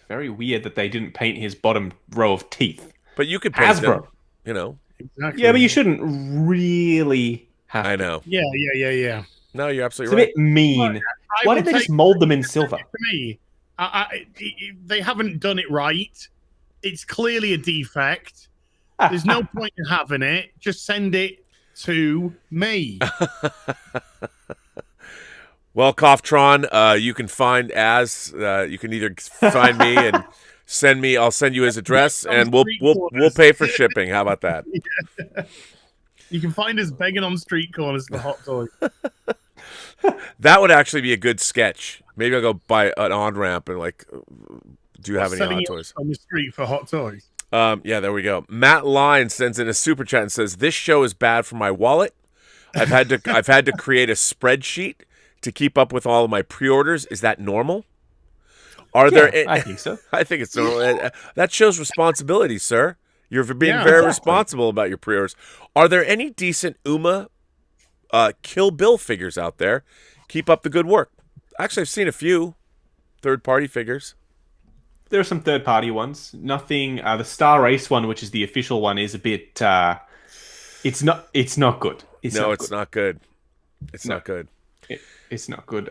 very weird that they didn't paint his bottom row of teeth. But you could paint them, you know. Exactly. Yeah, but you shouldn't really have to. I know. Yeah. No, you're absolutely It's a bit mean. Why did they just mold them in silver? To me, they haven't done it right. It's clearly a defect. There's no point in having it. Just send it to me. Well, Coughtron, you can find you can either find me and send me. I'll send you his address, and we'll pay for shipping. How about that? Yeah. You can find us begging on street corners for hot toys. That would actually be a good sketch. Maybe I'll go buy an on-ramp and do you have any hot toys on the street for hot toys? Yeah, there we go. Matt Lyons sends in a super chat and says, "This show is bad for my wallet. I've had to create a spreadsheet to keep up with all of my pre-orders. Is that normal? I think so. I think it's normal. That shows responsibility, sir. You're being very responsible about your pre-orders. Are there any decent Uma Kill Bill figures out there? Keep up the good work." Actually, I've seen a few third-party figures. There are some third-party ones. Nothing. The Star Race one, which is the official one, is a bit. It's not good. It's not good. It's not good. It's not good. It's not good.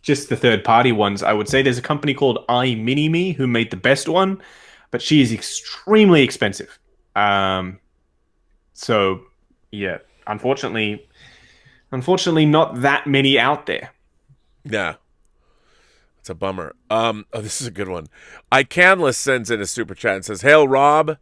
Just the third-party ones. I would say there's a company called iMini-Me who made the best one, but she is extremely expensive. So yeah, unfortunately, not that many out there. Yeah. It's a bummer. This is a good one. iCanless sends in a super chat and says, "Hail, Rob,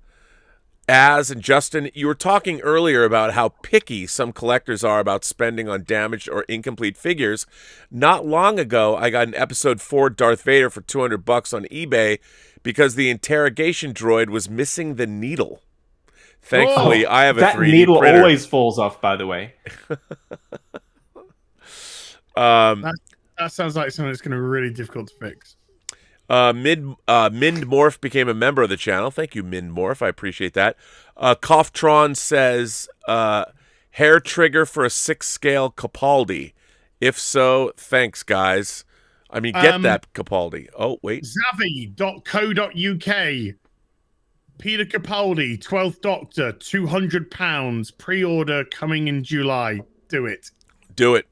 Az, and Justin. You were talking earlier about how picky some collectors are about spending on damaged or incomplete figures. Not long ago, I got an episode 4 Darth Vader for $200 on eBay because the interrogation droid was missing the needle. Thankfully, I have a 3D needle printer." Always falls off, by the way. That sounds like something that's going to be really difficult to fix. Mindmorph became a member of the channel. Thank you, Mindmorph. I appreciate that. Coughtron says, hair trigger for a 6 scale Capaldi. If so, thanks, guys. I mean, get that Capaldi. Oh, wait. Zavi.co.uk. Peter Capaldi, 12th Doctor, £200. Pre-order coming in July. Do it. Do it.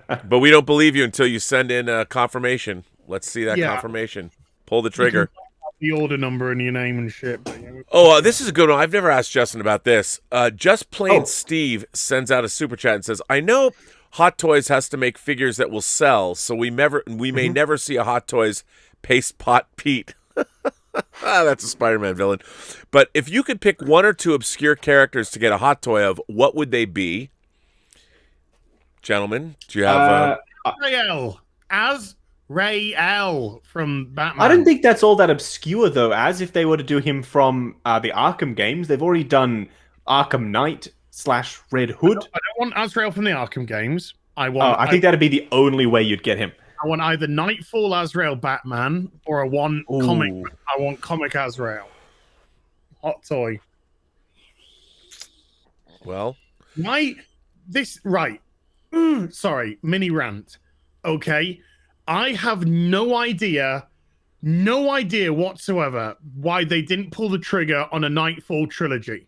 But we don't believe you until you send in a confirmation. Let's see that confirmation. Pull the trigger. The order number and your name and shit. This is a good one. I've never asked Justin about this. Just Plain Steve sends out a super chat and says, "I know Hot Toys has to make figures that will sell, so we may never see a Hot Toys Paste Pot Pete." That's a Spider-Man villain. But if you could pick one or two obscure characters to get a hot toy of, what would they be? Gentlemen, do you have... Azrael from Batman. I don't think that's all that obscure, though, as if they were to do him from the Arkham games. They've already done Arkham Knight / Red Hood. I don't want Azrael from the Arkham games. I think that'd be the only way you'd get him. I want either Nightfall Azrael Batman or I want comic Azrael. Hot toy. Well, sorry, mini rant. Okay, I have no idea whatsoever why they didn't pull the trigger on a Nightfall trilogy.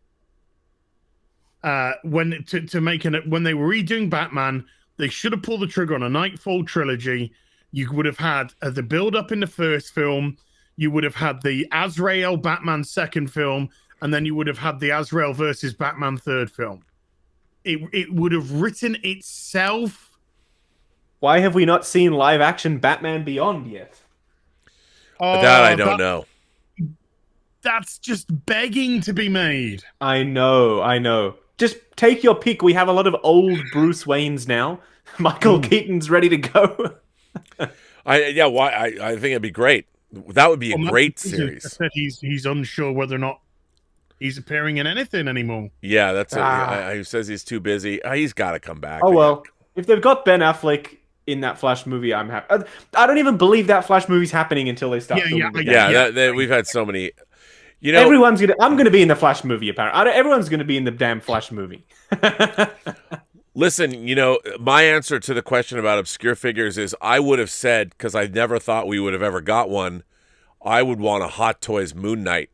When they were redoing Batman, they should have pulled the trigger on a Nightfall trilogy. You would have had the build-up in the first film. You would have had the Azrael Batman second film. And then you would have had the Azrael versus Batman third film. It would have written itself Why have we not seen live action Batman Beyond yet? That I don't know. That's just begging to be made. I know. Just take your pick. We have a lot of old Bruce Waynes now. Michael Keaton's ready to go. I think it'd be great. That would be a great series. I said he's unsure whether or not he's appearing in anything anymore. Yeah, that's it. He says he's too busy. He's got to come back. Oh, well. If they've got Ben Affleck in that Flash movie, I'm happy. I don't even believe that Flash movie's happening until they start filming it. We've had so many. I'm gonna be in the Flash movie. Apparently, everyone's gonna be in the damn Flash movie. Listen, my answer to the question about obscure figures is I would have said, because I never thought we would have ever got one, I would want a Hot Toys Moon Knight.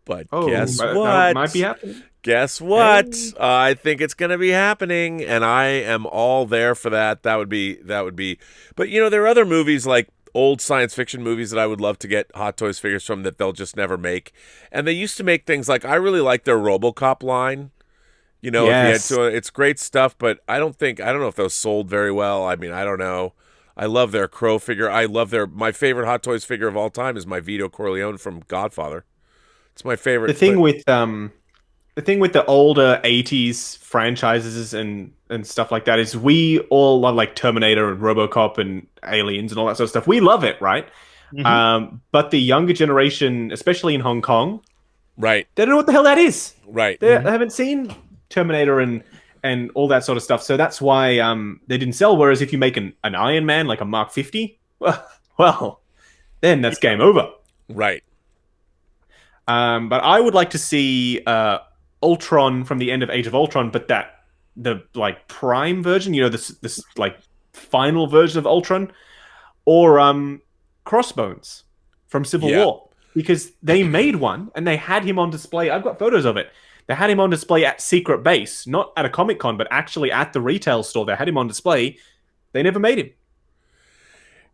But guess what? That might be happening. Guess what? Hey. I think it's going to be happening, and I am all there for that. That would be. But there are other movies like old science fiction movies that I would love to get Hot Toys figures from that they'll just never make. And they used to make things like, I really like their RoboCop line. Yes. It's great stuff, but I don't know if those sold very well. I mean, I don't know. I love their Crow figure. My favorite Hot Toys figure of all time is my Vito Corleone from Godfather. It's my favorite. The thing with the older 80s franchises and stuff like that is we all love like Terminator and RoboCop and Aliens and all that sort of stuff. We love it, right? Mm-hmm. But the younger generation, especially in Hong Kong, right, they don't know what the hell that is. Right. They haven't seen Terminator and all that sort of stuff. So that's why they didn't sell. Whereas if you make an Iron Man, like a Mark 50, well, then that's game over. Right. But I would like to see Ultron from the end of Age of Ultron, but the like prime version, this like final version of Ultron, or Crossbones from Civil War, because they made one and they had him on display. I've got photos of it. They had him on display at Secret Base, not at a Comic-Con, but actually at the retail store. They had him on display. They never made him.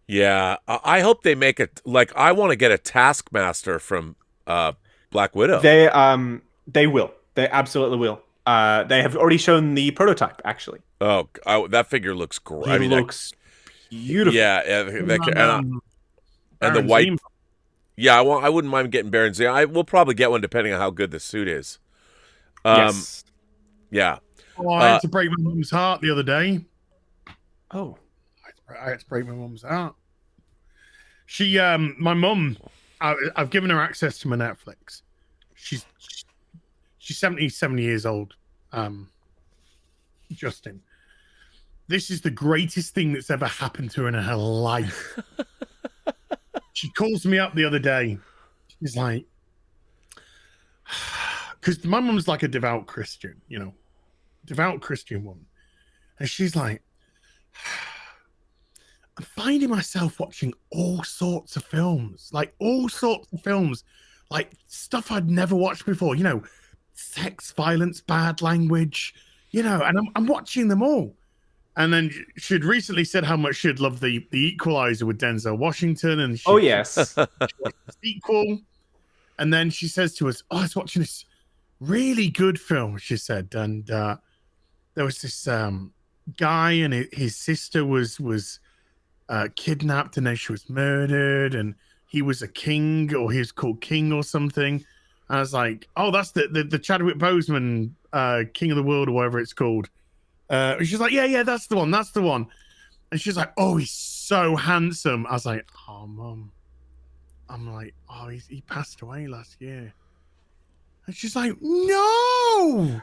Yeah, I hope they make it. Like, I want to get a Taskmaster from Black Widow. They will. They absolutely will. They have already shown the prototype, actually. Oh, that figure looks great. It looks beautiful. Yeah, and the white. Yeah, I wouldn't mind getting Baron Zemo. I will probably get one depending on how good the suit is. Yes. Yeah. Oh, I had to break my mum's heart the other day. Oh. I had to break my mum's heart. She, my mum, I've given her access to my Netflix. She's 77 years old. Justin. This is the greatest thing that's ever happened to her in her life. She calls me up the other day. She's like, because my mum's like a devout Christian, devout Christian woman. And she's like, I'm finding myself watching all sorts of films, like stuff I'd never watched before, sex, violence, bad language, and I'm watching them all. And then she'd recently said how much she'd love the Equalizer with Denzel Washington. And yes. Sequel. And then she says to us, I was watching this really good film, she said. And there was this guy and his sister was kidnapped and then she was murdered. And he was a king, or he was called King or something. And I was like, oh, that's the Chadwick Boseman King of the World or whatever it's called. She's like, yeah, that's the one. And she's like, oh, he's so handsome. I was like, oh, Mum. I'm like, oh, he passed away last year. And she's like, no.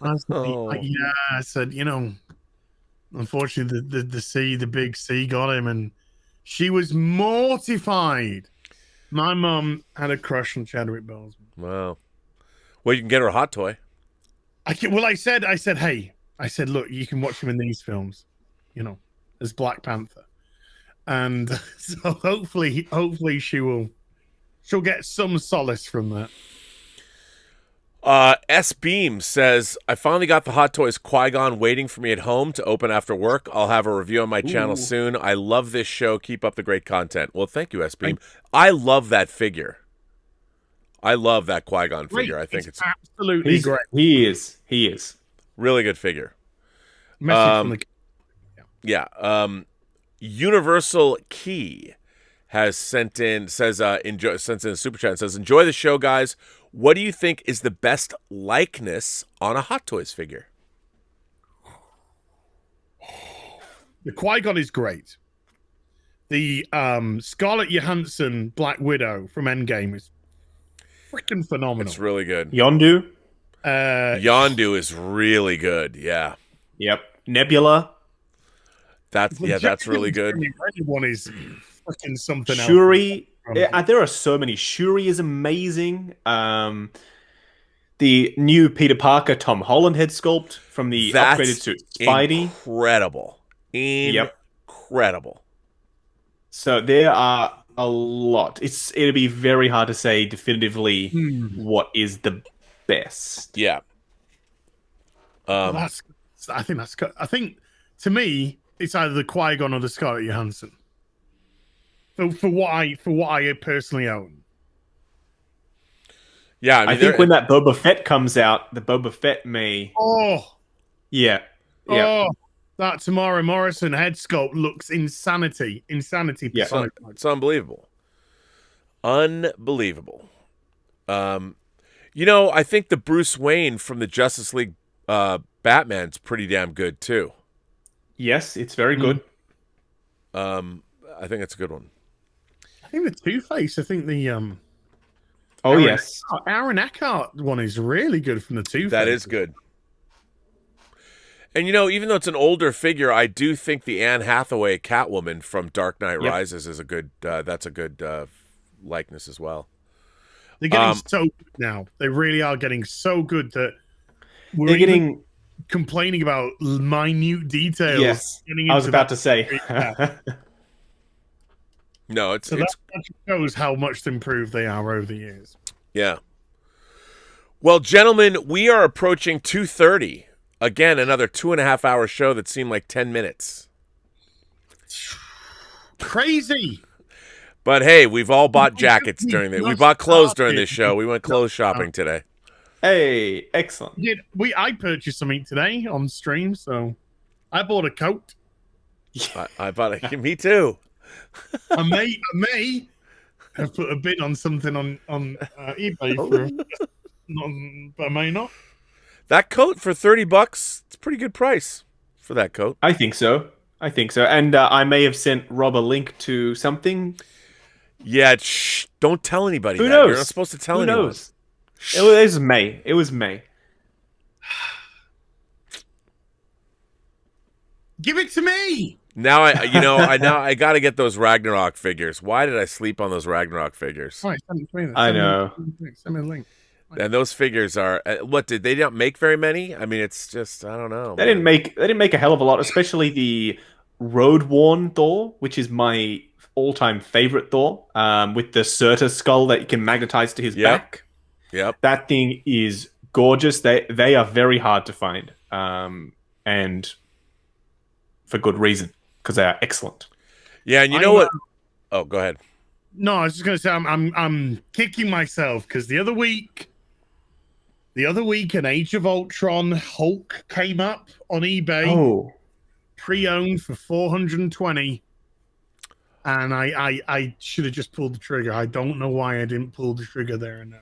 I was like, yeah. I said, unfortunately, the big C got him, and she was mortified. My mum had a crush on Chadwick Boseman. Wow. Well, you can get her a hot toy. I said, hey. I said, look, you can watch him in these films, as Black Panther. And so hopefully she'll get some solace from that. S Beam says, I finally got the Hot Toys Qui-Gon waiting for me at home to open after work. I'll have a review on my channel soon. I love this show. Keep up the great content. Well, thank you, S Beam. I love that figure. I love that Qui-Gon figure. I think it's absolutely great. He is. Really good figure. Message from the... Yeah. Universal Key has sent in a super chat and says, "Enjoy the show, guys. What do you think is the best likeness on a Hot Toys figure?" The Qui-Gon is great. The Scarlett Johansson Black Widow from Endgame is freaking phenomenal. It's really good. Yondu. Yondu is really good. Yeah. Yep. Nebula. That's really good. One is freaking something Shuri. else. There are so many. Shuri is amazing. The new Peter Parker Tom Holland head sculpt from the upgraded suit Spidey. Incredible. Incredible. So there are a lot. It'll be very hard to say definitively what is the best. Yeah. I think to me it's either the Qui-Gon or the Scarlett Johansson. For what I personally own. Yeah, I think when that Boba Fett comes out, the Boba Fett may. Oh. Yeah. Oh, that Tamara Morrison head sculpt looks insanity. Yeah. It's unbelievable. Unbelievable. I think the Bruce Wayne from the Justice League Batman's pretty damn good too. Yes, it's very good. I think it's a good one. I think the Two-Face, Yes. Aaron Eckhart one is really good from the Two-Face. That is good. And even though it's an older figure, I do think the Anne Hathaway Catwoman from Dark Knight Rises is a good. That's a good likeness as well. They're getting so good now. They really are getting so good that they're getting complaining about minute details. Yes, I was about to say. No, that shows how much improved they are over the years. Yeah. Well, gentlemen, we are approaching 2:30. Again, another 2.5 hour show that seemed like 10 minutes. Crazy. But hey, we've all bought jackets during this. We bought clothes during this show. We went clothes shopping today. Hey, excellent. I purchased something today on stream, so I bought a coat. I bought a. Me too. I may have put a bid on something on eBay but I may not. That coat for $30, it's a pretty good price for that coat. I think so. And I may have sent Rob a link to something. Yeah, don't tell anybody. Who that. knows? You're not supposed to tell Who anyone. knows? It was May. Give it to me. Now I got to get those Ragnarok figures. Why did I sleep on those Ragnarok figures? All right, send it to me. I know. Send me a link. And those figures are what did they not make very many? I mean, it's just I don't know. They didn't make a hell of a lot, especially the Road Worn Thor, which is my all-time favorite Thor, with the Surtur skull that you can magnetize to his back. Yep. That thing is gorgeous. They are very hard to find, and for good reason, because they are excellent. Yeah, and you know what? Oh, go ahead. No, I was just gonna say I'm kicking myself because the other week, an Age of Ultron Hulk came up on eBay, pre-owned for $420, and I should have just pulled the trigger. I don't know why I didn't pull the trigger there and then.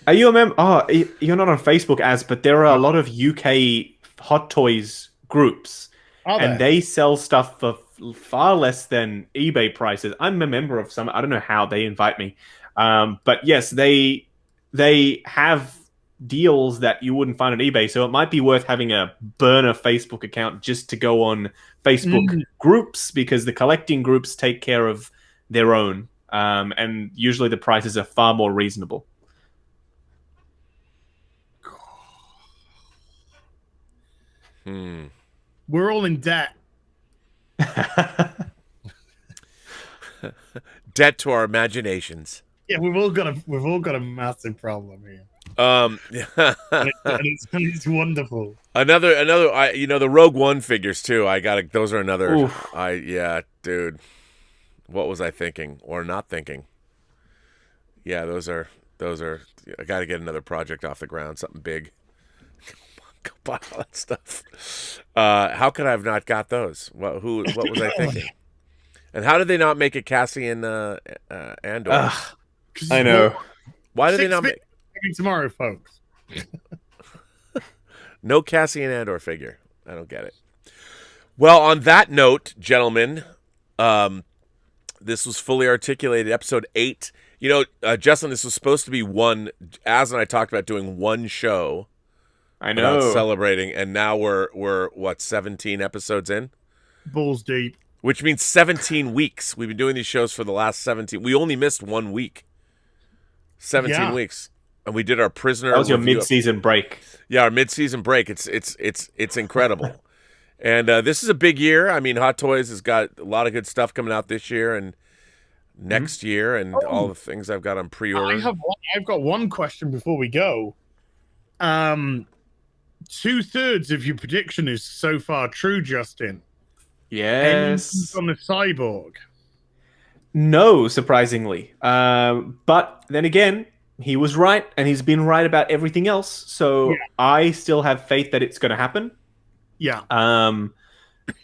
Are you a member? Oh, you're not on Facebook, but there are a lot of UK Hot Toys groups, and they sell stuff for far less than eBay prices. I'm a member of some. I don't know how they invite me, but yes, they have deals that you wouldn't find on eBay. So it might be worth having a burner Facebook account just to go on Facebook groups, because the collecting groups take care of their own, and usually the prices are far more reasonable. We're all in debt. Debt to our imaginations. Yeah, we've all got a massive problem here. And it's wonderful. Another, the Rogue One figures too. Those are another. Oof. Dude, what was I thinking or not thinking? Yeah, those are. I got to get another project off the ground, something big. Go buy all that stuff. How could I have not got those? What was I thinking? And how did they not make a Cassian Andor? I know. Why did they not make tomorrow, folks? no Cassian Andor figure? I don't get it. Well, on that note, gentlemen, this was fully articulated, episode 8. You know, Justin, this was supposed to be one. Az and I talked about doing one show. I know. About celebrating, and now we're what, 17 episodes in? Balls deep. Which means 17 weeks. We've been doing these shows for the last 17. We only missed 1 week. 17 weeks. And we did our prisoner. That was your mid-season break. Yeah, our mid-season break. It's incredible. And this is a big year. I mean, Hot Toys has got a lot of good stuff coming out this year and next year, and all the things I've got on pre-order. I've got one question before we go. 2/3 of your prediction is so far true, Justin. Yes. On the cyborg. No, surprisingly. But then again, he was right, and he's been right about everything else. So I still have faith that it's going to happen. Yeah.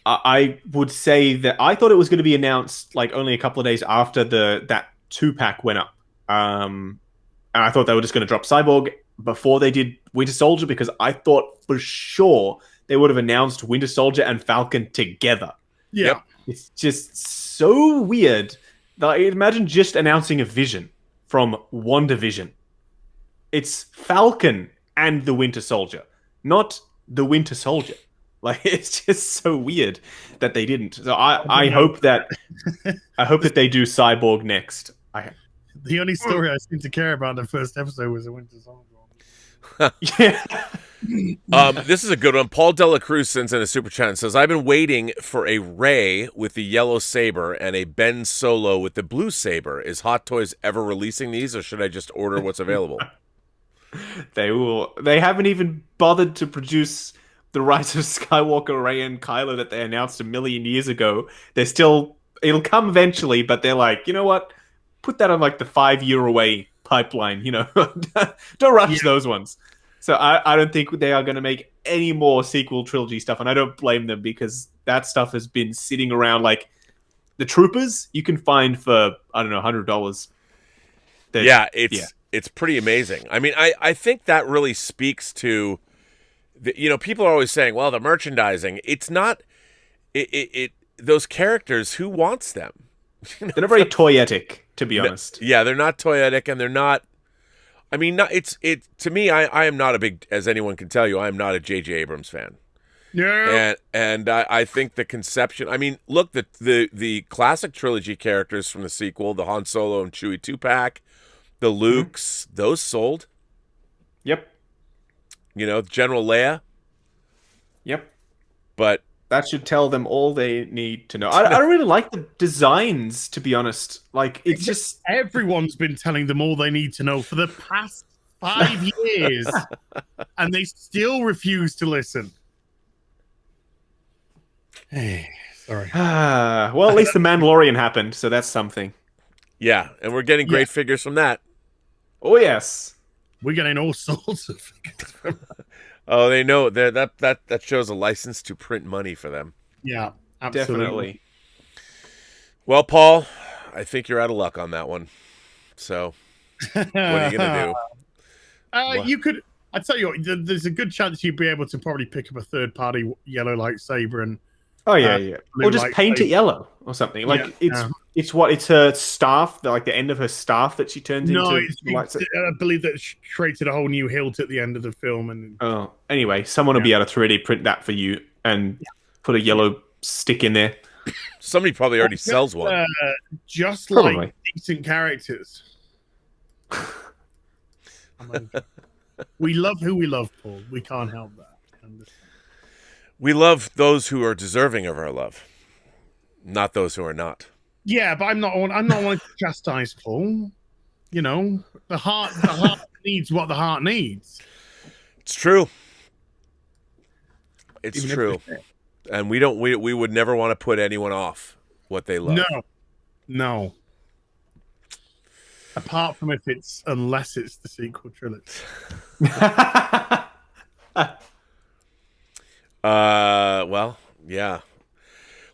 I would say that I thought it was going to be announced like only a couple of days after that 2-pack went up. And I thought they were just going to drop Cyborg before they did Winter Soldier, because I thought for sure they would have announced Winter Soldier and Falcon together. Yeah. Yep. It's just so weird. Like, imagine just announcing a Vision from WandaVision. It's Falcon and the Winter Soldier, not the Winter Soldier. Like, it's just so weird that they didn't. So I hope that they do Cyborg next. The only story I seem to care about in the first episode was the Winter Soldier. Yeah. This is a good one. Paul Dela Cruz sends in a super chat and says, I've been waiting for a Rey with the yellow saber and a Ben Solo with the blue saber. Is Hot Toys ever releasing these, or should I just order what's available? They will. They haven't even bothered to produce the Rise of Skywalker, Rey and Kylo that they announced a million years ago. They're still, it'll come eventually, but they're like, you know what? Put that on like the 5-year away pipeline, you know. Don't rush those ones. So I don't think they are going to make any more sequel trilogy stuff, and I don't blame them, because that stuff has been sitting around. Like the Troopers, you can find for, I don't know, $100. It's pretty amazing. I mean, I think that really speaks to, people are always saying, well, the merchandising. It's not. Those characters, who wants them? They're not very toyetic, to be honest. Yeah, they're not toyetic, and they're not. I mean, to me, I am not a big, as anyone can tell you, I am not a J.J. Abrams fan. Yeah. And I think the conception. I mean, look, the classic trilogy characters from the sequel, the Han Solo and Chewie 2-pack, the Lukes, those sold. Yep. General Leia. Yep. But that should tell them all they need to know. I don't really like the designs, to be honest. Like, it's just... Everyone's been telling them all they need to know for the past 5 years, and they still refuse to listen. Hey, sorry. Well, at least the Mandalorian happened, so that's something. Yeah, and we're getting great figures from that. Oh, yes. We're getting all sorts of figures from that. Oh, they know that shows a license to print money for them. Yeah, absolutely. Definitely. Well, Paul, I think you're out of luck on that one. So, what are you gonna do? You could. I tell you what, there's a good chance you'd be able to probably pick up a third-party yellow lightsaber and. Oh yeah. Or just paint it yellow or something. Like it's her staff, like the end of her staff that she turns into. I believe that she created a whole new hilt at the end of the film. And anyway, someone will be able to 3D print that for you and put a yellow stick in there. Somebody probably already sells one. Just like decent characters. We love who we love, Paul. We can't help that. We love those who are deserving of our love, not those who are not. Yeah, but I'm not one to chastise Paul. The heart needs what the heart needs. It's true. It's true. And we would never want to put anyone off what they love. No. Apart from unless it's the sequel trilogy. Well, yeah.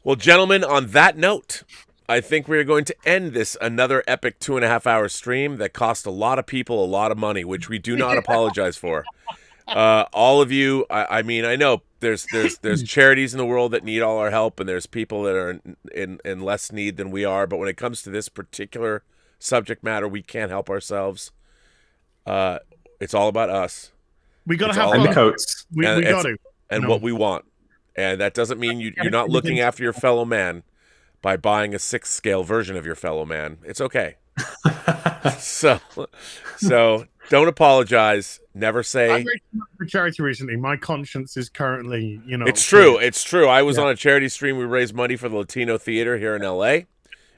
Well, gentlemen, on that note, I think we're going to end this another epic 2.5-hour stream that cost a lot of people a lot of money, which we do not apologize for. All of you, I mean, I know there's charities in the world that need all our help, and there's people that are in less need than we are. But when it comes to this particular subject matter, we can't help ourselves. It's all about us. We got to It's have all And fun. the coats. We got to. And what we want. And that doesn't mean you're not looking after your fellow man by buying a 6th scale version of your fellow man. It's okay. So don't apologize. Never say. I raised money for charity recently. My conscience is currently, It's true. It's true. I was on a charity stream. We raised money for the Latino Theater here in LA. It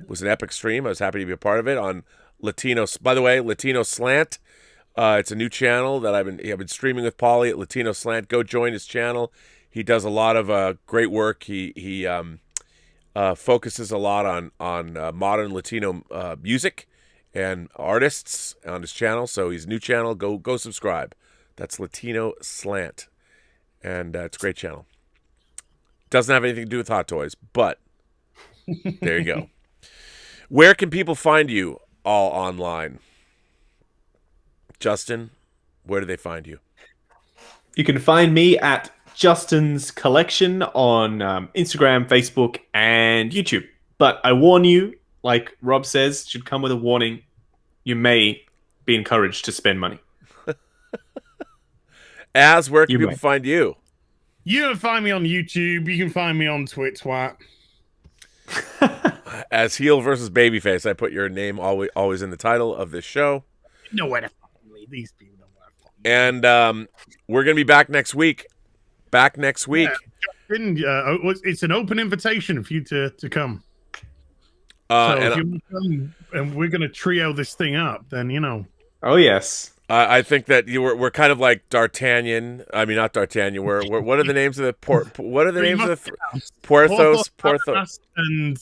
was an epic stream. I was happy to be a part of it on Latino. By the way, Latino Slant. It's a new channel that I've been streaming with Paulie at Latino Slant. Go join his channel. He does a lot of great work. He focuses a lot on modern Latino music and artists on his channel. So he's a new channel. Go subscribe. That's Latino Slant, and it's a great channel. Doesn't have anything to do with hot toys, but there you go. Where can people find you all online? Justin, where do they find you? You can find me at Justin's Collection on Instagram, Facebook, and YouTube. But I warn you, like Rob says, should come with a warning. You may be encouraged to spend money. Where can You people may. find you? You can find me on YouTube. You can find me on Twitch. As Heel versus Babyface. I put your name always in the title of this show. No way to fucking leave. These people don't want to fucking And we're going to be back next week. It's an open invitation for you to come. So if you want to come and we're going to trio this thing up, then, Oh, yes. I think that we're kind of like D'Artagnan. I mean, not D'Artagnan. We're what are the names of the Porthos, Aramas, and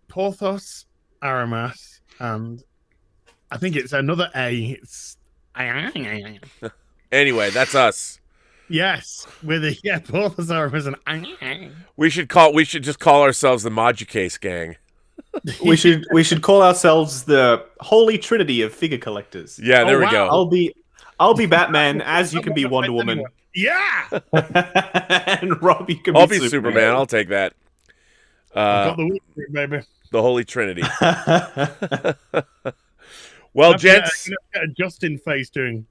Porthos, Aramas, and I think it's another A. It's Anyway, that's us. yes, with the Porthos, Aramas, and We should just call ourselves the Moducase Gang. We should call ourselves the Holy Trinity of figure collectors. Yeah, there we go. I'll be Batman, as you can be Wonder Woman. Yeah, And Rob, you can I'll be be Superman. I'll take that. I got the week, baby. The Holy Trinity. Well, gents. Get a Justin face doing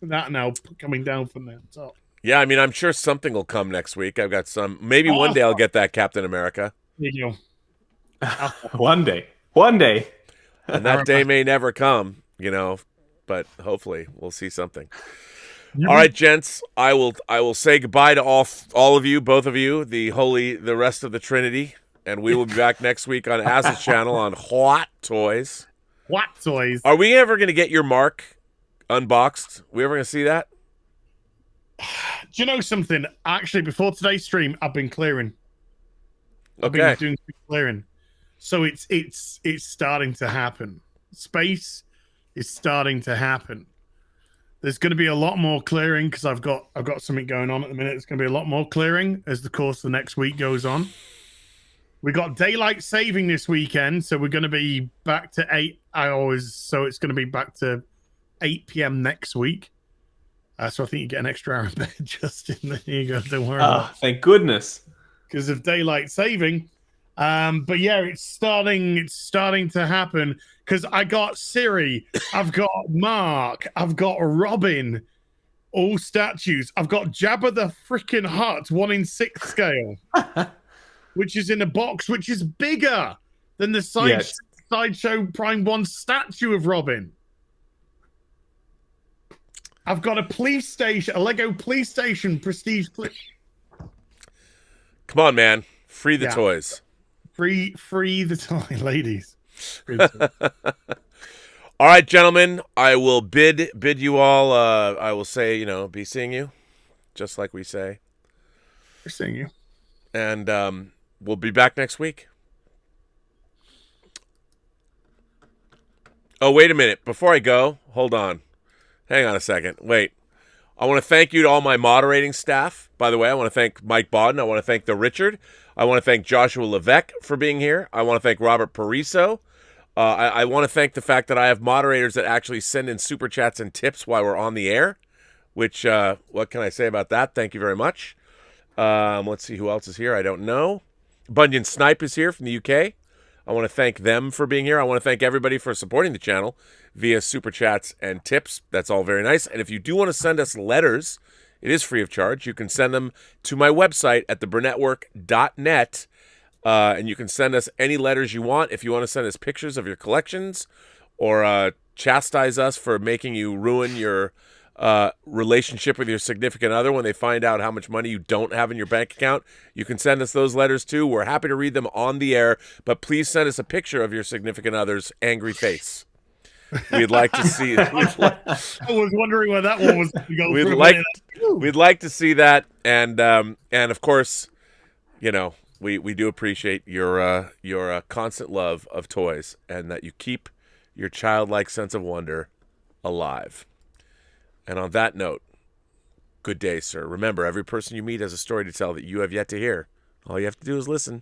that now, coming down from the top. Yeah, I mean, I'm sure something will come next week. I've got some. Maybe one day I'll get that Captain America. There you go. One day. And that day may never come, but hopefully we'll see something. All right, gents, I will say goodbye to all of you, both of you, the rest of the Trinity, and we will be back next week on Az's channel on Hot Toys. What toys? Are we ever going to get your mark unboxed? We ever going to see that? Do you know something? Actually, before today's stream, I've been clearing. I've Okay. been doing some clearing. So it's starting to happen. Space is starting to happen. There's going to be a lot more clearing because I've got something going on at the minute. There's going to be a lot more clearing as the course of the next week goes on. We got daylight saving this weekend, so we're going to be back to 8 hours. So it's going to be back to 8 p.m. next week. So I think you get an extra hour in bed, Justin. There you go. Don't worry. Thank goodness. Because of daylight saving. But yeah, it's starting to happen because I got Siri, I've got Mark, I've got Robin, all statues. I've got Jabba the freaking Hutt, 1 in 6 scale, which is in a box which is bigger than the Sideshow Prime 1 statue of Robin. I've got a Lego police station prestige. Come on, man. Free the Yeah. toys. Free the toy, ladies. Free the toy. All right, gentlemen. I will bid you all. I will say, be seeing you, just like we say. We're seeing you. And we'll be back next week. Oh, wait a minute. Before I go, hold on. Hang on a second. Wait. I want to thank you to all my moderating staff. By the way, I want to thank Mike Bodden. I want to thank the Richard. I want to thank Joshua Levesque for being here. I want to thank Robert Pariso. I want to thank the fact that I have moderators that actually send in super chats and tips while we're on the air, which, what can I say about that? Thank you very much. Let's see who else is here. I don't know. Bunyan Snipe is here from the UK. I want to thank them for being here. I want to thank everybody for supporting the channel via super chats and tips. That's all very nice. And if you do want to send us letters, it is free of charge. You can send them to my website at theburnettwork.net. And you can send us any letters you want. If you want to send us pictures of your collections or chastise us for making you ruin your relationship with your significant other when they find out how much money you don't have in your bank account, you can send us those letters too. We're happy to read them on the air, but please send us a picture of your significant other's angry face. We'd like to see. I was wondering where that one was going to go. We'd like to see that, and of course, you know, we do appreciate your constant love of toys, and that you keep your childlike sense of wonder alive. And on that note, good day, sir. Remember, every person you meet has a story to tell that you have yet to hear. All you have to do is listen.